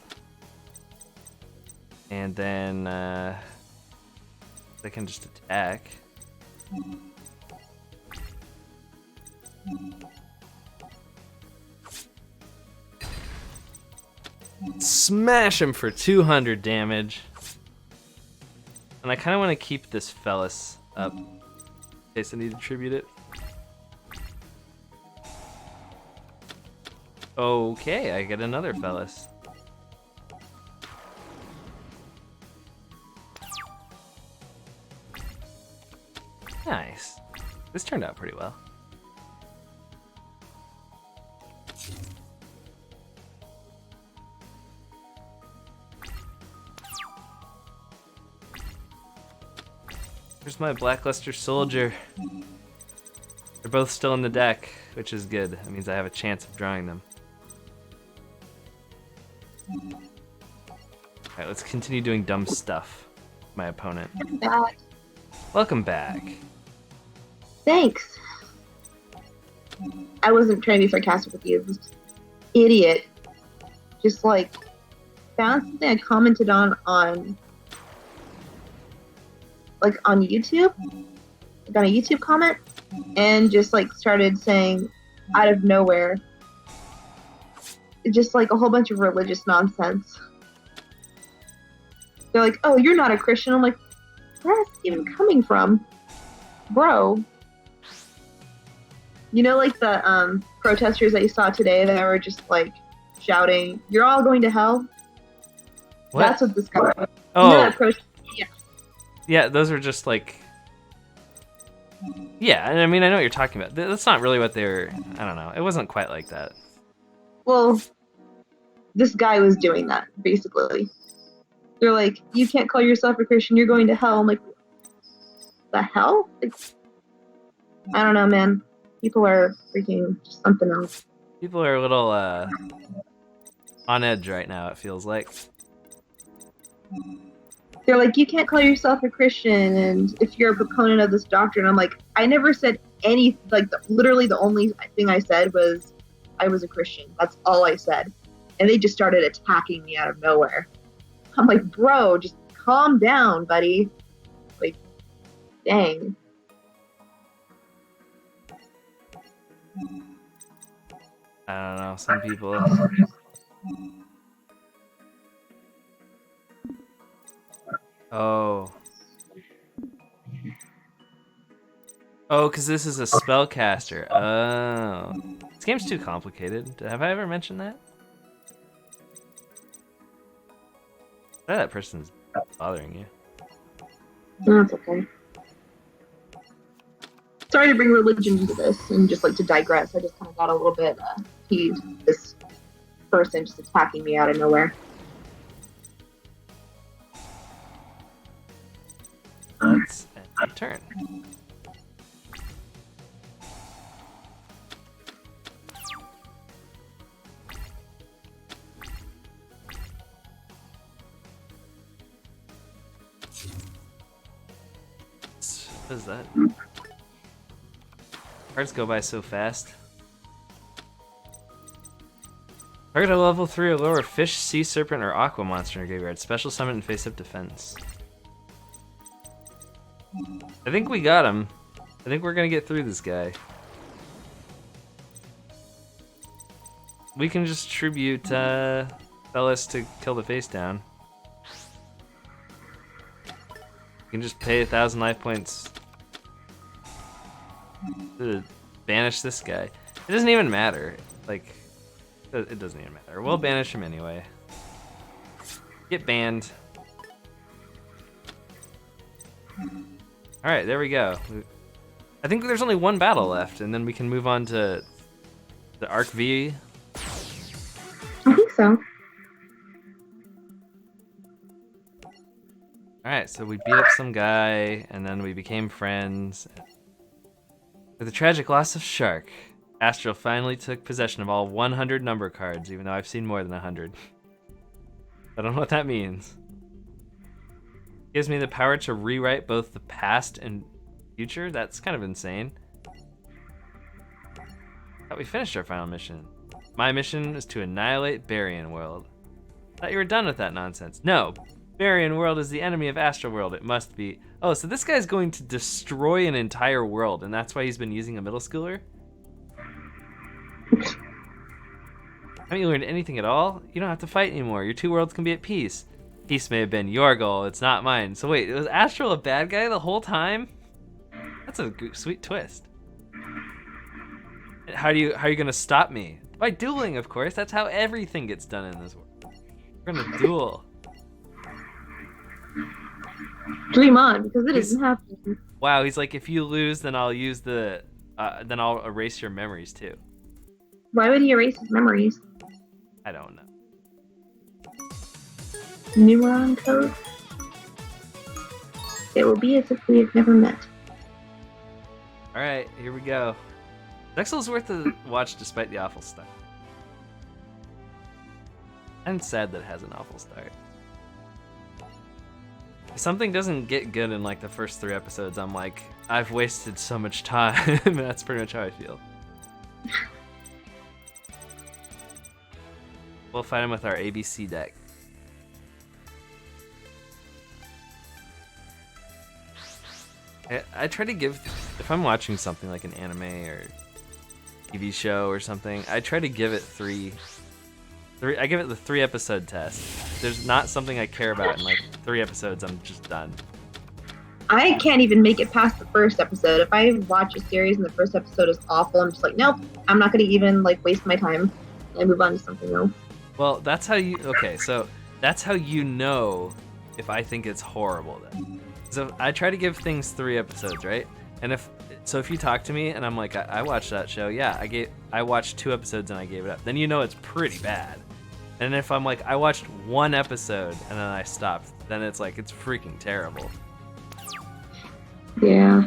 And then they can just attack. Smash him for 200 damage. And I kind of want to keep this Fellas up in case I need to tribute it. Okay, I get another Fellas. Nice. This turned out pretty well. Here's my Blackluster Soldier. They're both still in the deck, which is good. That means I have a chance of drawing them. Alright, let's continue doing dumb stuff. My opponent. Back. Welcome back. Thanks. I wasn't trying to be sarcastic with you. This idiot just like found something I commented on like on YouTube, like on a YouTube comment, and just like started saying out of nowhere, just like a whole bunch of religious nonsense. They're like, "Oh, you're not a Christian." I'm like, "Where's this even coming from, bro?" You know, like the protesters that you saw today that were just like shouting, "You're all going to hell." What? That's what this guy. Oh. You know that Yeah, those are just like Yeah, and I mean, I know what you're talking about. That's not really what they were. I don't know. It wasn't quite like that. Well, this guy was doing that, basically. They're like, you can't call yourself a Christian, you're going to hell. I'm like, the hell? Like, I don't know, man. People are freaking something else. People are a little on edge right now, it feels like. They're like, you can't call yourself a Christian, and if you're a proponent of this doctrine, I'm like, I never said any, like, literally the only thing I said was I was a Christian. That's all I said. And they just started attacking me out of nowhere. I'm like, bro, just calm down, buddy. Like, dang. I don't know, some people... Oh. Oh, because this is a spellcaster. Oh. This game's too complicated. Have I ever mentioned that? That person's bothering you. No, that's okay. Sorry to bring religion into this and just like to digress. I just kind of got a little bit peeved. This person just attacking me out of nowhere. Let's end your turn. What is that? Cards go by so fast. Target a level 3 or lower fish, sea serpent, or aqua monster in your graveyard. Special summon and face-up defense. I think we got him. I think we're gonna get through this guy. We can just tribute Fellas to kill the face down. You can just pay 1,000 life points to banish this guy. It doesn't even matter. Like, it doesn't even matter. We'll banish him anyway. Get banned. Alright, there we go. I think there's only one battle left, and then we can move on to the Arc V. I think so. Alright, so we beat up some guy, and then we became friends. With the tragic loss of Shark, Astral finally took possession of all 100 number cards, even though I've seen more than 100. I don't know what that means. Gives me the power to rewrite both the past and future? That's kind of insane. Thought we finished our final mission. My mission is to annihilate Barian World. Thought you were done with that nonsense. No, Barian World is the enemy of Astral World. It must be. Oh, so this guy's going to destroy an entire world, and that's why he's been using a middle schooler? Haven't you learned anything at all? You don't have to fight anymore. Your two worlds can be at peace. Peace may have been your goal, it's not mine. So wait, was Astral a bad guy the whole time? That's a sweet twist. How are you gonna stop me? By dueling, of course. That's how everything gets done in this world. We're gonna duel. Dream on, because it doesn't happen. Wow, he's like, if you lose, then I'll use the, then I'll erase your memories too. Why would he erase his memories? I don't know. Neuron code? It will be as if we have never met. Alright, here we go. Zexal's worth a watch despite the awful start. I'm sad that it has an awful start. If something doesn't get good in like the first 3 episodes, I'm like, I've wasted so much time. That's pretty much how I feel. We'll fight him with our ABC deck. I try to give, if I'm watching something like an anime or TV show or something, I try to give it I give it the 3 episode test. There's not something I care about in like 3 episodes, I'm just done. I can't even make it past the first episode. If I watch a series and the first episode is awful, I'm just like, nope, I'm not gonna even like waste my time. I move on to something else. Well, that's how you, okay, so that's how you know if I think it's horrible then. So I try to give things 3 episodes, right? And if you talk to me and I'm like, I watched that show, yeah, I watched 2 episodes and I gave it up, then you know it's pretty bad. And if I'm like, I watched 1 episode and then I stopped, then it's like, it's freaking terrible. Yeah.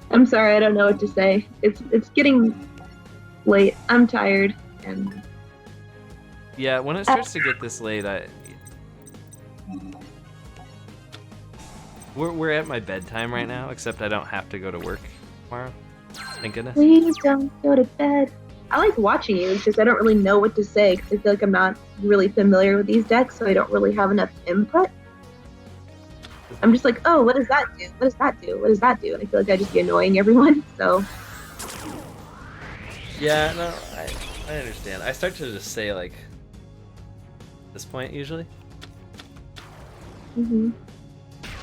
I'm sorry, I don't know what to say. It's getting late. I'm tired, and yeah, when it starts to get this late, we're at my bedtime right now. Except I don't have to go to work tomorrow. Thank goodness. Please don't go to bed. I like watching you. It's just I don't really know what to say because I feel like I'm not really familiar with these decks, so I don't really have enough input. I'm just like, oh, what does that do? What does that do? What does that do? And I feel like I just be annoying everyone. So. Yeah, no, I understand. I start to just say like this point usually. Mm-hmm.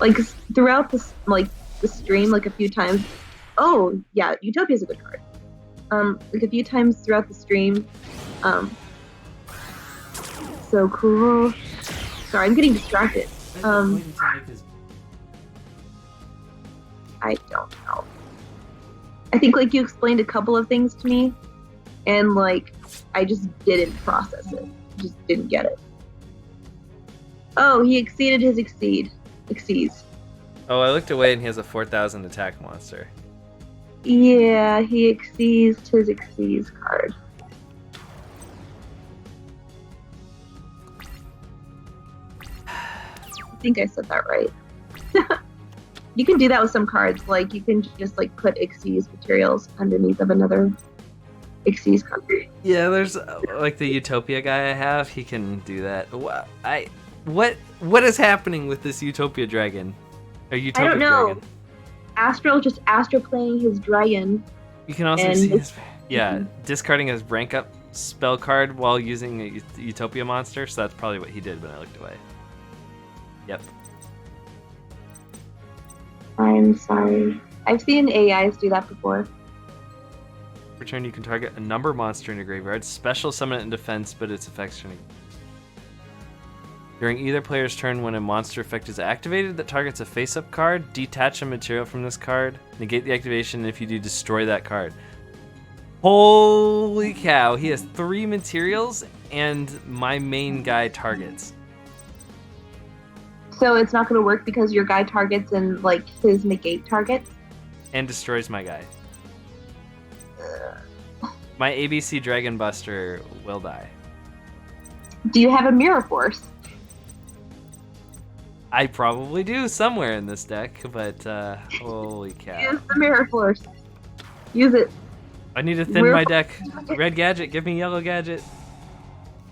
Like throughout this, like the stream, like a few times. Oh yeah, Utopia's a good card. Like a few times throughout the stream. So cool. Sorry, I'm getting distracted. I don't know. I think like you explained a couple of things to me, and like I just didn't process it. Just didn't get it. Oh, he exceeded his exceeds. Oh, I looked away and he has a 4,000 attack monster. Yeah, he exceeds his exceeds card. I think I said that right. You can do that with some cards. Like you can just like put exceeds materials underneath of another exceeds card. Yeah, there's like the Utopia guy I have. He can do that. What is happening with this Utopia dragon? Or Utopia I don't know. dragon? Astro playing his dragon. You can also see his, discarding his rank up spell card while using a Utopia monster. So that's probably what he did when I looked away. Yep. I'm sorry. I've seen AIs do that before. Return, you can target a number monster in your graveyard. Special summon it in defense, but its effects turn. During either player's turn, when a monster effect is activated that targets a face-up card, detach a material from this card, negate the activation, and if you do, destroy that card. Holy cow, he has 3 materials, and my main guy targets. So it's not going to work because your guy targets and like his negate targets? And destroys my guy. My ABC Dragon Buster will die. Do you have a Mirror Force? I probably do somewhere in this deck, but holy cow. Use the Mirror Force. Use it. I need to thin my deck. Red Gadget, give me yellow Gadget.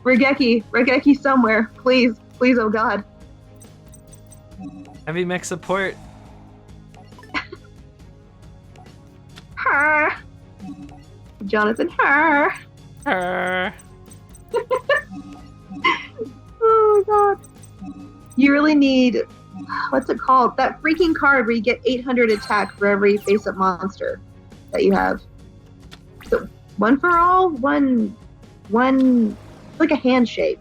Regeki somewhere. Please, oh god. Heavy mech support. Her. Jonathan, her. Oh god. You really need, what's it called? That freaking card where you get 800 attack for every face-up monster that you have. So, one for all? One, like a handshake.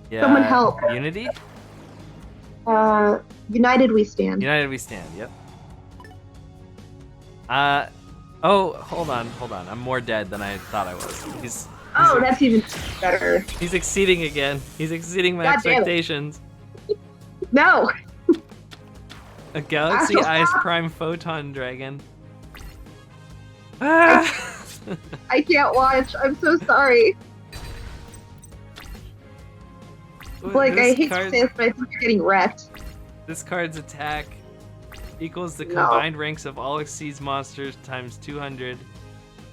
Yeah. Someone help. Unity? United we stand. United we stand, yep. Oh, hold on. I'm more dead than I thought I was. That's even better. He's exceeding again. He's exceeding my God expectations. No! A Galaxy Eyes Prime Photon Dragon. Ah! I can't watch. I'm so sorry. Like, I hate to say this, but I think you're getting wrecked. This card's attack equals the combined ranks of all Exceeds monsters times 200.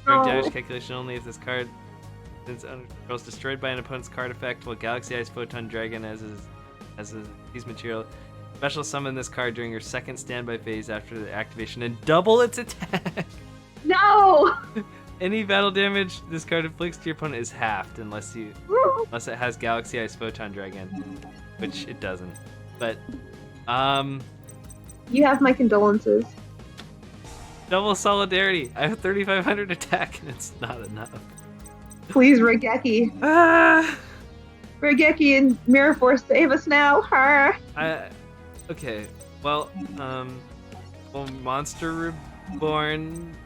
During damage calculation only if this card is destroyed by an opponent's card effect while Galaxy Eyes Photon Dragon has these material. Special summon this card during your second standby phase after the activation and double its attack. No! Any battle damage this card inflicts to your opponent is halved unless it has Galaxy Eyes Photon Dragon, which it doesn't. But you have my condolences. Double solidarity. I have 3,500 attack and it's not enough. Please, Regeki. Ah! Raigeki and Mirror Force, save us now. Her. Okay. Well, will Monster Reborn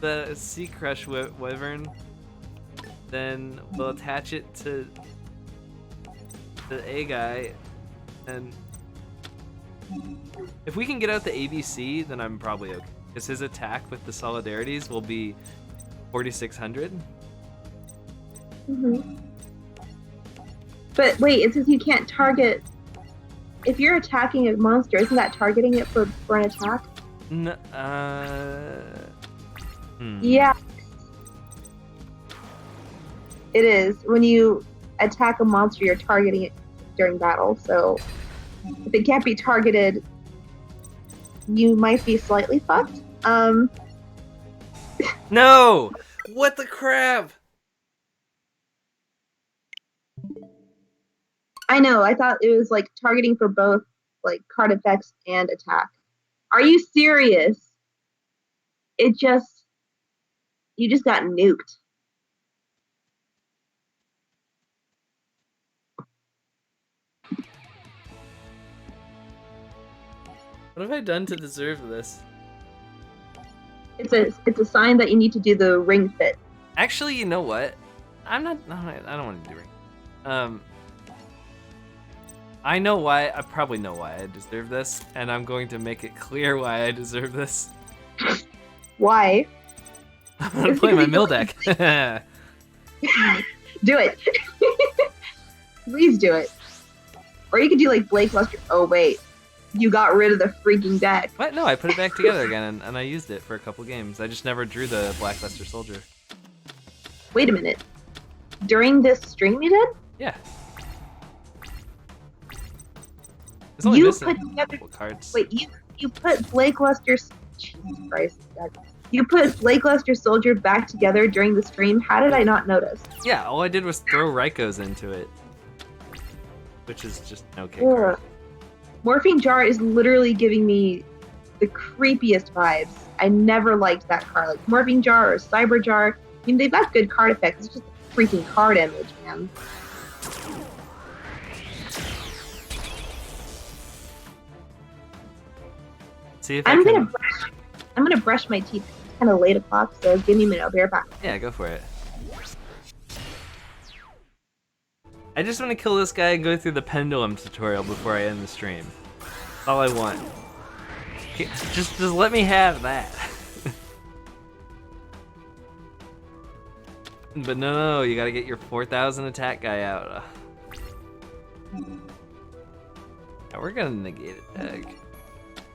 the Sea Crush Wyvern? Then we'll attach it to the A guy, and if we can get out the ABC, then I'm probably okay. Because his attack with the solidarities will be 4,600. But wait, it says you can't target. If you're attacking a monster, isn't that targeting it for an attack? Yeah. It is. When you attack a monster, you're targeting it during battle. So if it can't be targeted, you might be slightly fucked. No! What the crap? I know. I thought it was like targeting for both like card effects and attack. Are you serious? You just got nuked. What have I done to deserve this? It's a sign that you need to do the ring fit. Actually, you know what? I don't want to do ring. I know why. I probably know why I deserve this, and I'm going to make it clear why I deserve this. Why? I'm gonna play my mill deck. Do it. Please do it. Or you could do like Blake Luster. Oh wait, you got rid of the freaking deck. What? No, I put it back together again, and I used it for a couple games. I just never drew the Blackluster Soldier. Wait a minute. During this stream you did? Yeah. It's only You missing put a together. couple cards. Wait, you put Blake Luster's. Jesus Christ. You put Blake Luster Soldier back together during the stream. How did I not notice? Yeah, all I did was throw Raikou into it, which is just an okay card. Morphine Jar is literally giving me the creepiest vibes. I never liked that card. Like Morphine Jar or Cyber Jar. I mean, they've got good card effects. It's just a freaking card image, man. See if I'm gonna brush my teeth. It's kind of late o'clock, so give me a minute. I'll be right back. Yeah, go for it. I just want to kill this guy and go through the pendulum tutorial before I end the stream. That's all I want. Just let me have that. But no, you gotta get your 4,000 attack guy out. Yeah, we're gonna negate attack.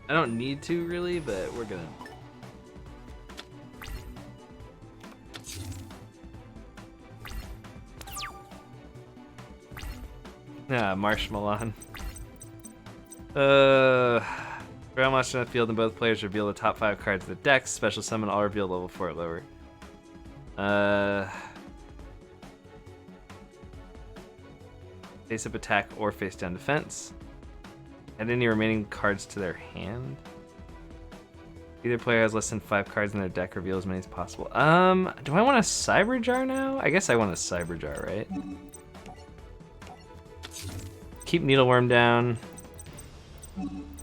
I don't need to really, but we're gonna. Marshmallow. Draw a monster on the field and both players reveal the top 5 cards of the deck. Special summon all reveal level 4 or lower. Face up attack or face down defense. Add any remaining cards to their hand. Either player has less than 5 cards in their deck, reveal as many as possible. Do I want a Cyber Jar now? I guess I want a Cyber Jar, right? Keep Needleworm down.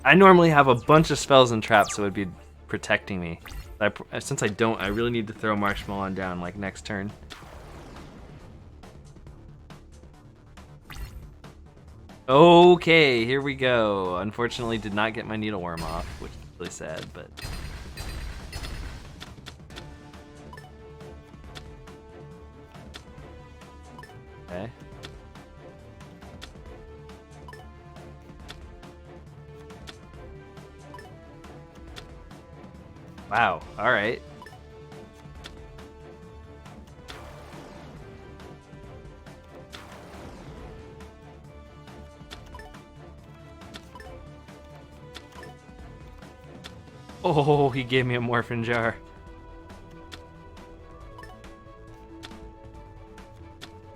I normally have a bunch of spells and traps that would be protecting me. Since I don't, I really need to throw Marshmallow down like next turn. Okay, here we go. Unfortunately, did not get my Needleworm off, which is really sad, but... Okay. Wow, alright. Oh, he gave me a Morphin Jar.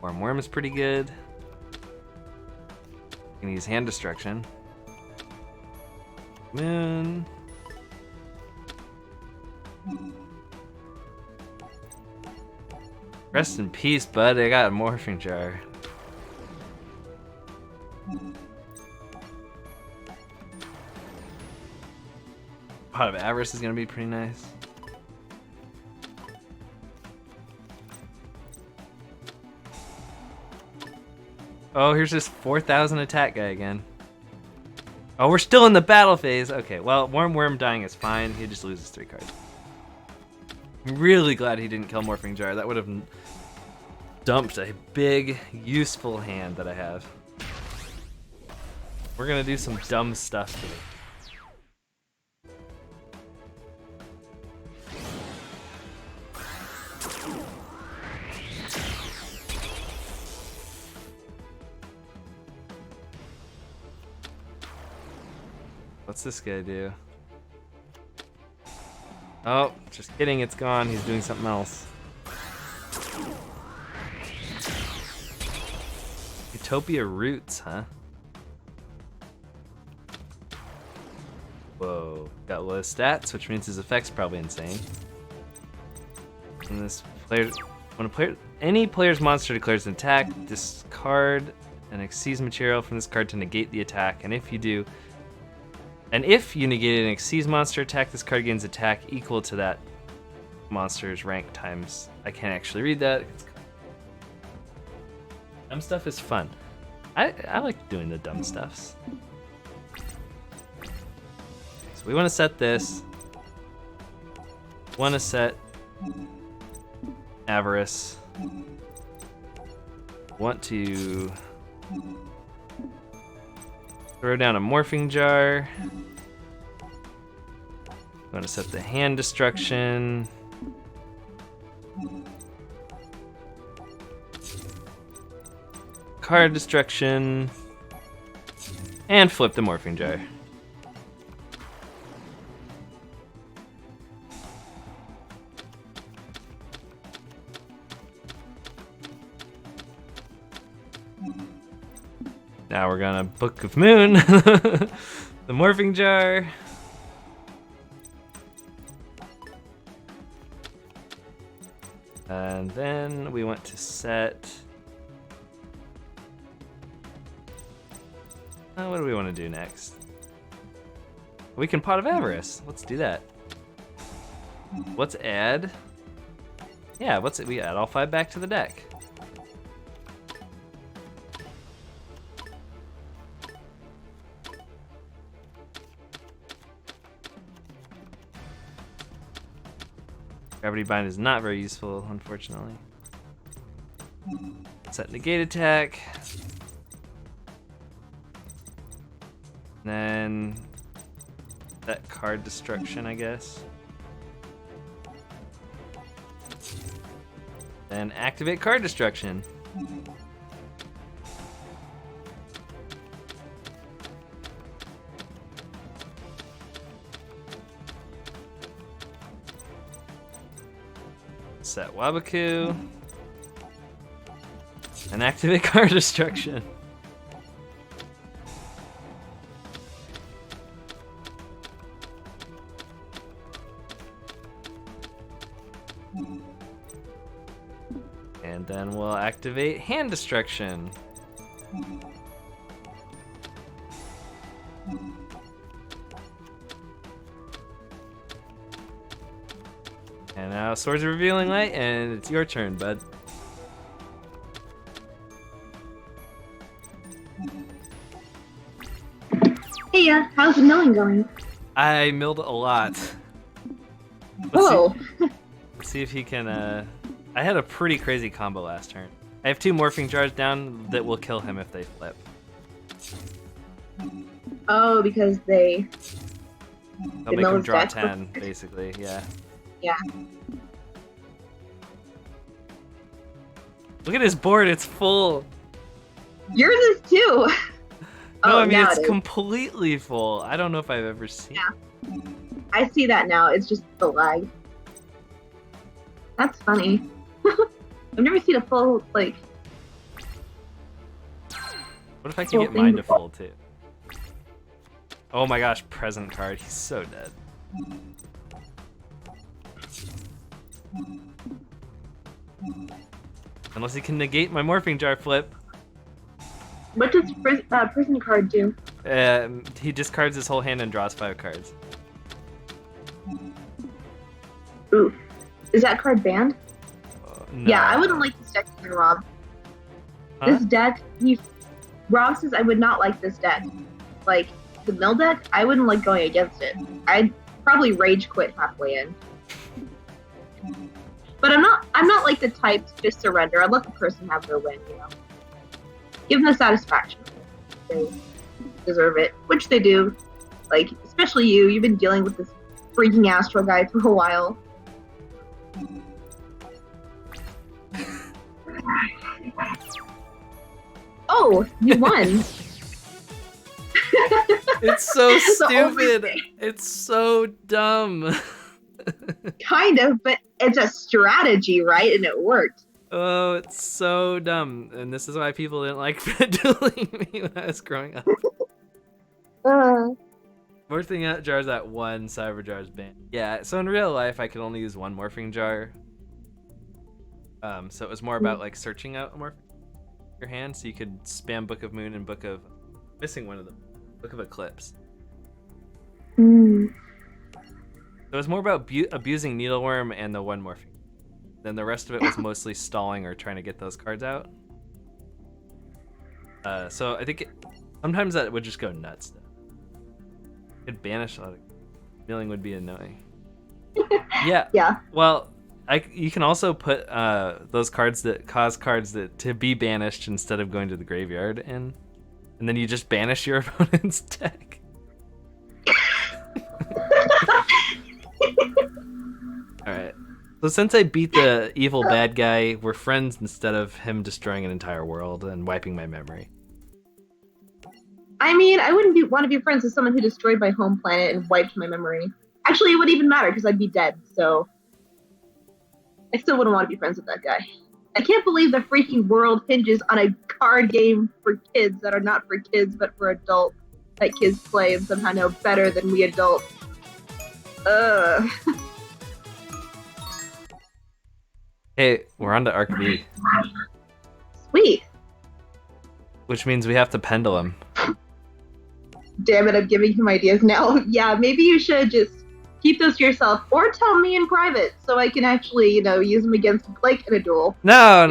Worm is pretty good. Can use Hand Destruction. Moon. Rest in peace, bud. I got a Morphing Jar. Pot of Avarice is gonna be pretty nice. Oh, here's this 4,000 attack guy again. Oh, we're still in the battle phase. Okay, well, Warm Worm dying is fine. He just loses 3 cards. I'm really glad he didn't kill Morphing Jar. That would have dumped a big, useful hand that I have. We're gonna do some dumb stuff today. What's this guy do? Oh, just kidding, it's gone. He's doing something else. Utopia Roots, huh? Whoa. Got low stats, which means his effect's probably insane. And this player, when any player's monster declares an attack, discard an Xyz material from this card to negate the attack, and if you do, and if you negate an Xyz monster attack, this card gains attack equal to that monster's rank times. I can't actually read that. Dumb stuff is fun. I like doing the dumb stuffs. So we want to set this. Want to set Avarice. Want to throw down a Morphing Jar. Want to set the Hand Destruction. Card Destruction. And flip the Morphing Jar. Now we're gonna Book of Moon, the Morphing Jar. And then we want to set... what do we want to do next? We can Pot of Avarice. Let's do that. Let's add... Yeah, we add all 5 back to the deck. Gravity Bind is not very useful, unfortunately. Set Negate Attack. Then set Card Destruction, I guess. Then activate Card Destruction. Set Wabaku. And activate Card Destruction. And then we'll activate Hand Destruction. And now Swords of Revealing Light, and it's your turn, bud. Hey, how's the milling going? I milled a lot. Whoa. Let's see if he can, I had a pretty crazy combo last turn. I have 2 Morphing Jars down that will kill him if they flip. Oh, because they... They'll make him draw 10, basically, yeah. Yeah. Look at his board, it's full. Yours is too. No, Oh, I mean, now it's it is. completely full. I don't know if I've ever seen. Yeah. I see that now. It's just the lag. That's funny. I've never seen a full, like... What if I can get mine to full, too? Oh my gosh, present card. He's so dead. Unless he can negate my Morphing Jar flip. What does prison card do? He discards his whole hand and draws 5 cards. Ooh. Is that card banned? No. Yeah, I wouldn't like this deck either, Rob. Huh? This deck, Rob says I would not like this deck. Like, the mill deck, I wouldn't like going against it. I'd probably rage quit halfway in. But I'm not like the type to just surrender. I'd let the person have their win, you know. Give them the satisfaction. They deserve it, which they do. Like, especially you. You've been dealing with this freaking Astro guy for a while. Oh, you won. It's so The only stupid. thing. It's so dumb. Kind of, but it's a strategy, right? And it worked. Oh, it's so dumb. And this is why people didn't like dueling me when I was growing up. Morphing out jars at 1, cyber jars banned. Yeah, so in real life I could only use 1 morphing jar. So it was more about like searching out a morphing your hand, so you could spam Book of Moon and missing one of them. Book of Eclipse. Mm. It was more about abusing Needleworm and the 1 morphing. Then the rest of it was mostly stalling or trying to get those cards out. So I think sometimes that would just go nuts. Though. It'd banish a lot of feeling would be annoying. Yeah. Yeah. Well, you can also put those cards that cause cards to be banished instead of going to the graveyard in, and then you just banish your opponent's deck. Alright. So since I beat the evil bad guy, we're friends instead of him destroying an entire world and wiping my memory. I mean, I wouldn't want to be friends with someone who destroyed my home planet and wiped my memory. Actually, it wouldn't even matter because I'd be dead, so I still wouldn't want to be friends with that guy. I can't believe the freaking world hinges on a card game for kids that are not for kids but for adults that kids play and somehow know better than we adults. Ugh. Hey, we're on to Arc V, Sweet. which means we have to pendulum. Damn it, I'm giving him ideas now. Yeah, maybe you should just keep those to yourself or tell me in private so I can actually, use them against Blake in a duel. No.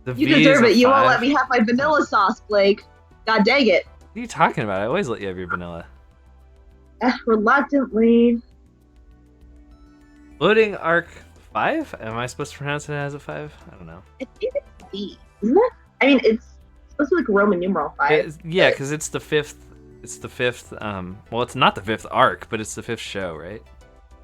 The You V deserve is it. a You won't 5. let me have my vanilla sauce, Blake. God dang it. What are you talking about? I always let you have your vanilla. Reluctantly. Loading Arc 5? Am I supposed to pronounce it as a 5? I don't know. I think it's C, isn't it? I mean, it's supposed to be like Roman numeral 5. Yeah, because it's the 5th. It's the 5th. Well, it's not the 5th arc, but it's the 5th show, right?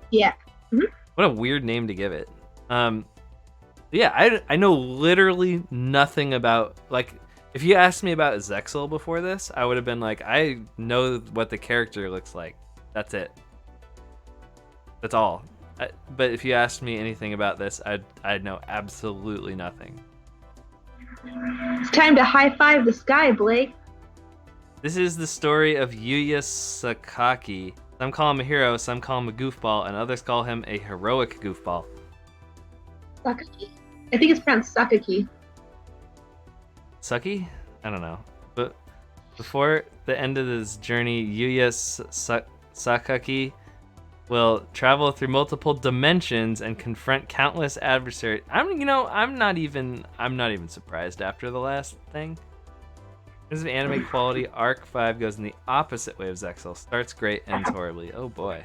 Yeah. What a weird name to give it. Yeah, I know literally nothing about, like, if you asked me about Zexal before this, I would have been like, I know what the character looks like. That's it. That's all. But if you asked me anything about this, I'd know absolutely nothing. It's time to high five the sky, Blake. This is the story of Yugioh Sakaki. Some call him a hero, some call him a goofball, and others call him a heroic goofball. Sakaki? I think it's pronounced Sakaki. Sucky? I don't know. But before the end of this journey, Yugioh Sakaki will travel through multiple dimensions and confront countless adversaries. I'm not even surprised after the last thing. This is anime quality. Arc 5 goes in the opposite way of Zexal. Starts great, ends horribly. Oh boy.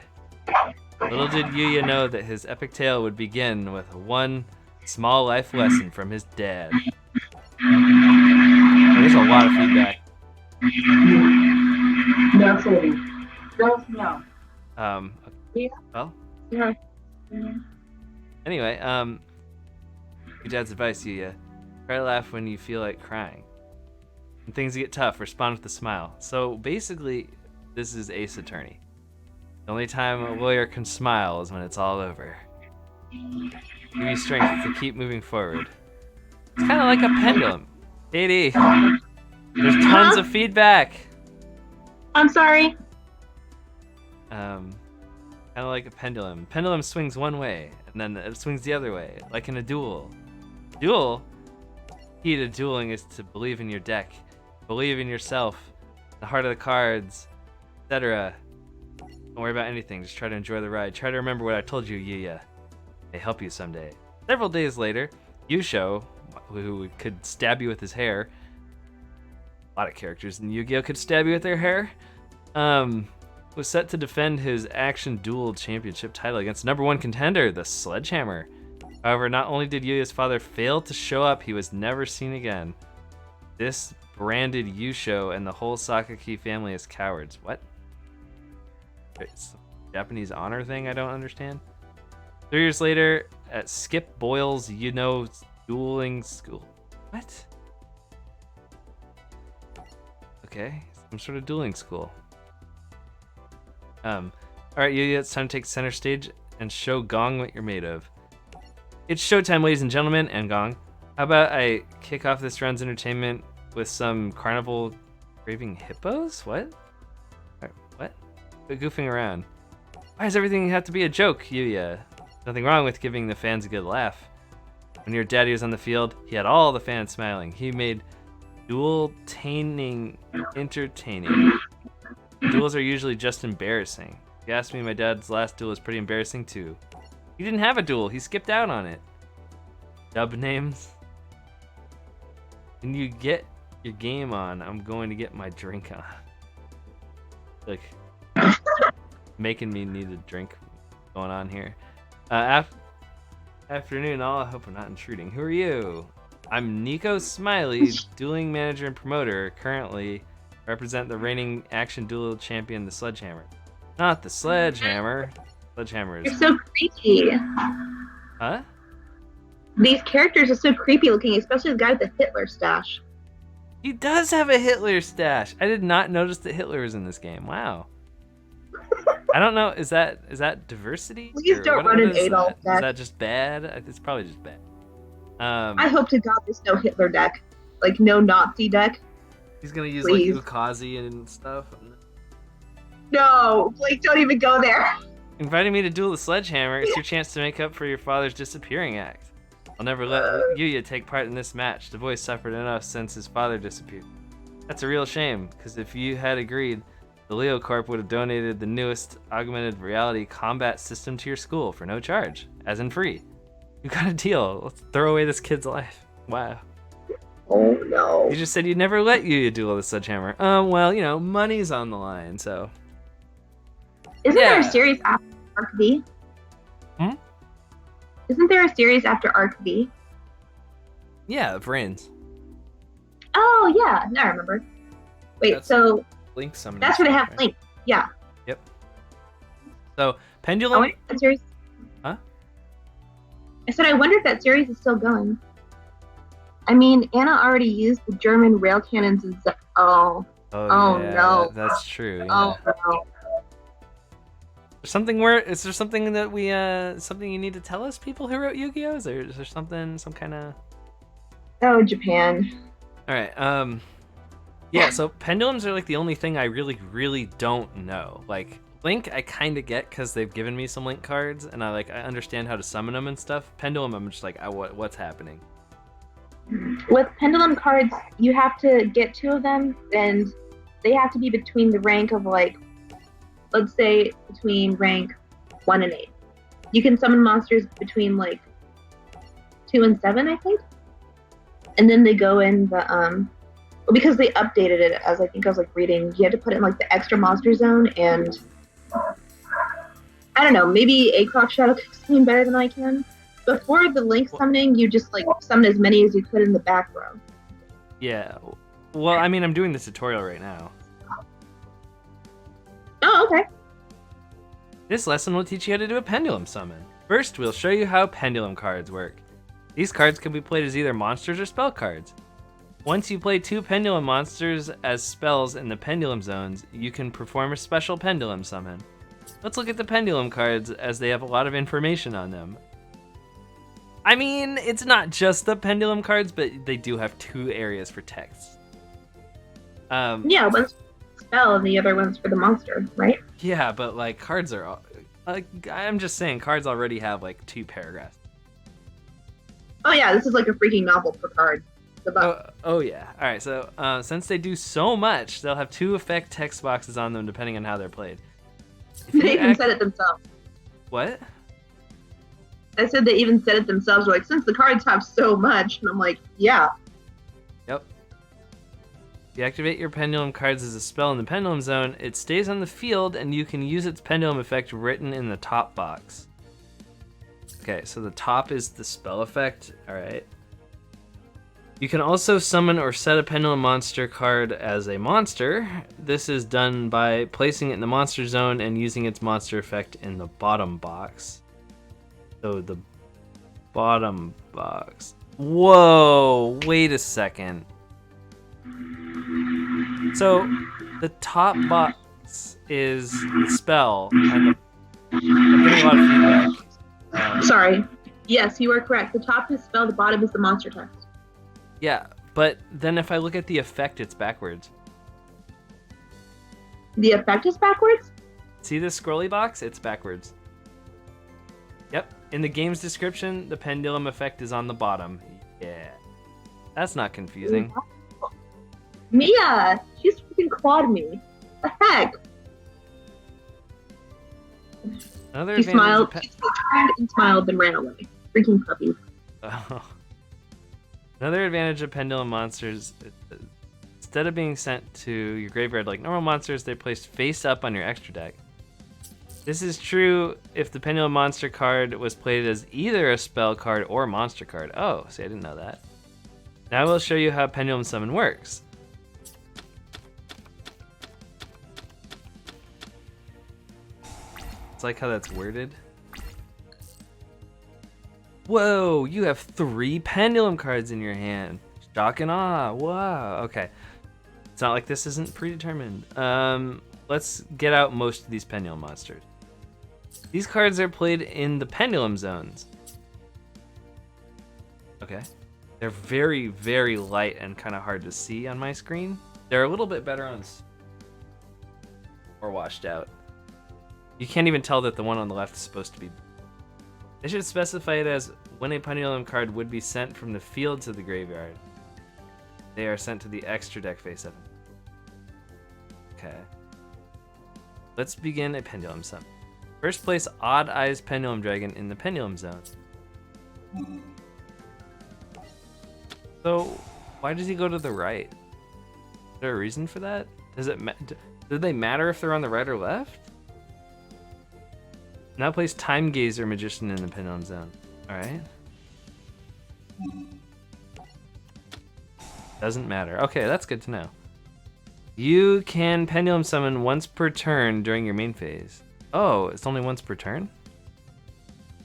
Little did Yugioh know that his epic tale would begin with one small life lesson from his dad. Oh, there's a lot of feedback. No, sorry. Don't know. Well. Yeah. Anyway, your dad's advice, Yugioh. Try to laugh when you feel like crying. When things get tough, respond with a smile. So basically, this is Ace Attorney. The only time a lawyer can smile is when it's all over. Give you strength to keep moving forward. It's kind of like a pendulum. Katie, there's tons of feedback. I'm sorry. Kind of like a pendulum. Pendulum swings one way, and then it swings the other way, like in a duel. Duel? Key to dueling is to believe in your deck, believe in yourself, the heart of the cards, etc. Don't worry about anything. Just try to enjoy the ride. Try to remember what I told you, Yugioh. May help you someday. Several days later, Yugioh, who could stab you with his hair, a lot of characters in Yu-Gi-Oh! Could stab you with their hair, was set to defend his Action Duel Championship title against number one contender, the Sledgehammer. However, not only did Yuya's father fail to show up, he was never seen again. This branded Yugioh and the whole Sakaki family as cowards. What? It's a Japanese honor thing I don't understand. 3 years later, at Skip Boyle's dueling school. What? Okay, some sort of dueling school. Alright, Yuya, it's time to take center stage and show Gong what you're made of. It's showtime, ladies and gentlemen, and Gong. How about I kick off this round's entertainment with some carnival craving hippos? What? What? Quit goofing around. Why does everything have to be a joke, Yuya? Nothing wrong with giving the fans a good laugh. When your daddy was on the field, he had all the fans smiling. He made duel-taining entertaining. Duels are usually just embarrassing. If you ask me, my dad's last duel was pretty embarrassing too. He didn't have a duel, he skipped out on it. Dub names? When you get your game on, I'm going to get my drink on. Like, making me need a drink going on here. Afternoon all, I hope I'm not intruding. Who are you? I'm Nico Smiley, dueling manager and promoter. Currently represent the reigning action duel champion, the Sledgehammer. Not the Sledgehammer. Sledgehammer is... They're so creepy. Huh? These characters are so creepy looking, especially the guy with the Hitler stash. He does have a Hitler stash. I did not notice that Hitler was in this game. Wow. I don't know. Is that diversity? Please don't run an Adolf deck. Is that just bad? It's probably just bad. I hope to God there's no Hitler deck. Like, no Nazi deck. He's gonna use Please. like Ukazi and stuff. No, Blake, don't even go there. Inviting me to duel the Sledgehammer, it's your chance to make up for your father's disappearing act. I'll never let Yuya take part in this match. The boy suffered enough since his father disappeared. That's a real shame, because if you had agreed, the Leo Corp would have donated the newest augmented reality combat system to your school for no charge, as in free. You got a deal. Let's throw away this kid's life. Wow. Oh no. You just said you'd never let Yuya duel the Sledgehammer. Well, you know, money's on the line, so... Isn't there a series after Arc V? Isn't there a series after Arc V? Yeah, Brains. Oh yeah, now I remember. Wait, That's so Link summoning. that's where they have right? Link. Yeah. Yep. So I Pendulum. wonder if that series. Huh? I said I wonder if that series is still going. I mean, Anna already used the German rail cannons and oh Yeah, no. that's true. Yeah. Oh no. Is there something that we something you need to tell us, people who wrote Yu-Gi-Oh? Is there something, some kind of... Oh, Japan. All right. Yeah. So pendulums are like the only thing I really don't know. Like Link, I kind of get because they've given me some Link cards, and I understand how to summon them and stuff. Pendulum, I'm just like, what's happening? With pendulum cards, you have to get 2 of them, and they have to be between the rank of like, let's say between rank 1 and 8. You can summon monsters between like 2 and 7, I think. And then they go in the well, because they updated it, as I think I was like reading, you had to put it in like the extra monster zone, and I don't know, maybe Acroc Shadow can explain better than I can. Before the Link summoning, you just like summon as many as you could in the back row. Yeah. Well, I mean, I'm doing the tutorial right now. Oh, okay. This lesson will teach you how to do a pendulum summon. First, we'll show you how pendulum cards work. These cards can be played as either monsters or spell cards. Once you play 2 pendulum monsters as spells in the pendulum zones, you can perform a special pendulum summon. Let's look at the pendulum cards, as they have a lot of information on them. I mean, it's not just the pendulum cards, but they do have 2 areas for text. Yeah, one's for the spell and the other one's for the monster, right? Yeah, but like cards are, I'm just saying, cards already have like 2 paragraphs. Oh yeah, this is like a freaking novel per card. Oh yeah. All right. So since they do so much, they'll have 2 effect text boxes on them depending on how they're played. If you They even said it themselves. What? I said they even said it themselves. Like, since the cards have so much, and I'm like, yeah. Yep. If you activate your pendulum cards as a spell in the pendulum zone, it stays on the field and you can use its pendulum effect written in the top box. Okay, so the top is the spell effect. Alright. You can also summon or set a pendulum monster card as a monster. This is done by placing it in the monster zone and using its monster effect in the bottom box. So the bottom box. Whoa, wait a second. So the top box is the spell, and I'm getting a lot of feedback. Sorry. Yes, you are correct. The top is spell, the bottom is the monster text. Yeah, but then if I look at the effect, it's backwards. The effect is backwards? See this scrolly box? It's backwards. Yep. In the game's description, the pendulum effect is on the bottom. Yeah. That's not confusing. Mia! She's freaking clawed me. The heck? Another She advantage smiled, of she turned and smiled, then ran away. Freaking puppy. Oh. Another advantage of pendulum monsters, instead of being sent to your graveyard like normal monsters, they're placed face up on your extra deck. This is true if the pendulum monster card was played as either a spell card or a monster card. Oh, see, I didn't know that. Now we'll show you how pendulum summon works. It's like how that's worded. Whoa, you have 3 pendulum cards in your hand. Shock and awe. Wow. Okay. It's not like this isn't predetermined. Let's get out most of these pendulum monsters. These cards are played in the pendulum zones. Okay. They're very, very light and kind of hard to see on my screen. They're a little bit better on or washed out. You can't even tell that the one on the left is supposed to be. They should specify it as when a pendulum card would be sent from the field to the graveyard. They are sent to the extra deck face up. Okay. Let's begin a pendulum summon. First place Odd Eyes Pendulum Dragon in the pendulum zone. So, why does he go to the right? Is there a reason for that? Do they matter if they're on the right or left? Now place Time Gazer Magician in the pendulum zone. Alright. Doesn't matter. Okay, that's good to know. You can pendulum summon once per turn during your main phase. Oh, it's only once per turn?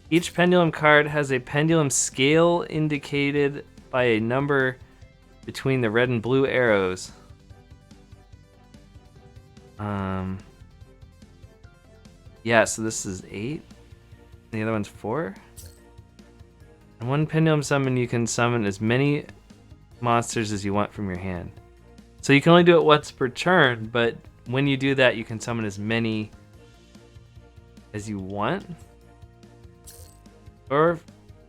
Each pendulum card has a pendulum scale indicated by a number between the red and blue arrows. Yeah, so this is 8. And the other one's 4. And one pendulum summon, you can summon as many monsters as you want from your hand. So you can only do it once per turn, but when you do that, you can summon as many as you want. Or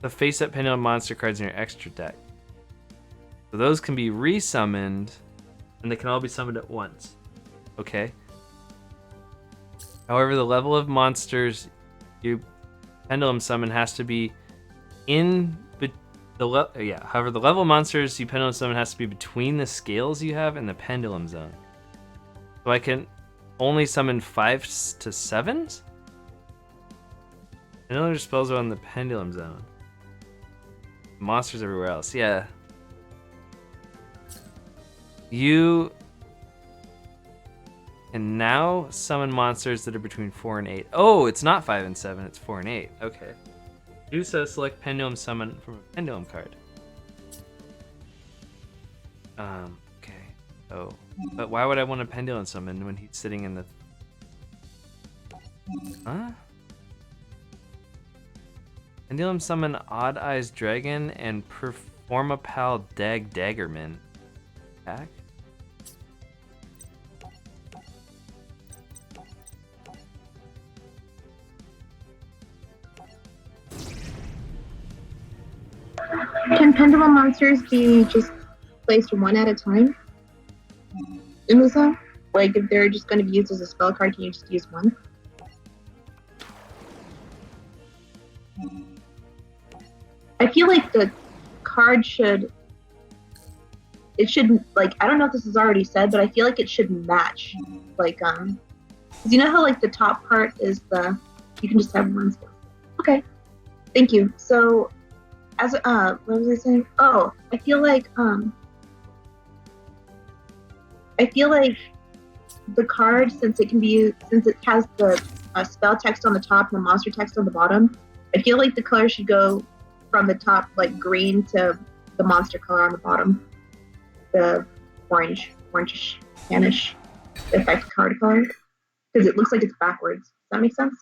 the face-up pendulum monster cards in your extra deck. So those can be resummoned, and they can all be summoned at once. Okay? However, the level of monsters you pendulum summon has to be however, the level of monsters you pendulum summon has to be between the scales you have and the pendulum zone. So I can only summon 5s to 7s? And other spells are on the pendulum zone. Monsters everywhere else, yeah. You can now summon monsters that are between 4 and 8. Oh, it's not 5 and 7, it's 4 and 8. Okay. Do so, select Pendulum Summon from a Pendulum card. Okay. Oh. But why would I want a Pendulum Summon when he's sitting in the... Huh? Pendulum Summon Odd Eyes Dragon and Performapal Dag Daggerman. Attack? Can pendulum monsters be just placed one at a time in the zone? Like, if they're just going to be used as a spell card, can you just use one? I feel like the card should. It should like I don't know if this is already said, but I feel like it should match. Like because you know how like the top part is the you can just have one skill. Okay, thank you. So as what was I saying? Oh, I feel like the card since it has the spell text on the top and the monster text on the bottom. I feel like the color should go from the top like green to the monster color on the bottom. The orangish, tannish effect card color because it looks like it's backwards. Does that make sense?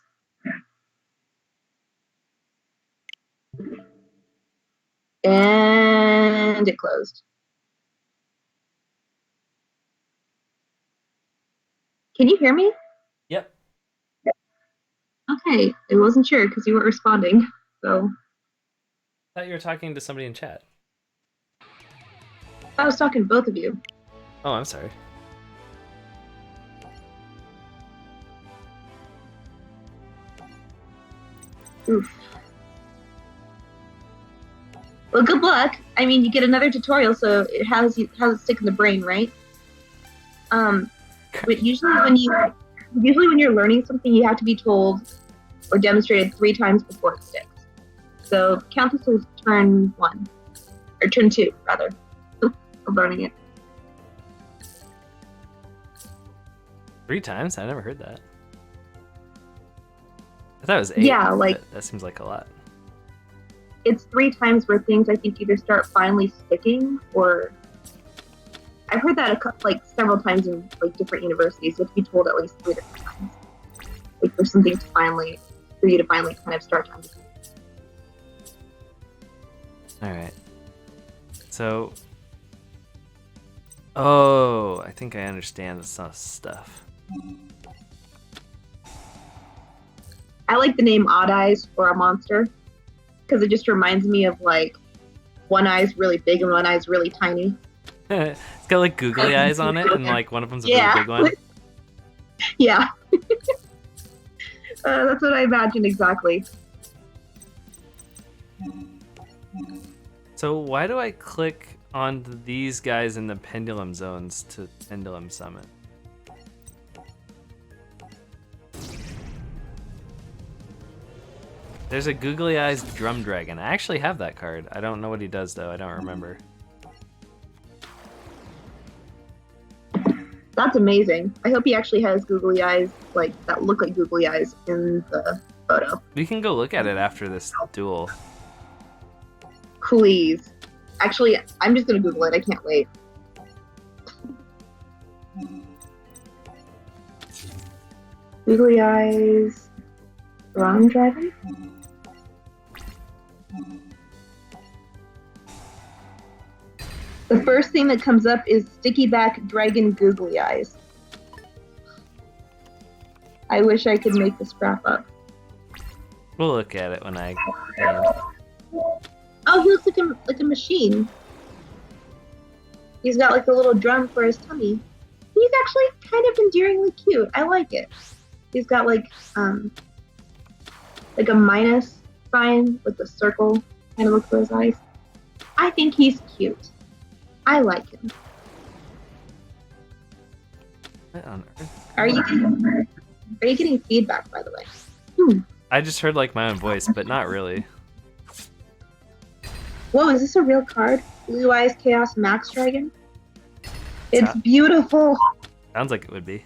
And it closed. Can you hear me? Yep. Okay, I wasn't sure because you weren't responding. So I thought you were talking to somebody in chat. I was talking to both of you. Oh, I'm sorry. Oof. Well, good luck. I mean, you get another tutorial, so it has it stick in the brain, right? But usually when you're learning something, you have to be told or demonstrated 3 times before it sticks. So count this as turn 1 or turn 2 rather of learning it. 3 times? I never heard that. I thought it was 8. Yeah, like that seems like a lot. It's 3 times where things I think either start finally sticking or I've heard that like several times in like different universities. You have to be told at least 3 different times. Like for something to finally, for you to finally kind of start to understand. All right. So, oh, I think I understand some stuff. I like the name Odd Eyes for a monster because it just reminds me of like one eye's really big and one eye's really tiny. It's got like googly eyes on it, and like one of them's a Yeah. really big one. Yeah. That's what I imagined exactly. So why do I click on these guys in the pendulum zones to pendulum summon? There's a googly eyes drum dragon. I actually have that card. I don't know what he does though. I don't remember. That's amazing. I hope he actually has googly eyes like that look like googly eyes in the photo. We can go look at it after this duel. Please. Actually, I'm just gonna Google it. I can't wait. Googly eyes. Drum dragon? The first thing that comes up is sticky back dragon googly eyes. I wish I could make this crap up. We'll look at it when I. Oh, he looks like a machine. He's got like a little drum for his tummy. He's actually kind of endearingly cute. I like it. He's got like a minus sign with a circle kind of look for his eyes. I think he's cute. I like him. What on earth? Are you getting feedback, by the way? I just heard like my own voice, but not really. Whoa, is this a real card? Blue Eyes Chaos Max Dragon? It's Sounds- beautiful. Sounds like it would be.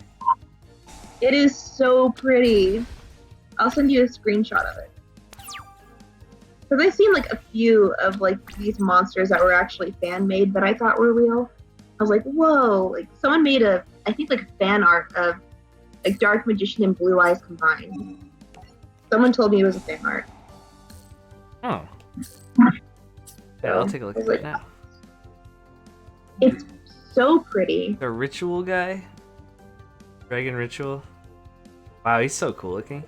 It is so pretty. I'll send you a screenshot of it. Because I've seen like a few of like these monsters that were actually fan made that I thought were real. I was like, whoa! Like someone made I think like a fan art of like Dark Magician and Blue Eyes combined. Someone told me it was a fan art. Oh. Yeah, I'll take a look at it now. It's so pretty. The ritual guy? Dragon ritual? Wow, he's so cool looking.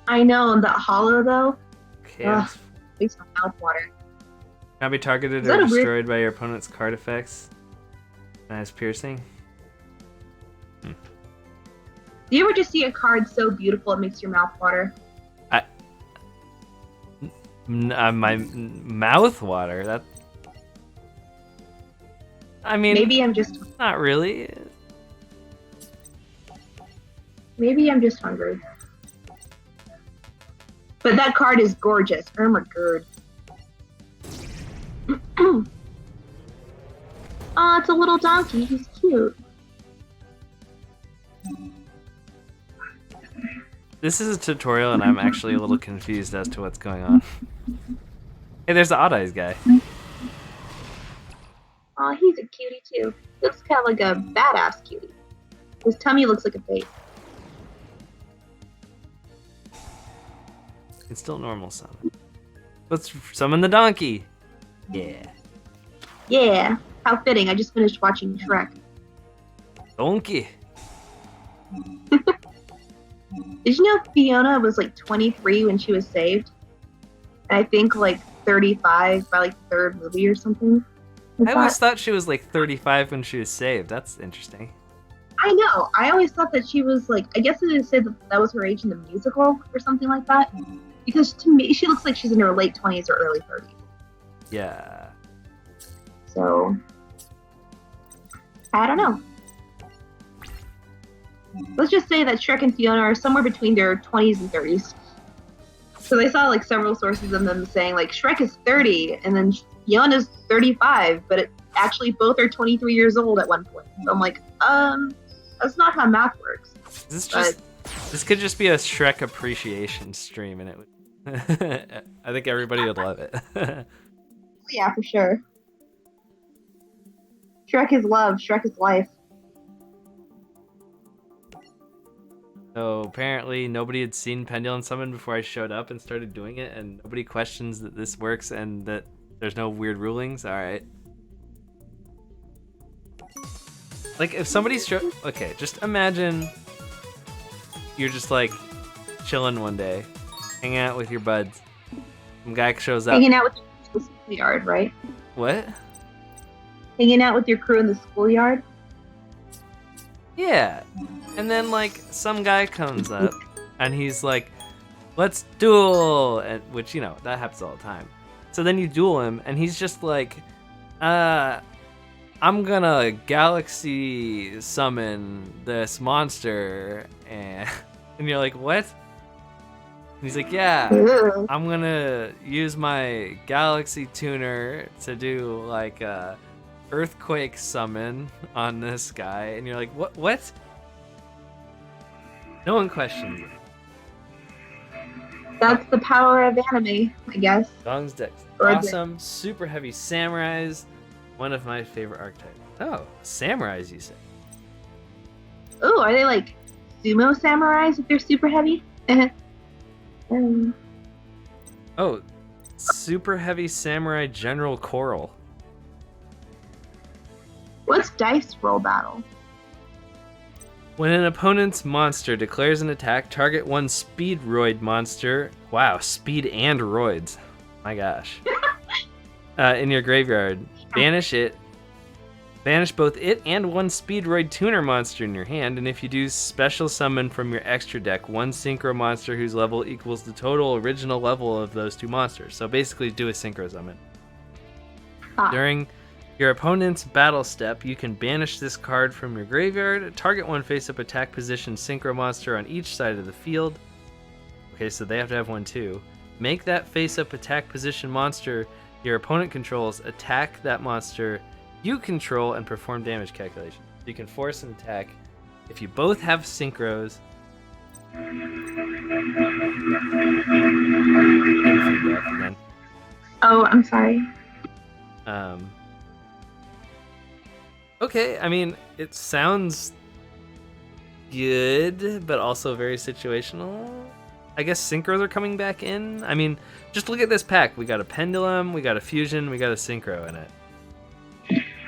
I know, and that hollow though. Chaos. Makes my mouth water. Cannot be targeted Is that or a weird- destroyed by your opponent's card effects. And has piercing. Do you ever just see a card so beautiful it makes your mouth water? My mouth water. That. I mean, Maybe I'm just not really. hungry. But that card is gorgeous. Ermagerd. Oh, it's a little donkey. He's cute. This is a tutorial, and I'm actually a little confused as to what's going on. Hey, there's the Odd Eyes guy. Oh, he's a cutie too. Looks kind of like a badass cutie. His tummy looks like a face. It's still normal summon. Let's summon the donkey. Yeah. Yeah, how fitting. I just finished watching Shrek. Donkey. Did you know Fiona was like 23 when she was saved? And I think like 35 by like the third movie or something. I always thought she was like 35 when she was saved. That's interesting. I know. I always thought that she was like, I guess they said that was her age in the musical or something like that. Because to me, she looks like she's in her late 20s or early 30s. Yeah. So, I don't know. Let's just say that Shrek and Fiona are somewhere between their 20s and 30s. So I saw like several sources of them saying like Shrek is 30 and then Fiona's 35, but actually both are 23 years old at one point. So I'm like, that's not how math works. This could just be a Shrek appreciation stream, and it would. I think everybody would love it. Yeah, for sure. Shrek is love. Shrek is life. So apparently nobody had seen Pendulum Summon before I showed up and started doing it, and nobody questions that this works and that there's no weird rulings. All right. Like if somebody's okay, just imagine you're just like chilling one day, hanging out with your buds. Some guy shows up. Hanging out with the schoolyard, right? What? Hanging out with your crew in the schoolyard. Yeah. And then like some guy comes up and he's like, let's duel, and which, you know, that happens all the time. So then you duel him and he's just like, I'm gonna galaxy summon this monster, and you're like, what? And he's like, yeah, I'm gonna use my galaxy tuner to do like a earthquake summon on this guy, and you're like, what? No one questions it. That's the power of anime, I guess. Dong's Dex. Or Awesome, super heavy samurais. One of my favorite archetypes. Oh, samurais, you say? Oh, are they like sumo samurais if they're super heavy? Oh, super heavy samurai general coral. What's dice roll battle? When an opponent's monster declares an attack, target one speed roid monster. Wow, speed and roids. My gosh. In your graveyard. Banish it. Banish both it and one Speedroid Tuner monster in your hand, and if you do, special summon from your extra deck one Synchro monster whose level equals the total original level of those two monsters. So basically do a Synchro summon. During your opponent's battle step, you can banish this card from your graveyard, target one face-up attack position Synchro monster on each side of the field. Okay, so they have to have one too. Make that face-up attack position monster your opponent controls attack that monster you control and perform damage calculations. You can force an attack if you both have synchros. Again. Oh, I'm sorry. Okay, I mean, it sounds good, but also very situational. I guess synchros are coming back in. I mean, just look at this pack. We got a pendulum, we got a fusion, we got a synchro in it.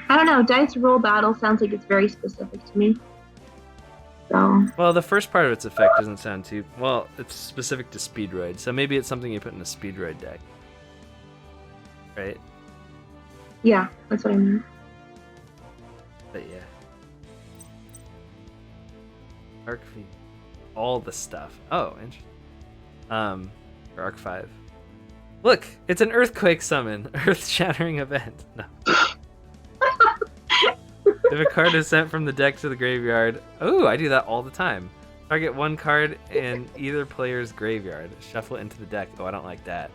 I don't know. Dice roll battle sounds like it's very specific to me. So. Well, the first part of its effect doesn't sound too well. It's specific to Speedroid, so maybe it's something you put in a Speedroid deck, right? Yeah, that's what I mean. But yeah, Arc V, all the stuff. Oh, interesting. For Arc 5. Look, it's an earthquake summon. Earth-shattering event. No. If a card is sent from the deck to the graveyard... Oh, I do that all the time. Target one card in either player's graveyard. Shuffle it into the deck. Oh, I don't like that.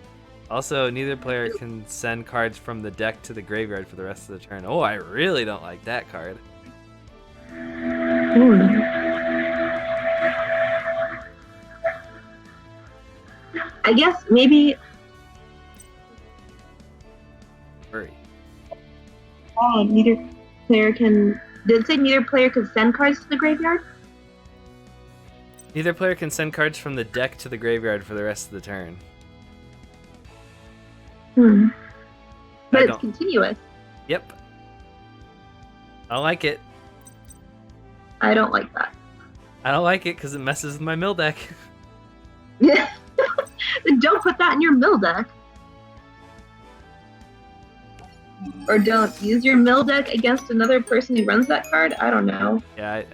Also, neither player can send cards from the deck to the graveyard for the rest of the turn. Oh, I really don't like that card. I guess maybe... Hurry. Oh, neither player can... Did it say neither player can send cards to the graveyard? Neither player can send cards from the deck to the graveyard for the rest of the turn. But it's continuous. Yep. I like it. I don't like that. I don't like it because it messes with my mill deck. Yeah. Don't put that in your mill deck. Or don't use your mill deck against another person who runs that card. I don't know. Yeah.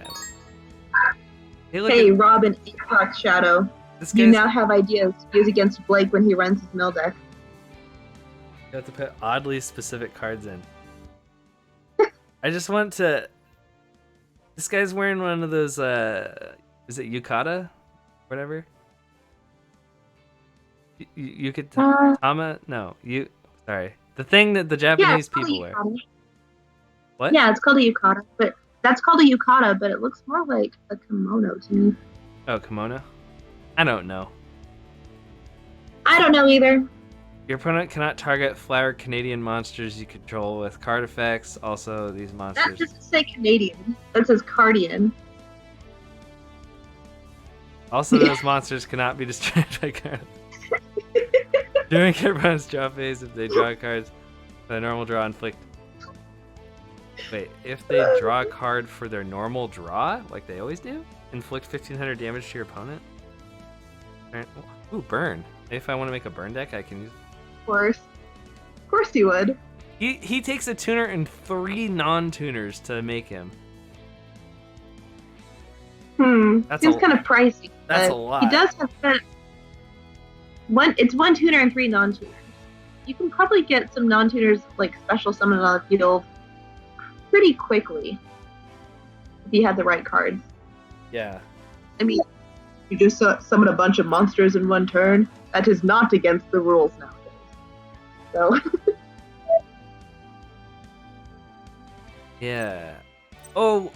Hey, Robin, Apex Shadow. You now have ideas to use against Blake when he runs his mill deck. You have to put oddly specific cards in. I just want to... This guy's wearing one of those, is it yukata? Whatever? You could... Tama? No, sorry. The thing that the Japanese people wear. What? Yeah, it's called a yukata, but that's called a yukata, but it looks more like a kimono to me. Oh, kimono? I don't know. I don't know either. Your opponent cannot target flower Canadian monsters you control with card effects. Also, these monsters... That doesn't say Canadian. That says Cardian. Also, those monsters cannot be destroyed by cards. During your opponent's draw phase, if they draw cards for their normal draw, inflict... Wait, if they draw a card for their normal draw, like they always do, inflict 1500 damage to your opponent? Ooh, burn. Maybe if I want to make a burn deck, I can use... Of course you would. He takes a tuner and 3 non-tuners to make him. Seems kind of pricey. That's a lot. He does have it's 1 tuner and 3 non-tuners. You can probably get some non-tuners like special summon on the field pretty quickly if you had the right cards. Yeah. I mean, you just summon a bunch of monsters in 1 turn. That is not against the rules nowadays. So. Yeah. Oh,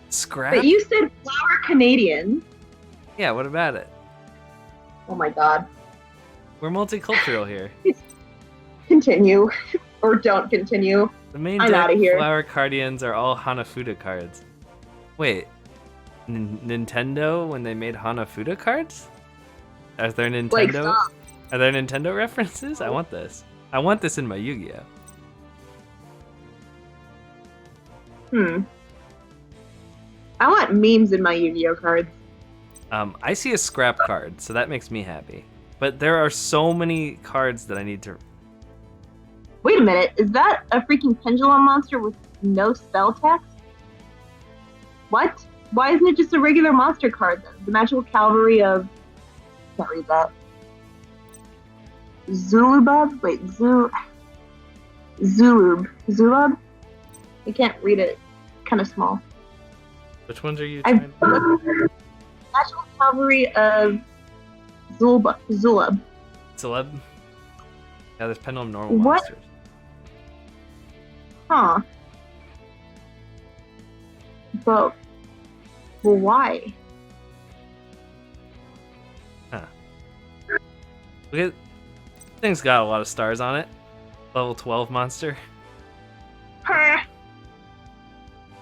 scrap? But you said flower Canadian. Yeah, what about it? Oh my god. We're multicultural here. Continue. Or don't continue. The main I'm deck outta here. flower Cardians are all Hanafuda cards. Wait, Nintendo when they made Hanafuda cards? Are there Nintendo? Are there Nintendo references? I want this. I want this in my Yu-Gi-Oh. I want memes in my Yu-Gi-Oh cards. I see a scrap card, so that makes me happy. But there are so many cards that I need to... Wait a minute, is that a freaking pendulum monster with no spell text? What? Why isn't it just a regular monster card then? The Magical Cavalry of... Can't read that. Zulubub? Wait, Zulub? I can't read it. Kind of small. Which ones are you trying to... Magical Cavalry of Zulub. Celeb? Yeah, there's Pendulum normal monsters. Huh. But... Well, why? Huh. Look at... This thing's got a lot of stars on it. Level 12 monster.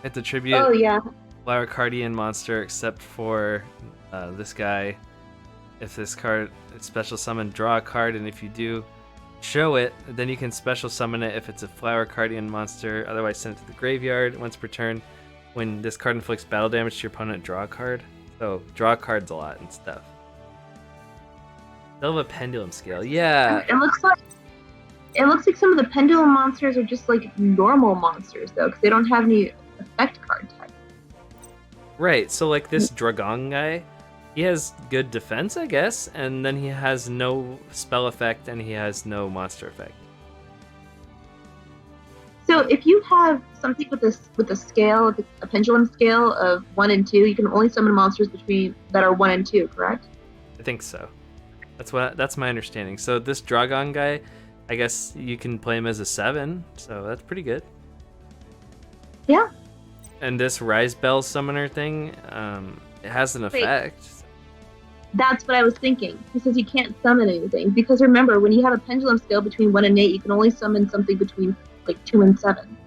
It's a tribute. Oh, yeah. Flower Cardian monster, except for this guy. If this card is special summon, draw a card, and if you do, show it. Then you can special summon it if it's a Flower Cardian monster. Otherwise, send it to the graveyard once per turn. When this card inflicts battle damage to your opponent, draw a card. So draw cards a lot and stuff. They'll have a pendulum scale. Yeah. It looks like some of the pendulum monsters are just like normal monsters though, because they don't have any effect card type. Right. So like this Dragon guy, He has good defense, I guess, and then he has no spell effect and he has no monster effect. So if you have something with a scale, a pendulum scale of 1 and 2, you can only summon monsters that are 1 and 2, correct? I think so. That's my understanding. So this Dragon guy, I guess you can play him as a 7, so that's pretty good. Yeah. And this Rise Bell summoner thing, it has an effect. That's what I was thinking. He says you can't summon anything. Because remember, when you have a pendulum scale between 1 and 8, you can only summon something between like 2 and 7.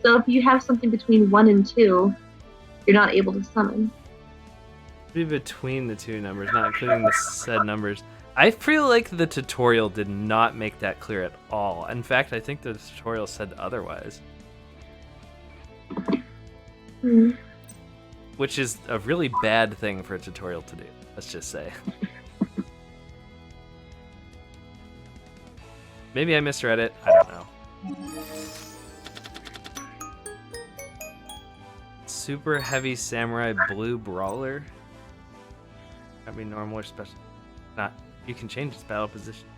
So if you have something between 1 and 2, you're not able to summon. Be between the two numbers, not including the said numbers. I feel like the tutorial did not make that clear at all. In fact, I think the tutorial said otherwise. Hmm. Which is a really bad thing for a tutorial to do, let's just say. Maybe I misread it, I don't know. Super heavy samurai blue brawler. That'd be normal or special. Not. You can change its battle position.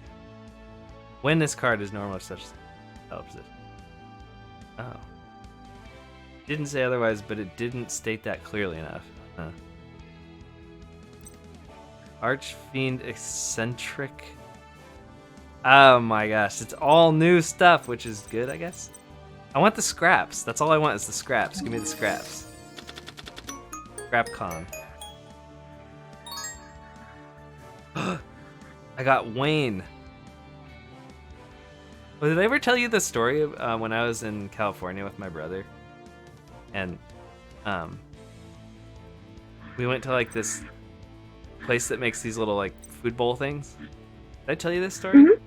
When this card is normal or special battle position. Oh. Didn't say otherwise, but it didn't state that clearly enough. Huh. Archfiend eccentric. Oh my gosh, it's all new stuff, which is good, I guess. I want the scraps. That's all I want is the scraps. Give me the scraps. Scrapcon. I got Wayne. Well, did I ever tell you the story of, when I was in California with my brother? And we went to like this place that makes these little like food bowl things. Did I tell you this story? Mm-hmm.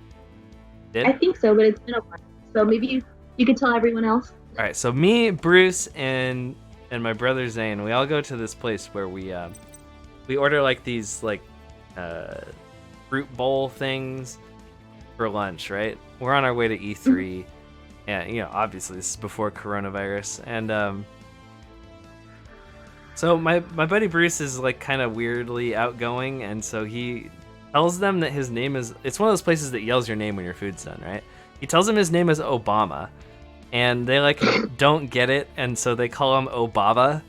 Did? I think so, but it's been a while. So maybe you could tell everyone else. All right, so me, Bruce, and my brother Zane, we all go to this place where we order like these like fruit bowl things for lunch, right? We're on our way to E3, and you know, obviously this is before coronavirus, and so my buddy Bruce is like kind of weirdly outgoing, and so he tells them that his name is. It's one of those places that yells your name when your food's done, right? He tells them his name is Obama. And they like don't get it, and so they call him Obaba.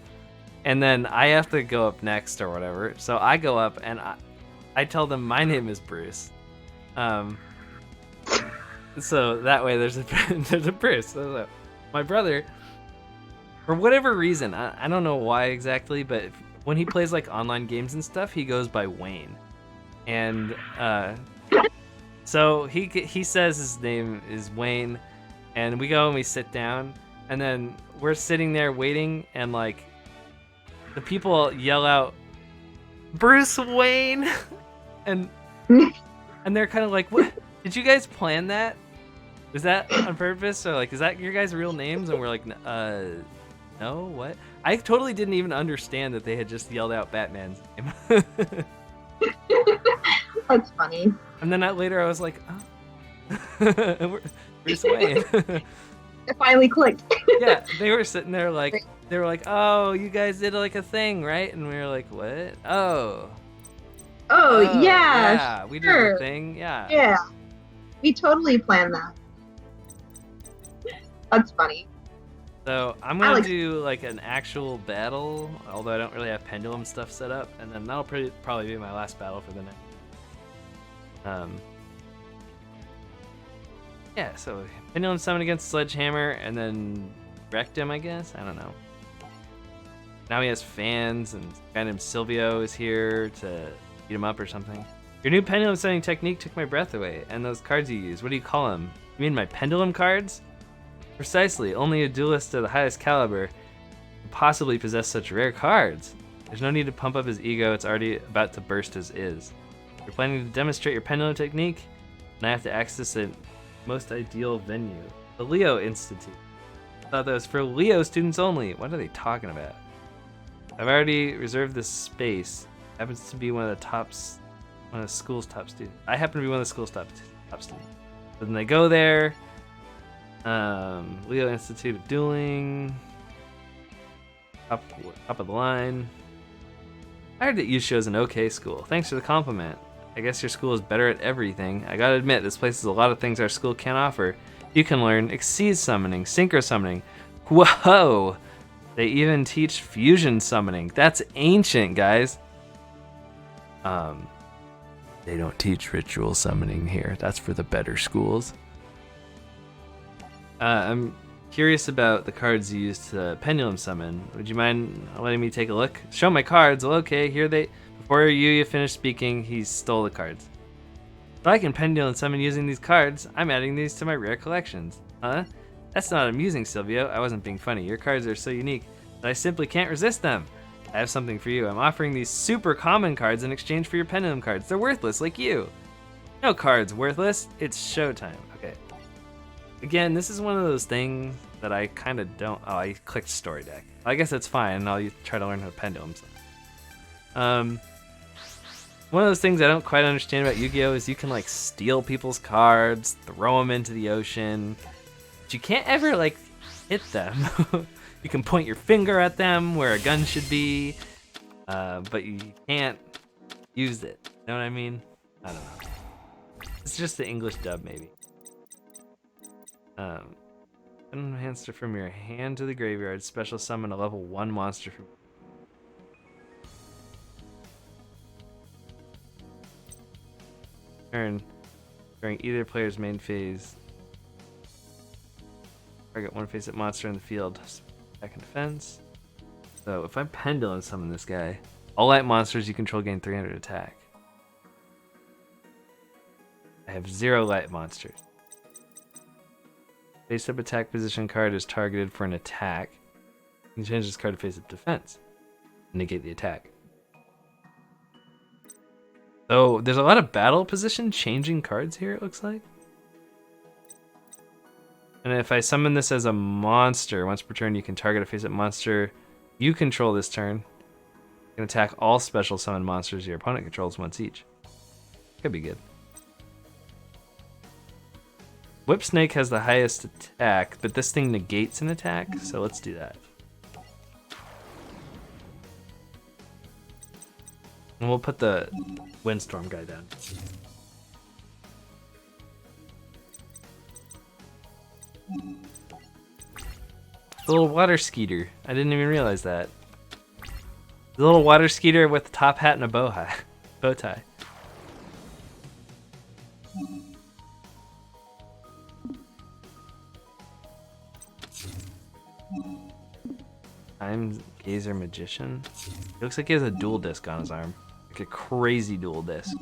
And then I have to go up next or whatever. So I go up and I tell them my name is Bruce. So that way there's a Bruce. So my brother, for whatever reason, I don't know why exactly, but when he plays like online games and stuff, he goes by Wayne. And so he says his name is Wayne. And we go and we sit down, and then we're sitting there waiting, and like the people yell out, "Bruce Wayne," and they're kind of like, "What? Did you guys plan that? Was that on purpose, or like is that your guys' real names?" And we're like, "No, what?" I totally didn't even understand that they had just yelled out Batman's name. That's funny. And then later I was like, "Oh." Bruce Wayne. It finally clicked. Yeah, they were sitting there like they were like, "Oh, you guys did like a thing, right?" And we were like, "What? Oh, yeah, we sure. did a thing, yeah." Yeah, we totally planned that. That's funny. So I'm gonna do like an actual battle, although I don't really have pendulum stuff set up, and then that'll probably be my last battle for the night. Yeah, so pendulum summon against Sledgehammer, and then wrecked him, I guess? I don't know. Now he has fans, and a guy named Silvio is here to beat him up or something. Your new pendulum summoning technique took my breath away, and those cards you use, what do you call them? You mean my pendulum cards? Precisely, only a duelist of the highest caliber could possibly possess such rare cards. There's no need to pump up his ego, it's already about to burst as is. You're planning to demonstrate your pendulum technique, and I have to access it. Most ideal venue, the Leo Institute. I thought that was for Leo students only. What are they talking about? I've already reserved this space. Happens to be one of the school's top students. I happen to be one of the school's top students. So then they go there. Leo Institute of Dueling. Top of the line. I heard that Yugioh is an okay school. Thanks for the compliment. I guess your school is better at everything. I gotta admit, this place has a lot of things our school can't offer. You can learn Exceed summoning, Synchro summoning. Whoa! They even teach fusion summoning. That's ancient, guys. They don't teach ritual summoning here. That's for the better schools. I'm curious about the cards you used to pendulum summon. Would you mind letting me take a look? Show my cards. Well, okay, here they... Before Yugioh finished speaking, he stole the cards. So I can pendulum summon using these cards. I'm adding these to my rare collections. Huh? That's not amusing, Silvio. I wasn't being funny. Your cards are so unique that I simply can't resist them. I have something for you. I'm offering these super common cards in exchange for your pendulum cards. They're worthless, like you. No cards worthless. It's showtime. Okay. Again, this is one of those things that I kind of don't... Oh, I clicked story deck. I guess that's fine. I'll try to learn how to pendulum. One of those things I don't quite understand about Yu-Gi-Oh! Is you can, like, steal people's cards, throw them into the ocean, but you can't ever, like, hit them. You can point your finger at them where a gun should be, but you can't use it. You know what I mean? I don't know. It's just the English dub, maybe. Send a monster from your hand to the graveyard. Special summon a level 1 monster from... Turn during either player's main phase. Target one face-up monster in the field. Attack and defense. So if I pendulum summon this guy, all light monsters you control gain 300 attack. I have 0 light monsters. Face-up attack position card is targeted for an attack. You can change this card to face-up defense. Negate the attack. So there's a lot of battle position changing cards here, it looks like. And if I summon this as a monster, once per turn you can target a face-up monster you control this turn. You can attack all special summon monsters your opponent controls once each. Could be good. Whip Snake has the highest attack, but this thing negates an attack, so let's do that. And we'll put the Windstorm guy down. The little water skeeter. I didn't even realize that. The little water skeeter with a top hat and a bow tie. Time Gazer Magician. It looks like he has a dual disc on his arm. Like a crazy dual disc.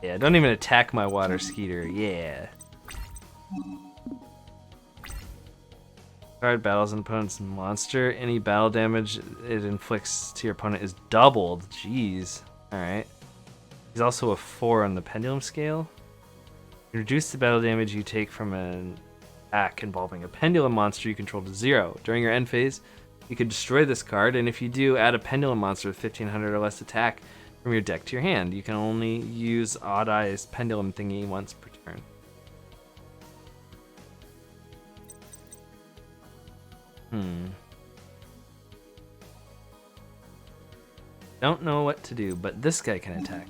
Yeah, don't even attack my water skeeter. Yeah. Card battles an opponent's monster. Any battle damage it inflicts to your opponent is doubled. Jeez. Alright. He's also a 4 on the pendulum scale. You reduce the battle damage you take from an attack involving a pendulum monster you control to 0. During your end phase, you could destroy this card, and if you do, add a pendulum monster with 1500 or less attack from your deck to your hand. You can only use Odd Eye's pendulum thingy once per turn. Don't know what to do, but this guy can attack.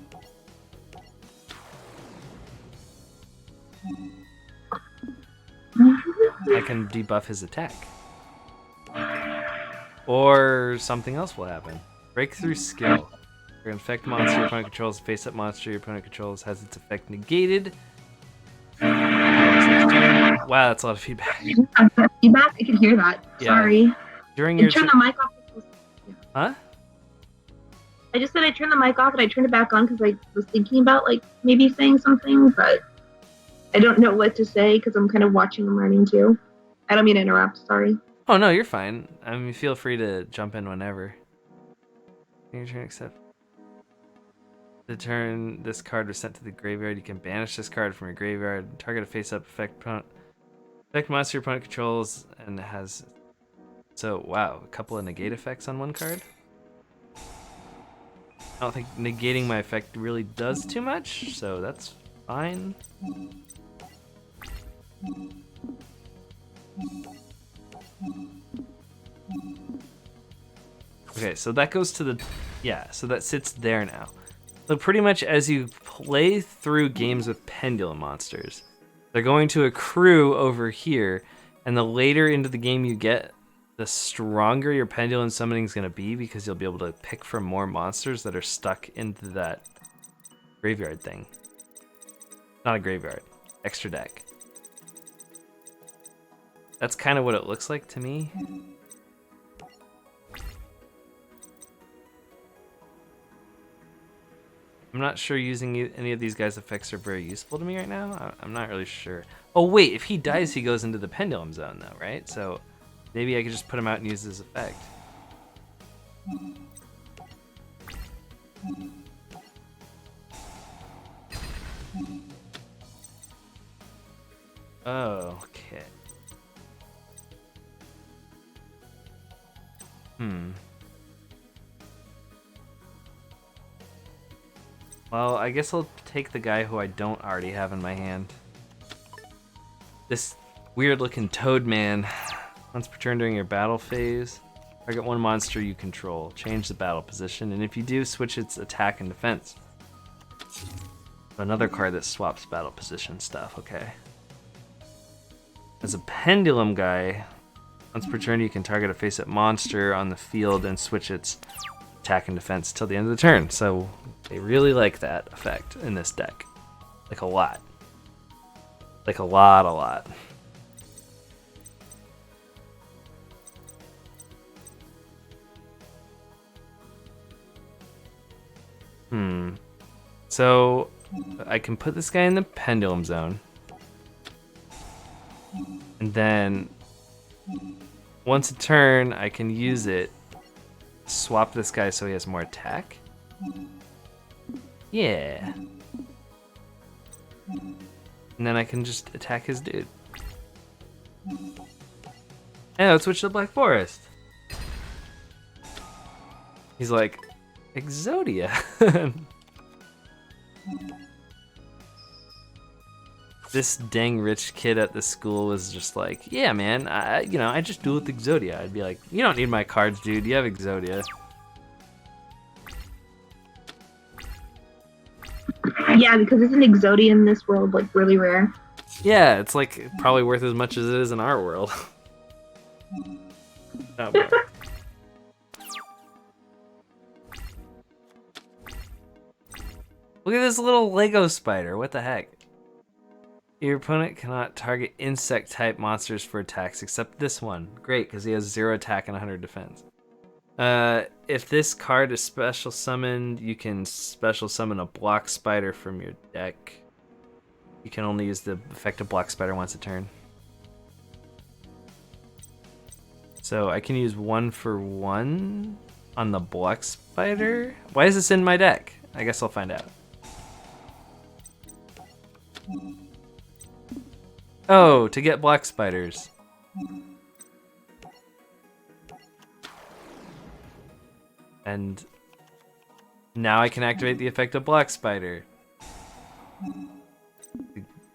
I can debuff his attack. Or something else will happen. Breakthrough skill. Your infect monster your opponent controls, face-up monster your opponent controls has its effect negated. Wow, that's a lot of feedback. Feedback? I could hear that. Yeah. Sorry. During I your turned the mic off. Huh? I just said I turned the mic off and I turned it back on because I was thinking about like maybe saying something, but I don't know what to say because I'm kind of watching and learning too. I don't mean to interrupt. Sorry. Oh no, you're fine. I mean, feel free to jump in whenever. Your turn, except the turn this card was sent to the graveyard. You can banish this card from your graveyard. Target a face-up effect monster your opponent controls, and it has. So wow, a couple of negate effects on one card. I don't think negating my effect really does too much, so that's fine. Okay, so that goes to the... Yeah, so that sits there now. So pretty much as you play through games with pendulum monsters, they're going to accrue over here, and the later into the game you get, the stronger your pendulum summoning is going to be, because you'll be able to pick from more monsters that are stuck into that graveyard thing. Not a graveyard. Extra deck. That's kind of what it looks like to me. I'm not sure using any of these guys' effects are very useful to me right now. I'm not really sure. Oh wait, if he dies, he goes into the pendulum zone though, right? So maybe I could just put him out and use his effect. Oh, okay. Well, I guess I'll take the guy who I don't already have in my hand. This weird-looking Toad Man. Once per turn during your battle phase, target one monster you control. Change the battle position, and if you do, switch its attack and defense. Another card that swaps battle position stuff, okay. As a pendulum guy, once per turn you can target a face-up monster on the field and switch its attack and defense till the end of the turn. So they really like that effect in this deck. Like a lot. Like a lot. So I can put this guy in the pendulum zone. And then once a turn, I can use it, swap this guy so he has more attack. Yeah. And then I can just attack his dude. And let's switch to Black Forest. He's like, Exodia. This dang rich kid at the school was just like, yeah, man, I just duel with Exodia. I'd be like, you don't need my cards, dude. You have Exodia. Yeah, because isn't Exodia in this world like really rare? Yeah, it's like probably worth as much as it is in our world. Oh, boy. Look at this little Lego spider. What the heck? Your opponent cannot target insect-type monsters for attacks except this one. Great, because he has 0 attack and 100 defense. If this card is special summoned, you can special summon a block spider from your deck. You can only use the effective block spider once a turn. So I can use 1-for-1 on the block spider? Why is this in my deck? I guess I'll find out. Oh, to get block spiders. And now I can activate the effect of Block Spider.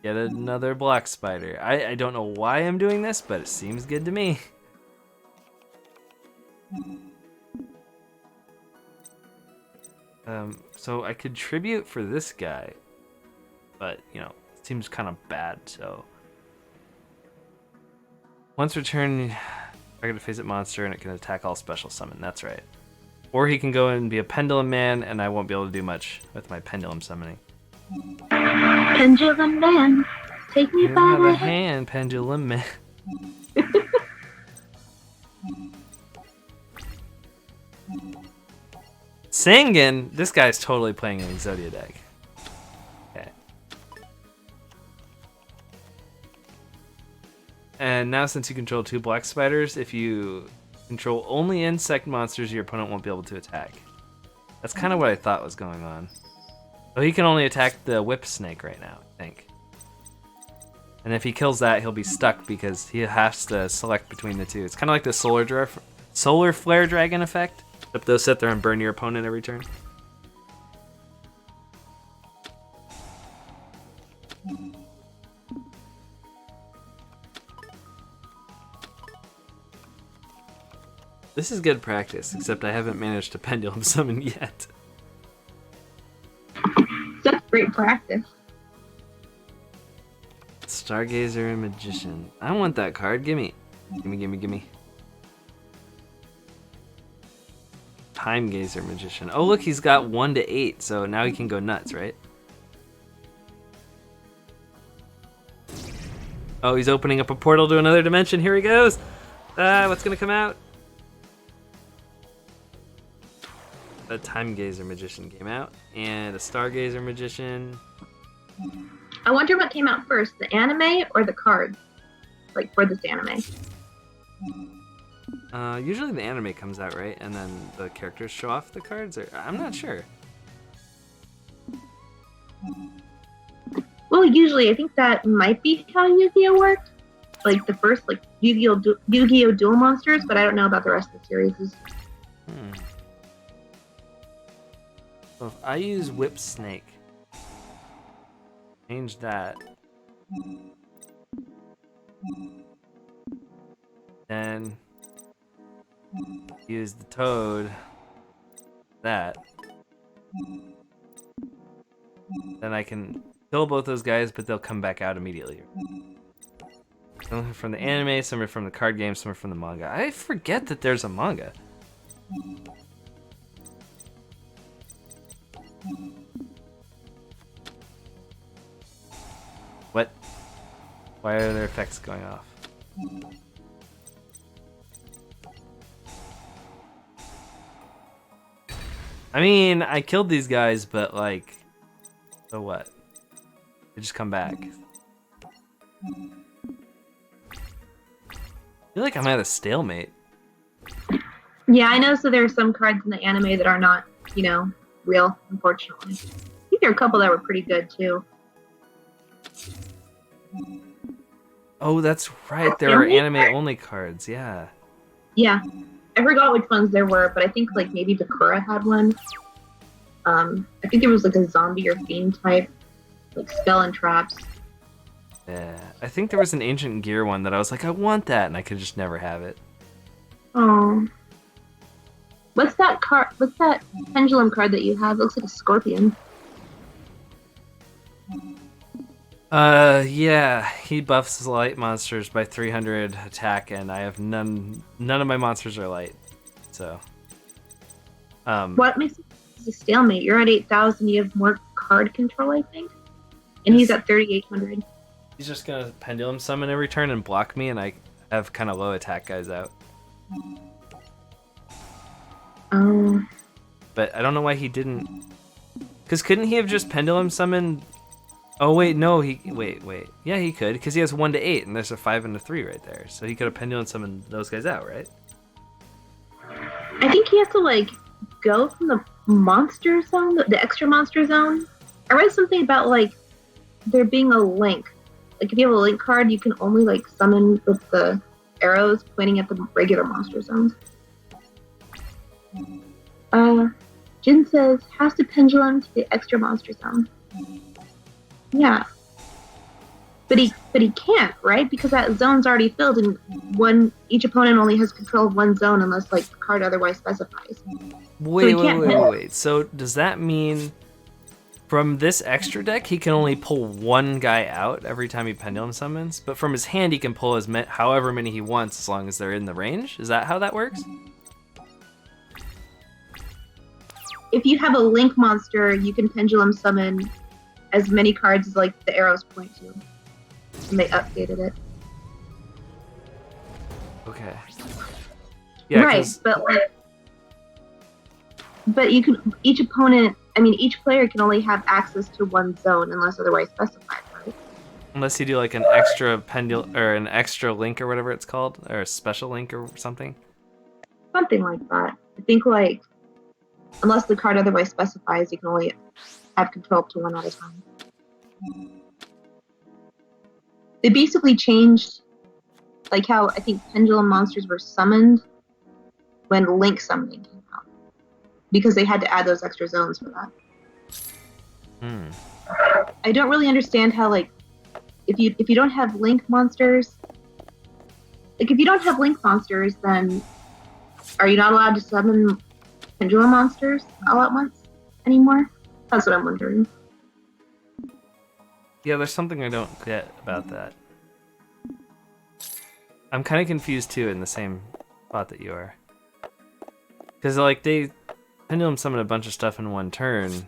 Get another Block Spider. I don't know why I'm doing this, but it seems good to me. So I could tribute for this guy, but you know, it seems kind of bad, so. Once return, target a face-up monster and it can attack all special summon, that's right. Or he can go and be a Pendulum Man, and I won't be able to do much with my Pendulum summoning. Pendulum Man, take me by the hand, Pendulum Man. Singing! This guy's totally playing an Exodia deck. Okay. And now since you control 2 black spiders, if you control only insect monsters, your opponent won't be able to attack. That's kind of what I thought was going on. So he can only attack the whip snake right now, I think. And if he kills that, he'll be stuck because he has to select between the two. It's kind of like the solar flare dragon effect. Except they'll sit there and burn your opponent every turn. This is good practice, except I haven't managed to pendulum summon yet. Such great practice. Stargazer and Magician. I want that card. Gimme. Gimme. Time Gazer Magician. Oh, look, he's got 1 to 8, so now he can go nuts, right? Oh, he's opening up a portal to another dimension. Here he goes. What's gonna come out? A Time Gazer Magician came out, and a Stargazer Magician. I wonder what came out first, the anime or the cards? Like, for this anime. Usually the anime comes out, right? And then the characters show off the cards? Or I'm not sure. Well, usually, I think that might be how Yu-Gi-Oh! Worked. Like, the first, like, Yu-Gi-Oh! Duel Monsters, but I don't know about the rest of the series. So if I use Whip Snake, change that, then use the Toad, that, then I can kill both those guys, but they'll come back out immediately. Some are from the anime, some are from the card game, some are from the manga. I forget that there's a manga. What? Why are their effects going off? I mean, I killed these guys, but like, so what? They just come back. I feel like I'm at a stalemate. Yeah, I know, so there are some cards in the anime that are not, you know, real, unfortunately. I think there are a couple that were pretty good, too. Oh, that's right. There are anime-only cards, yeah. Yeah. I forgot which ones there were, but I think, like, maybe Bakura had one. I think there was, like, a zombie or fiend type, like, spell and traps. Yeah. I think there was an Ancient Gear one that I was like, I want that, and I could just never have it. Oh. What's that card? What's that pendulum card that you have? It looks like a scorpion. Yeah, he buffs light monsters by 300 attack, and I have none of my monsters are light, so. What makes it a stalemate? You're at 8,000, you have more card control, I think? And he's at 3,800. He's just gonna pendulum summon every turn and block me, and I have kind of low attack guys out. Oh. But I don't know why he didn't. Because couldn't he have just pendulum summoned? Oh wait, no, wait. Yeah, he could, because he has 1 to 8, and there's a 5 and a 3 right there. So he could have pendulum summoned those guys out, right? I think he has to, like, go from the monster zone, the extra monster zone. I read something about, like, there being a link. Like, if you have a link card, you can only, like, summon with the arrows pointing at the regular monster zones. Jin says, has to pendulum to the extra monster zone. Yeah. But he can't, right? Because that zone's already filled, and each opponent only has control of one zone unless, like, the card otherwise specifies. Wait. So does that mean from this extra deck he can only pull one guy out every time he pendulum summons, but from his hand he can pull however many he wants as long as they're in the range? Is that how that works? If you have a link monster, you can pendulum summon as many cards as, like, the arrows point to. And they updated it. Okay. Yeah, right, but you can each player can only have access to one zone unless otherwise specified, right? Unless you do like an extra or an extra link or whatever it's called, or a special link or something. Something like that. I think, like, unless the card otherwise specifies, you can only have control up to one at a time. They basically changed, like, how I think pendulum monsters were summoned when link summoning came out, because they had to add those extra zones for that. I don't really understand how, like, if you don't have link monsters, then are you not allowed to summon pendulum monsters all at once anymore? That's what I'm wondering. Yeah, there's something I don't get about that. I'm kind of confused too in the same spot that you are. Because, like, they pendulum summoned a bunch of stuff in one turn,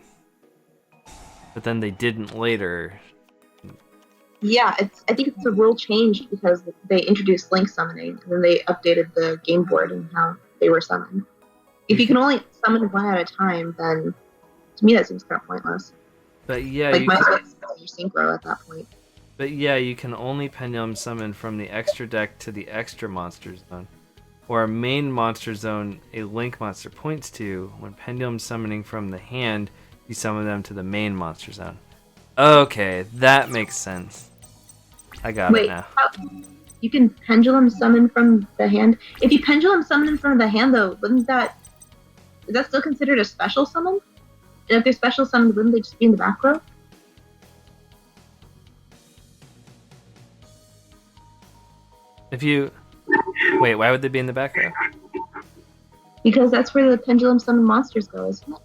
but then they didn't later. Yeah, I think it's a rule changed because they introduced link summoning, and then they updated the game board and how they were summoned. If you can only summon one at a time, then to me that seems kind of pointless. But yeah, Like, might as well summon your synchro at that point. But yeah, you can only pendulum summon from the extra deck to the extra monster zone, or a main monster zone a link monster points to. When pendulum summoning from the hand, you summon them to the main monster zone. Okay, that makes sense. I got it now. You can pendulum summon from the hand? If you pendulum summon from the hand, though, is that still considered a special summon? And if they're special summoned, wouldn't they just be in the back row? Wait, why would they be in the back row? Because that's where the pendulum summon monsters go, isn't it?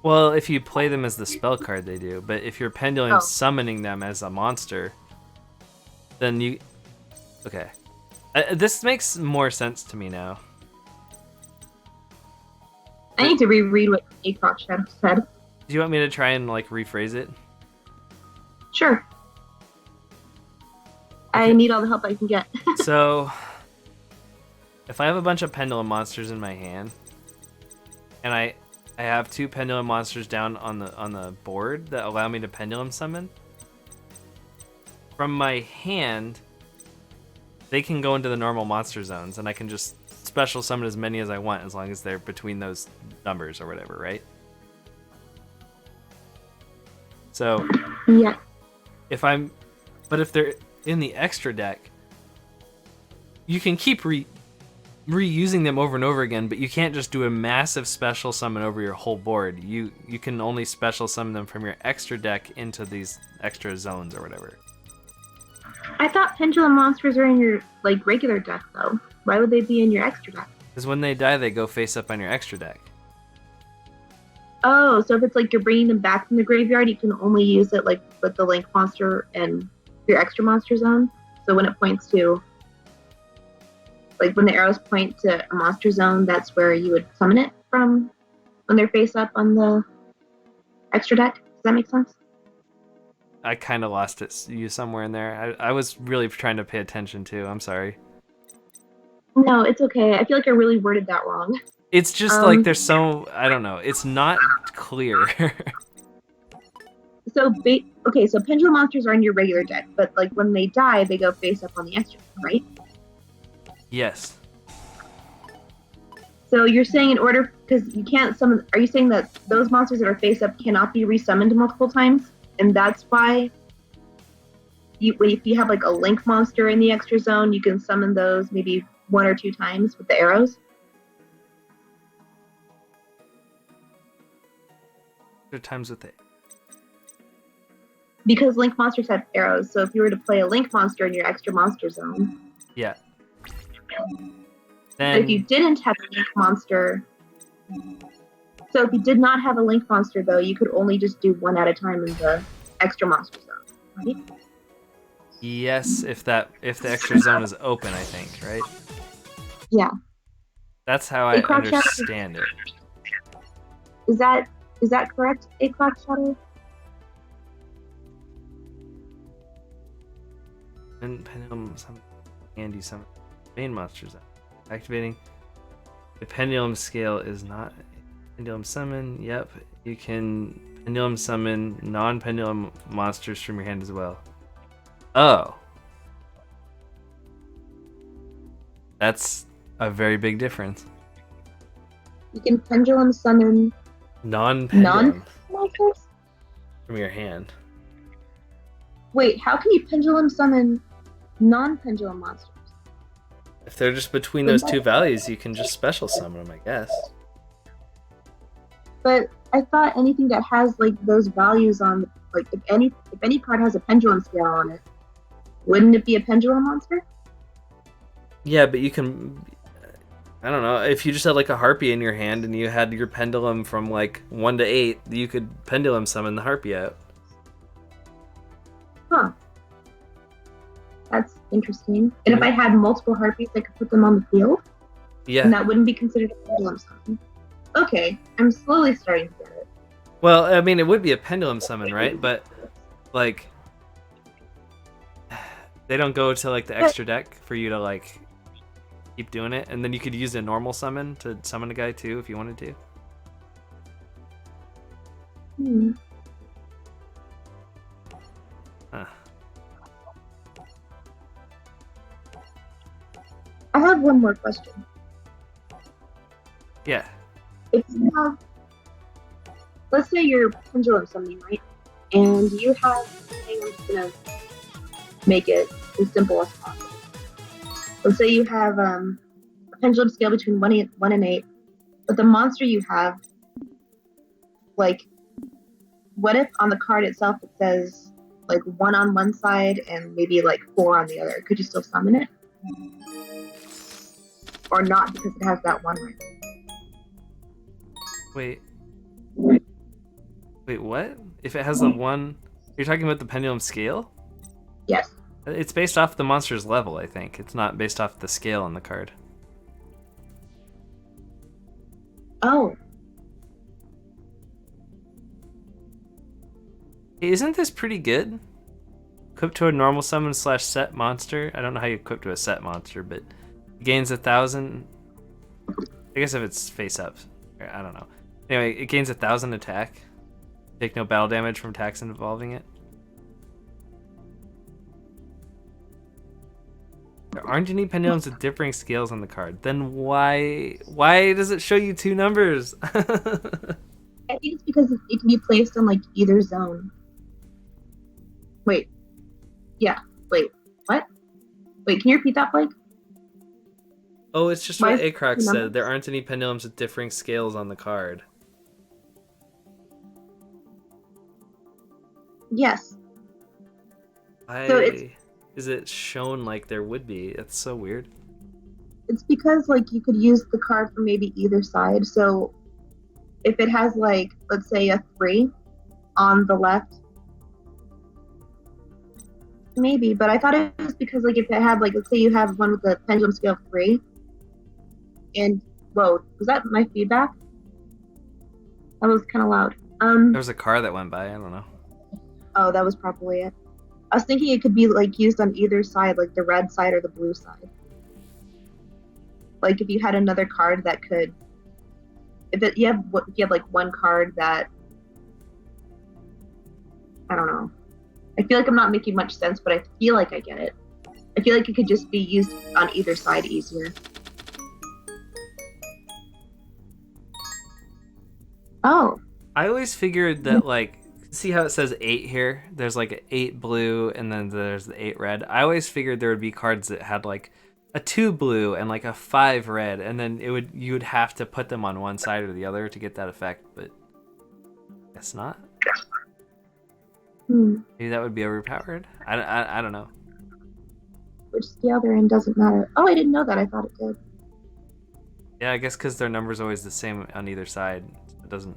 Well, if you play them as the spell card, they do. But if you're pendulum summoning them as a monster, then you... Okay. This makes more sense to me now. I need to reread what Acock Shadow said. Do you want me to try and, like, rephrase it? Sure. Okay. I need all the help I can get. So, if I have a bunch of pendulum monsters in my hand, and I have 2 pendulum monsters down on the board that allow me to pendulum summon, from my hand, they can go into the normal monster zones, and I can just special summon as many as I want as long as they're between those numbers or whatever, right? So, yeah. But if they're in the extra deck, you can keep reusing them over and over again, but you can't just do a massive special summon over your whole board. You can only special summon them from your extra deck into these extra zones or whatever. I thought pendulum monsters are in your regular deck though. Why would they be in your extra deck? Because when they die, they go face up on your extra deck. Oh, so if it's like you're bringing them back from the graveyard, you can only use it with the link monster and your extra monster zone. So when it points to, when the arrows point to a monster zone, that's where you would summon it from when they're face up on the extra deck. Does that make sense? I kind of lost you somewhere in there. I was really trying to pay attention too. I'm sorry. No, it's okay. I feel like I really worded that wrong. It's just there's so... I don't know. It's not clear. So pendulum monsters are in your regular deck, but when they die, they go face up on the extra, right? Yes. So you're saying in order, because you can't summon, are you saying that those monsters that are face up cannot be resummoned multiple times? And that's why if you have a link monster in the extra zone, you can summon those maybe 1 or 2 times with the arrows? Times with it. Because link monsters have arrows, so if you were to play a link monster in your extra monster zone... Yeah. But if you didn't have a link monster... So if you did not have a link monster, though, you could only just do 1 at a time in the extra monster zone, right? Yes, if the extra zone is open, I think, right? Yeah. That's how I understand it. Is that correct, Acock Shadow? And pendulum summon and you summon main monsters. Activating the pendulum scale is not pendulum summon. Yep, you can pendulum summon non-pendulum monsters from your hand as well. Oh, that's a very big difference. You can pendulum summon non-pendulum monsters from your hand. Wait, how can you pendulum summon non-pendulum monsters? If they're just between those 2 values, you can just special summon them, I guess. But I thought anything that has those values on, if any card has a pendulum scale on it, wouldn't it be a pendulum monster? Yeah, but you can. I don't know. If you just had like a harpy in your hand and you had your pendulum from like 1 to 8, you could pendulum summon the harpy out. Huh. That's interesting. And if I had multiple harpies, I could put them on the field? Yeah. And that wouldn't be considered a pendulum summon. Okay, I'm slowly starting to get it. Well, I mean, it would be a pendulum summon, right? But, like, they don't go to, like, the extra deck for you to, like, keep doing it. And then you could use a normal summon to summon a guy, too, if you wanted to. Huh. I have one more question. Yeah. If you have, let's say you're pendulum summoning, right? And you have, I'm just gonna make it as simple as possible. Let's say you have a pendulum scale between 1 and 8, but the monster you have, like, what if on the card itself it says like 1 on one side and maybe like 4 on the other? Could you still summon it? Or not because it has that 1 right? Wait, what? If it has the 1... You're talking about the pendulum scale? Yes. It's based off the monster's level, I think. It's not based off the scale on the card. Oh. Isn't this pretty good? Equipped to a normal summon / set monster. I don't know how you equip to a set monster, but it gains 1,000. I guess if it's face up. I don't know. Anyway, it gains 1,000 attack. Take no battle damage from attacks involving it. There aren't any pendulums with differing scales on the card. Then why does it show you 2 numbers? I think it's because it can be placed on like either zone. Wait. Yeah. Wait. What? Wait, can you repeat that, Blake? Oh, it's just what Acrox said. There aren't any pendulums with differing scales on the card. Yes. Is it shown like there would be? It's so weird. It's because like you could use the card for maybe either side. So if it has like, let's say a 3 on the left, maybe. But I thought it was because like if it had like, let's say you have one with a pendulum scale of 3, and whoa, was that my feedback? That was kind of loud. There was a car that went by. I don't know. Oh, that was probably it. I was thinking it could be like used on either side, like the red side or the blue side. Like if you had another card that could, if you have like one card that, I don't know. I feel like I'm not making much sense, but I feel like I get it. I feel like it could just be used on either side easier. Oh. I always figured that, like, see how it says 8 here? There's like an 8 blue and then there's the 8 red. I always figured there would be cards that had like a 2 blue and like a 5 red, and then you would have to put them on one side or the other to get that effect, but I guess not. Maybe that would be overpowered. I don't know. Which scale they're in doesn't matter. Oh, I didn't know that. I thought it did. Yeah, I guess because their number's always the same on either side. It doesn't...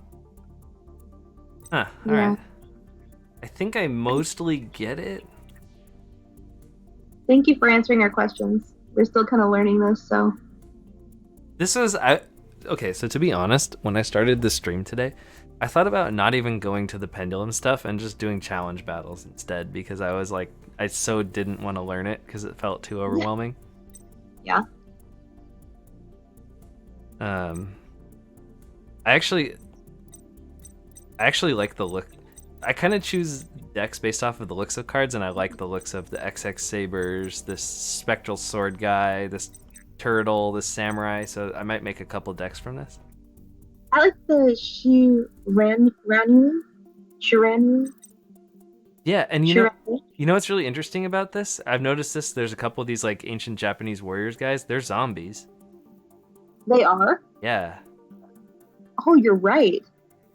Huh, alright. I think I mostly get it. Thank you for answering our questions. We're still kind of learning this, so... This was... Okay, so to be honest, when I started the stream today, I thought about not even going to the pendulum stuff and just doing challenge battles instead, because I was like, I so didn't want to learn it because it felt too overwhelming. Yeah. I actually like the look. I kind of choose decks based off of the looks of cards, and I like the looks of the XX Sabers, this Spectral Sword guy, this Turtle, this Samurai, so I might make a couple decks from this. I like the Shiranu. Yeah, and you know what's really interesting about this? I've noticed this. There's a couple of these like ancient Japanese warriors guys. They're zombies. They are? Yeah. Oh, you're right.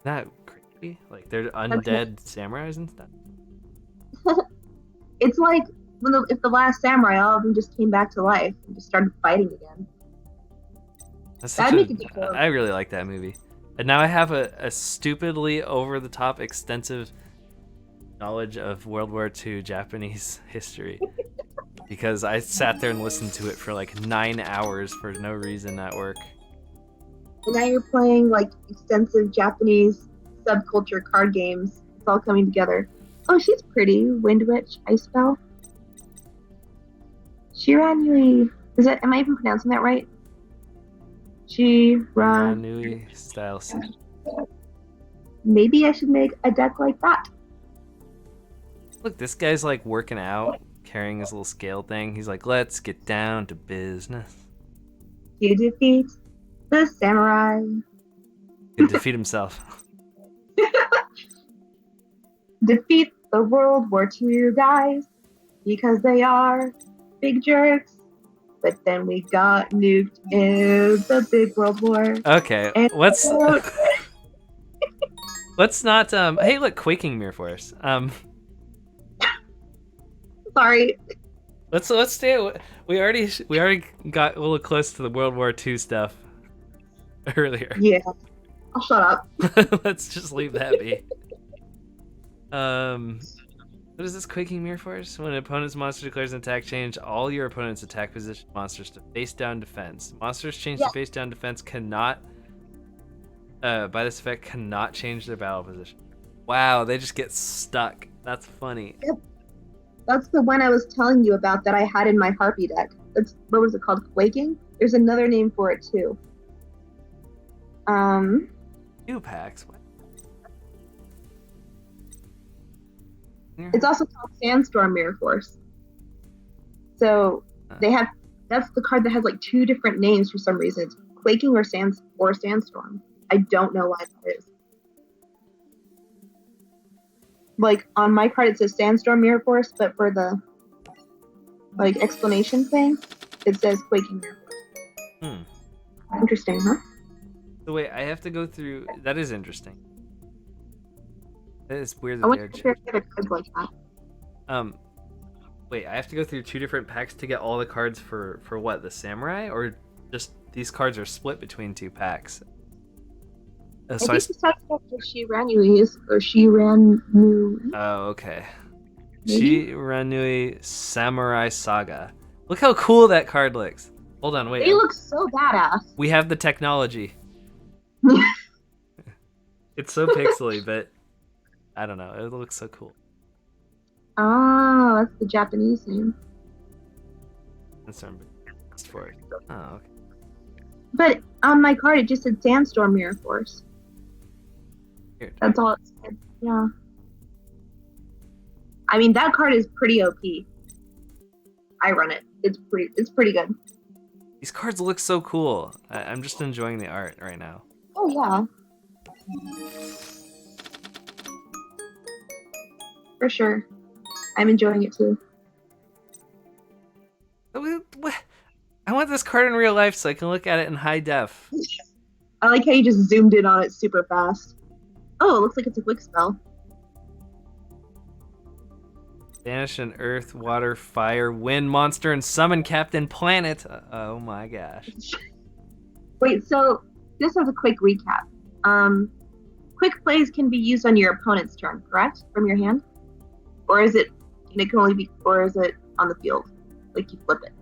Not creepy. Like they're undead samurais and stuff. It's like if the last samurai, all of them just came back to life and just started fighting again. That's That'd make a good show. I really like that movie. And now I have a stupidly over-the-top extensive knowledge of World War II Japanese history. Because I sat there and listened to it for like 9 hours for no reason at work. And now you're playing like extensive Japanese subculture card games. It's all coming together. Oh, she's pretty. Wind Witch, Ice Spell. Shiranui. Am I even pronouncing that right? Shiranui style set. Maybe I should make a deck like that. Look, this guy's like working out, carrying his little scale thing. He's like, let's get down to business. You defeat the samurai. He could defeat himself. Defeat the World War II guys because they are big jerks. But then we got nuked in the big world war. Okay, And let's not hey, look, Quaking Mirror Force. Sorry. Let's stay. We already got a little close to the World War II stuff earlier. Yeah. I'll shut up. Let's just leave that be. What is this Quaking Mirror Force? When an opponent's monster declares an attack, change all your opponent's attack position monsters to face down defense. Monsters changed to face down defense cannot, by this effect, cannot change their battle position. Wow, they just get stuck. That's funny. Yep. That's the one I was telling you about that I had in my Harpy deck. That's, what was it called? Quaking? There's another name for it too. 2 packs? What? It's also called Sandstorm Mirror Force. So they have, that's the card that has like 2 different names for some reason. It's Quaking or Sandstorm. I don't know why that is. Like on my card it says Sandstorm Mirror Force, but for the like explanation thing, it says Quaking Mirror Force. Interesting, huh? So wait, I have to go through. That is interesting. That is weird. I That wonder if there's other cards like that. Wait, I have to go through 2 different packs to get all the cards for what? The Samurai, or just these cards are split between 2 packs? I think he's talking about the Shiranui or Shiranu. Oh, okay. Maybe? Shiranui Samurai Saga. Look how cool that card looks. Hold on, wait. They look so badass. We have the technology. It's so pixely, but I don't know. It looks so cool. Oh, that's the Japanese name. That's for it. Oh, okay. But on my card, it just said Sandstorm Mirror Force. Weird. That's all it said. Yeah. I mean, that card is pretty OP. I run it. It's pretty good. These cards look so cool. I'm just enjoying the art right now. Oh yeah. For sure. I'm enjoying it too. I want this card in real life so I can look at it in high def. I like how you just zoomed in on it super fast. Oh, it looks like it's a quick spell. Banish an earth, water, fire, wind monster, and summon Captain Planet. Oh my gosh. Wait, so just as a quick recap. Quick plays can be used on your opponent's turn, correct? From your hand? Or is it can only be, or is it on the field? Like you flip it?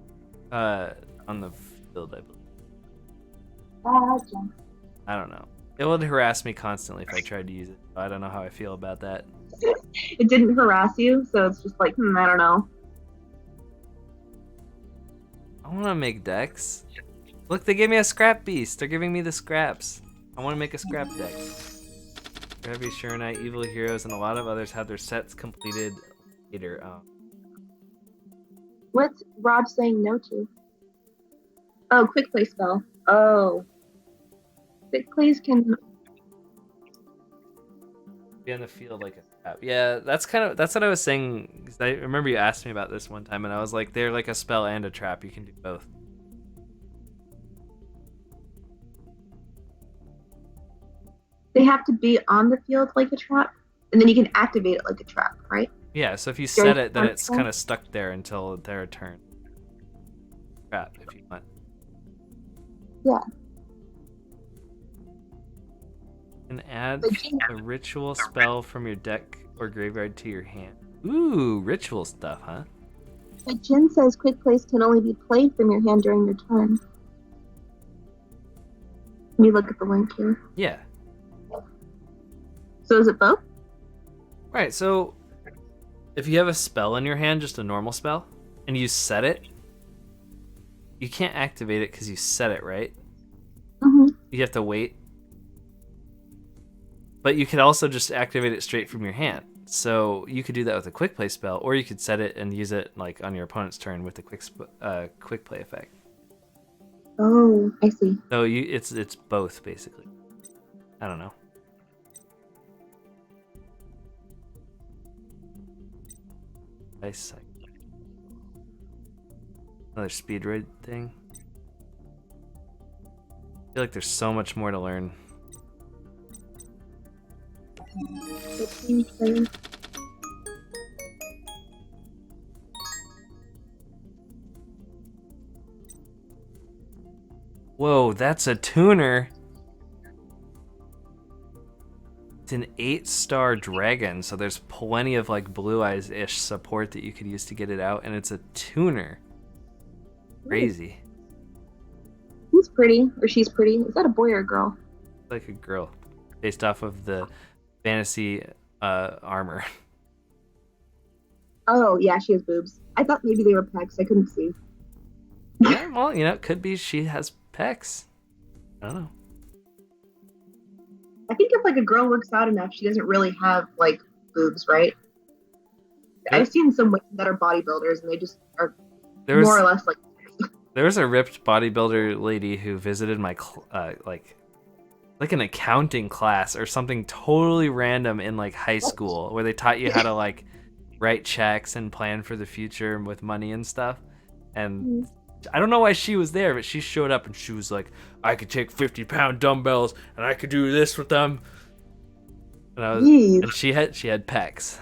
On the field, I believe. Gotcha. I don't know. It would harass me constantly if I tried to use it. I don't know how I feel about that. It didn't harass you, so it's just like, I don't know. I want to make decks. Look, they gave me a scrap beast. They're giving me the scraps. I want to make a scrap deck. Gravity, Shiranui, Evil Heroes, and a lot of others have their sets completed later. What's Rob saying no to? Oh, quick play spell. Oh. Quick plays can be on the field like a trap. Yeah, that's what I was saying. 'Cause I remember you asked me about this one time, and I was like, they're like a spell and a trap. You can do both. They have to be on the field like a trap, and then you can activate it like a trap, right? Yeah, so if you set it, then it's kind of stuck there until their turn. Trap, if you want. Yeah. And add But Jin, a ritual spell from your deck or graveyard to your hand. Ooh, ritual stuff, huh? but Jin says quick plays can only be played from your hand during your turn. Let me look at the link here. Yeah. So is it both? Right, so if you have a spell in your hand, just a normal spell, and you set it, you can't activate it because you set it, right? Mm-hmm. You have to wait. But you could also just activate it straight from your hand. So you could do that with a quick play spell, or you could set it and use it like on your opponent's turn with the quick play effect. Oh, I see. So it's both basically. I don't know. Nice. Another speed raid thing. I feel like there's so much more to learn. Whoa, that's a tuner. It's an 8-star dragon, so there's plenty of like Blue Eyes-ish support that you could use to get it out, and it's a tuner. Crazy. He's pretty, or she's pretty. Is that a boy or a girl? Like a girl, based off of the fantasy armor. Oh, yeah, she has boobs. I thought maybe they were pecs. I couldn't see. Yeah, well, it could be she has pecs. I don't know. I think if like a girl works out enough, she doesn't really have like boobs, right? Yeah. I've seen some women that are bodybuilders, and they just are There more or was less like. there was a ripped bodybuilder lady who visited my like an accounting class or something totally random in like high school where they taught you how to like write checks and plan for the future with money and stuff. And I don't know why she was there, but she showed up and she was like, I could take 50-pound dumbbells and I could do this with them. And she had pecs.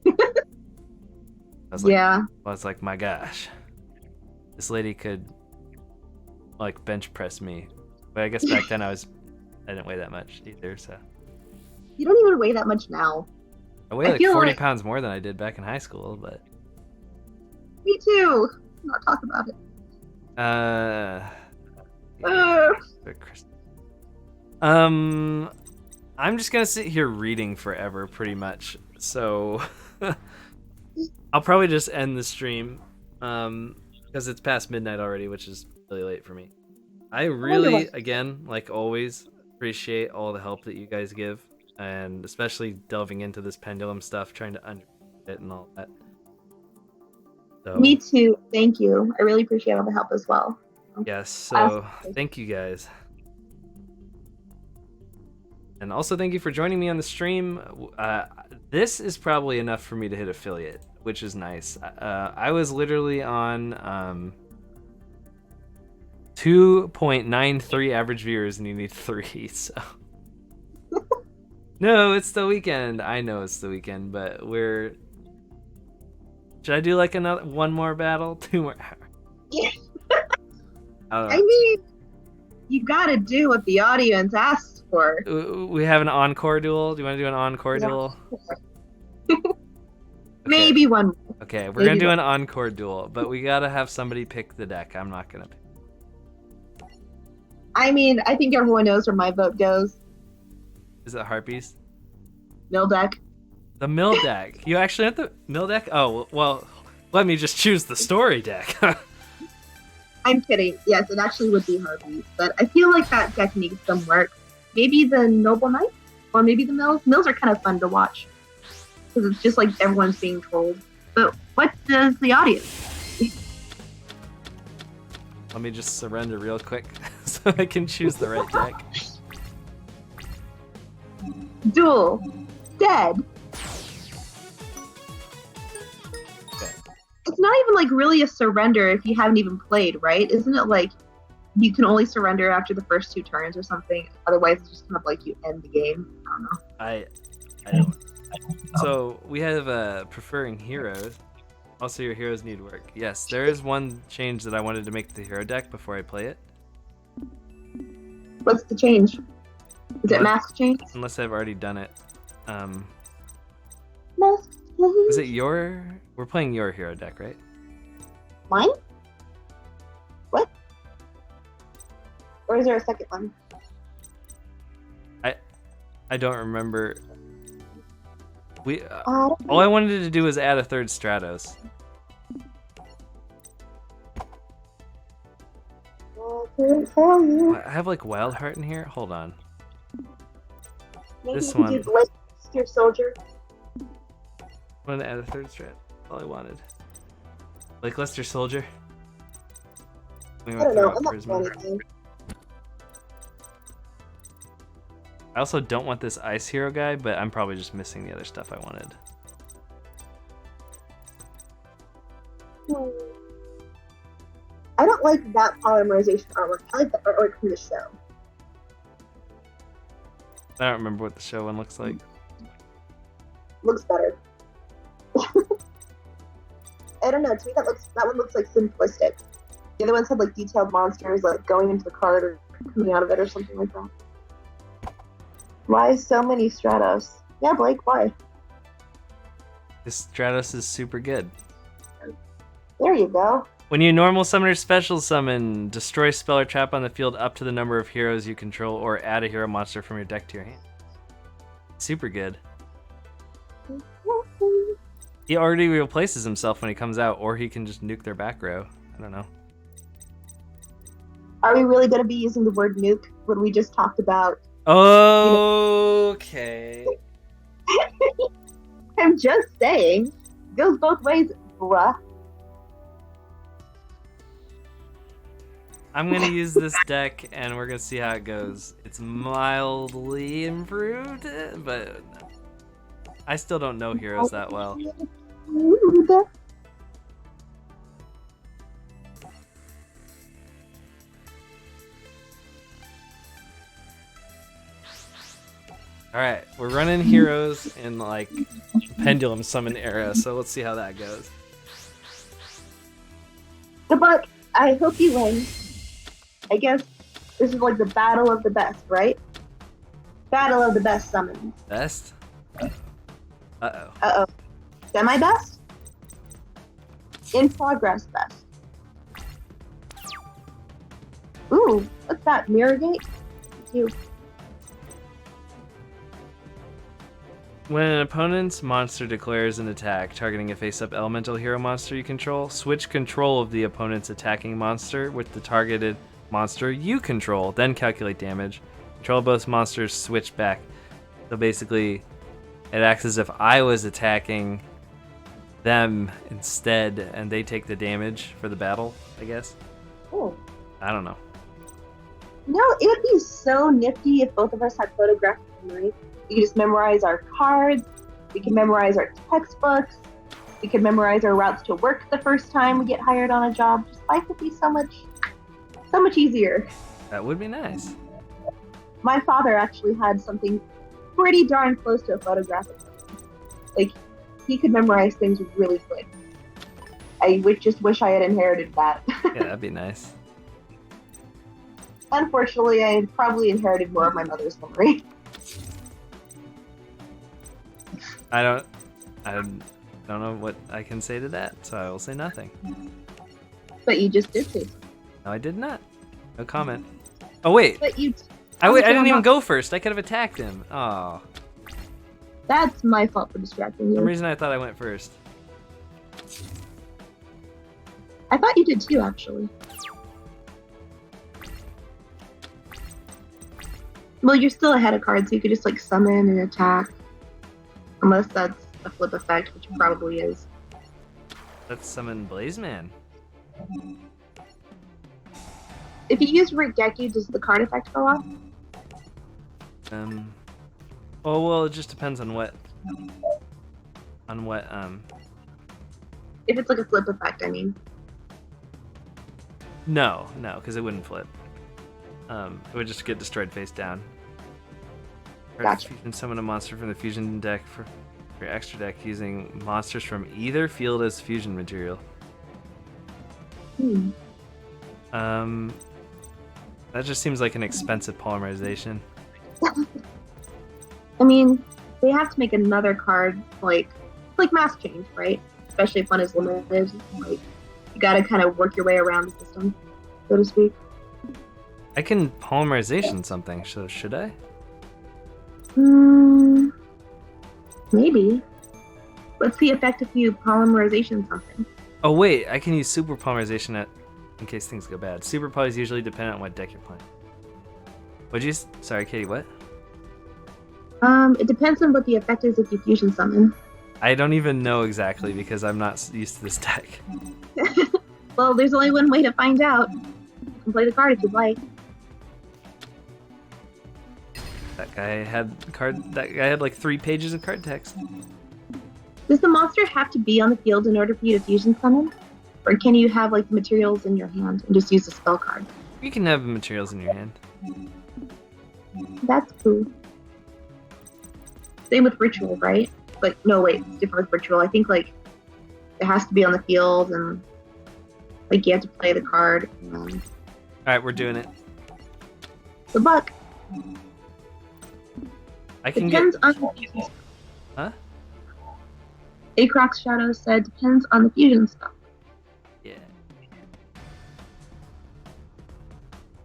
I was like, Yeah. I was like, my gosh, this lady could like bench press me. But I guess back then I didn't weigh that much either, so. You don't even weigh that much now. I weigh like 40 pounds more than I did back in high school, but. Me too. Not talk about it. I'm just gonna sit here reading forever, pretty much. So I'll probably just end the stream, because it's past midnight already, which is really late for me. I really, again, like always, appreciate all the help that you guys give, and especially delving into this pendulum stuff, trying to understand it and all that. So, me too. Thank you. I really appreciate all the help as well. Yes, so thank you guys. And also thank you for joining me on the stream. This is probably enough for me to hit affiliate, which is nice. I was literally on 2.93 average viewers and you need 3, so. No, it's the weekend. I know it's the weekend, but should I do like one more battle? 2 more? Yeah. I mean, you gotta do what the audience asks for. We have an encore duel. Do you want to do an encore duel? Maybe one more. Okay, we're gonna do an encore duel, but we gotta have somebody pick the deck. I'm not gonna pick. I mean, I think everyone knows where my vote goes. Is it Harpies? Mill deck. The mill deck. You actually have the mill deck? Oh, well, let me just choose the story deck. I'm kidding. Yes, it actually would be Harpies, but I feel like that deck needs some work. Maybe the Noble Knight, or maybe the Mills. Mills are kind of fun to watch because it's just like everyone's being trolled. But what does the audience? Let me just surrender real quick so I can choose the right deck. Duel. Dead. Okay. It's not even like really a surrender if you haven't even played, right? Isn't it like you can only surrender after the first 2 turns or something? Otherwise, it's just kind of like you end the game. I don't know. I don't. So we have preferring heroes. Also, your heroes need work. Yes, there is one change that I wanted to make to the hero deck before I play it. What's the change? Is it Mask Change? Unless I've already done it. Mask Change. Is it your? We're playing your hero deck, right? Mine? What? Or is there a second one? I don't remember. We all I wanted to do was add a third Stratos. I have like Wild Heart in here. Hold on. Maybe This you one. could do Blaster Soldier. I wanted to add a third strat. All I wanted. Like Lester Soldier. I don't know. I'm not playing anything. I also don't want this Ice Hero guy, but I'm probably just missing the other stuff I wanted. I don't like that polymerization artwork. I like the artwork from the show. I don't remember what the show one looks like. Looks better. I don't know. To me, that one looks like simplistic. The other ones had like detailed monsters, like going into the card or coming out of it or something like that. Why so many Stratos? Yeah, Blake. Why? This Stratos is super good. There you go. When you normal summoner special summon, destroy spell or trap on the field up to the number of heroes you control, or add a hero monster from your deck to your hand. Super good. He already replaces himself when he comes out, or he can just nuke their back row. I don't know. Are we really going to be using the word nuke when we just talked about? Okay. I'm just saying. Goes both ways, bruh. I'm gonna use this deck, and we're gonna see how it goes. It's mildly improved, but I still don't know heroes that well. Alright, we're running heroes in like Pendulum Summon era, so let's see how that goes. Good luck. I hope you win. I guess this is like the battle of the best, right? Battle of the best summons. Best? Uh-oh. Uh-oh. Semi-best? In progress best. Ooh, what's that? Mirror Gate? Thank you. When an opponent's monster declares an attack targeting a face-up elemental hero monster you control, switch control of the opponent's attacking monster with the targeted monster you control, then calculate damage. Control both monsters switch back. So basically, it acts as if I was attacking them instead, and they take the damage for the battle, I guess. Oh. I don't know. No, it would be so nifty if both of us had photographic memory. We could just memorize our cards. We can memorize our textbooks. We could memorize our routes to work the first time we get hired on a job. Just life would be so much easier. That would be nice. My father actually had something pretty darn close to a photographic memory. Like, he could memorize things really quick. I just wish I had inherited that. Yeah, that'd be nice. Unfortunately, I probably inherited more of my mother's memory. I don't know what I can say to that, so I will say nothing. But you just did say. No, I did not. No comment. Oh wait, But you. I didn't even go first. I could have attacked him. Oh, That's my fault for distracting for some you. reason I thought I went first. I thought you did too, actually. Well, you're still ahead of cards, so you could just like summon and attack. Unless that's a flip effect, which it probably is. Let's summon Blazeman. If you use Regeki, does the card effect go off? Oh well, it just depends on what. If it's like a flip effect, I mean. No, because it wouldn't flip. It would just get destroyed face down. Gotcha. You can summon a monster from the fusion deck for your extra deck using monsters from either field as fusion material. Hmm. That just seems like an expensive polymerization. I mean, they have to make another card like mass change, right? Especially if one is limited. Like you got to kind of work your way around the system, so to speak. I can polymerization something, so should I? Maybe. What's the effect if you polymerization something? Oh wait, I can use super polymerization in case things go bad. Super poly is usually dependent on what deck you're playing. What'd you? Sorry, Katie. What? It depends on what the effect is if you fusion summon. I don't even know exactly because I'm not used to this deck. Well, there's only one way to find out. You can play the card if you'd like. That guy had like 3 pages of card text. Does the monster have to be on the field in order for you to fusion summon? Or can you have like the materials in your hand and just use the spell card? You can have materials in your hand. That's cool. Same with ritual, right? Like, no, wait, it's different with ritual. I think like it has to be on the field and like you have to play the card. All right, we're doing it. Good luck. I can Depends get. on the fusion. Huh? Acrox Shadow said depends on the fusion stuff. Yeah.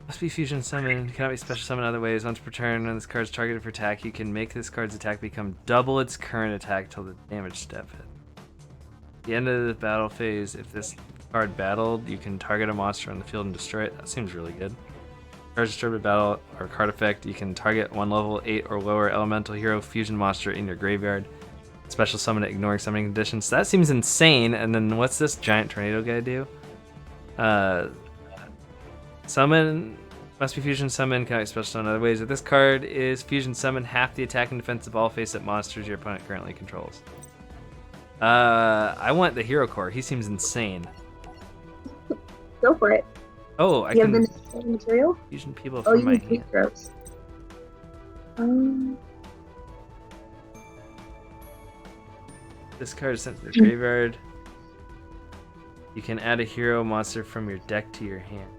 Must be fusion summon. Cannot be special summon other ways. Once per turn, when this card is targeted for attack, you can make this card's attack become double its current attack till the damage step hit. At the end of the battle phase, if this card battled, you can target a monster on the field and destroy it. That seems really good. Cards destroyed by battle or card effect, you can target one level 8 or lower elemental hero fusion monster in your graveyard. Special summon it, ignoring summoning conditions. That seems insane. And then what's this giant tornado guy do? Summon must be fusion summon. Cannot be special summon other ways. If this card is fusion summon, half the attack and defense of all face-up monsters your opponent currently controls. I want the hero core. He seems insane. Go for it. Oh, I You can have the necessary material? fusion people Oh, from you my need hand. weak throws. This card is sent to the graveyard. You can add a hero monster from your deck to your hand.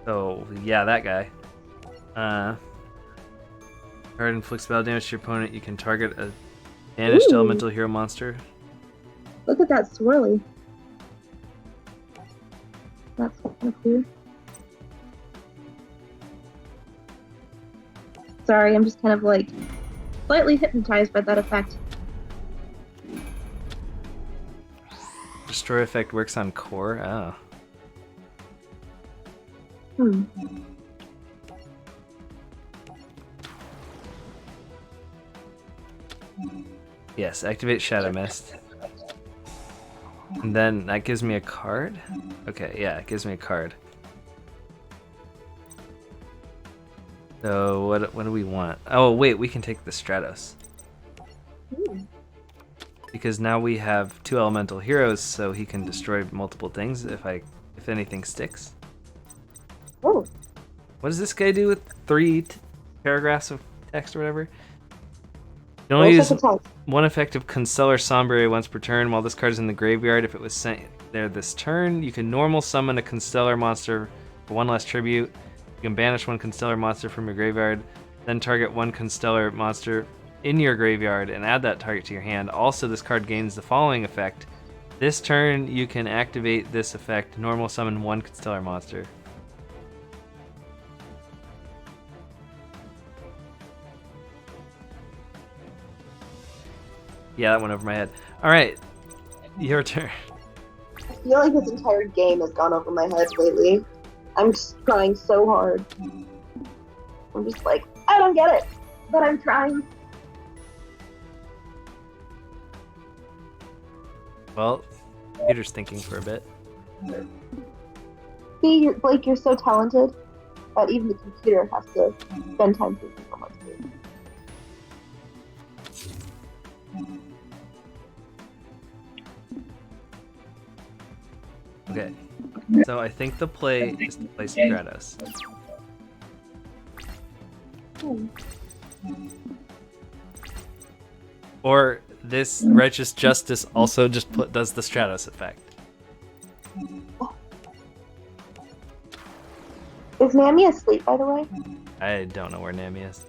So, yeah, that guy. Card inflicts battle damage to your opponent. You can target a banished Ooh. elemental hero monster. Look at that swirly. That's kind of cool. Sorry, I'm just kind of like slightly hypnotized by that effect. Destroy effect works on core. Oh. Yes, activate Shadow Mist. And then that gives me a card? Okay, yeah, it gives me a card. So what do we want? Oh wait, we can take the Stratos. Because now we have 2 elemental heroes, so he can destroy multiple things if anything sticks. Oh. What does this guy do with 3 paragraphs of text or whatever? You only use one effect of Constellar Sombre once per turn while this card is in the graveyard. If it was sent there this turn, you can normal summon a Constellar monster for 1 less tribute. You can banish 1 Constellar monster from your graveyard, then target 1 Constellar monster in your graveyard and add that target to your hand. Also, this card gains the following effect. This turn, you can activate this effect, normal summon 1 Constellar monster. Yeah, that went over my head. Alright, your turn. I feel like this entire game has gone over my head lately. I'm just trying so hard. I'm just like, I don't get it, but I'm trying. Well, computer's thinking for a bit. See, you're so talented, but even the computer has to spend time thinking for what to do. Okay, so I think the play is to play Stratos. Or this Righteous Justice also just does the Stratos effect. Is Mammy asleep, by the way? I don't know where Nami is.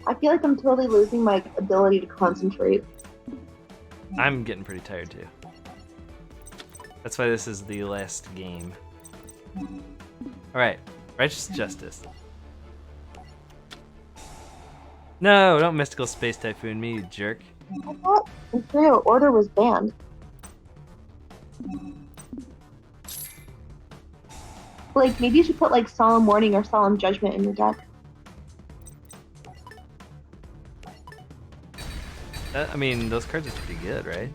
I feel like I'm totally losing my ability to concentrate. I'm getting pretty tired too. That's why this is the last game. Alright, Righteous Justice. No, don't Mystical Space Typhoon me, you jerk. I thought Imperial Order was banned. Like, maybe you should put, like, Solemn Warning or Solemn Judgment in your deck. I mean, those cards are pretty good, right?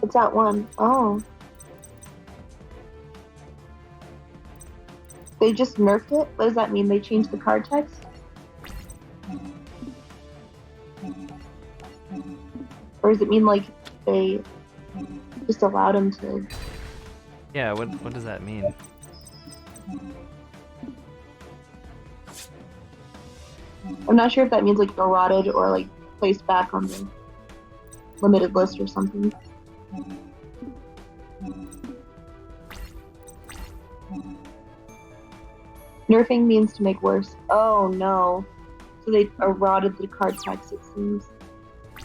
It's that one. Oh. They just nerfed it? What does that mean? They changed the card text? Or does it mean, like, they just allowed him to... Yeah, what does that mean? I'm not sure if that means, like, eroded or, like, placed back on the limited list or something. Nerfing means to make worse. Oh, no. So they eroded the card text, it seems.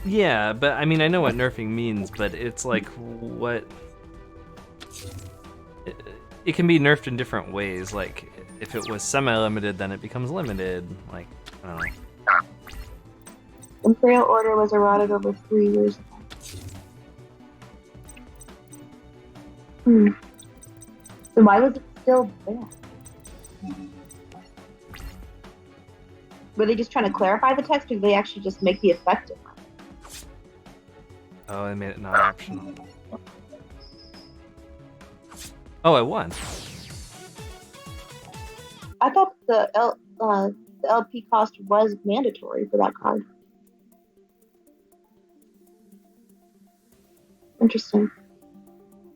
Yeah, but I mean, I know what nerfing means, but it's like, what... It can be nerfed in different ways. Like, if it was semi-limited, then it becomes limited. Like, I don't know. Imperial Order was eroded over 3 years ago. So why was it still there? Were they just trying to clarify the text, or did they actually just make the effective one? Oh, they made it not optional. Oh, I won. I thought the LP cost was mandatory for that card. Interesting.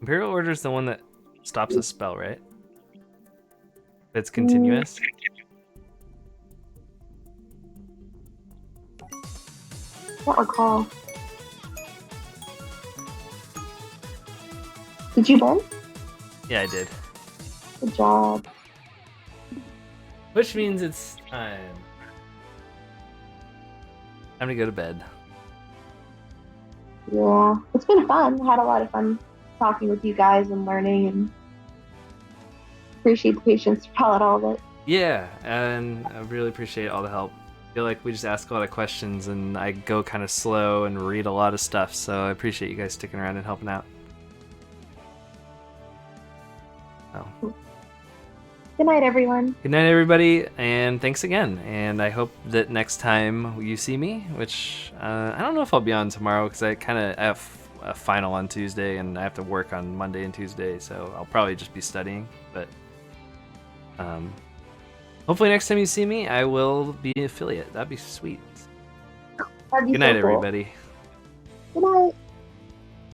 Imperial Order is the one that stops a spell, right? It's continuous. Can't recall. Did you win? Yeah, I did. Good job. Which means it's time. Time to go to bed. Yeah, it's been fun. Had a lot of fun talking with you guys and learning, and appreciate the patience throughout all of it. Yeah, and I really appreciate all the help. I feel like we just ask a lot of questions and I go kind of slow and read a lot of stuff, so I appreciate you guys sticking around and helping out. Oh. Good night, everyone. Good night, everybody, and thanks again. And I hope that next time you see me, which I don't know if I'll be on tomorrow because I have a final on Tuesday and I have to work on Monday and Tuesday, so I'll probably just be studying. But hopefully next time you see me, I will be an affiliate. That'd be sweet. That'd be Good night, so cool. everybody. Good night.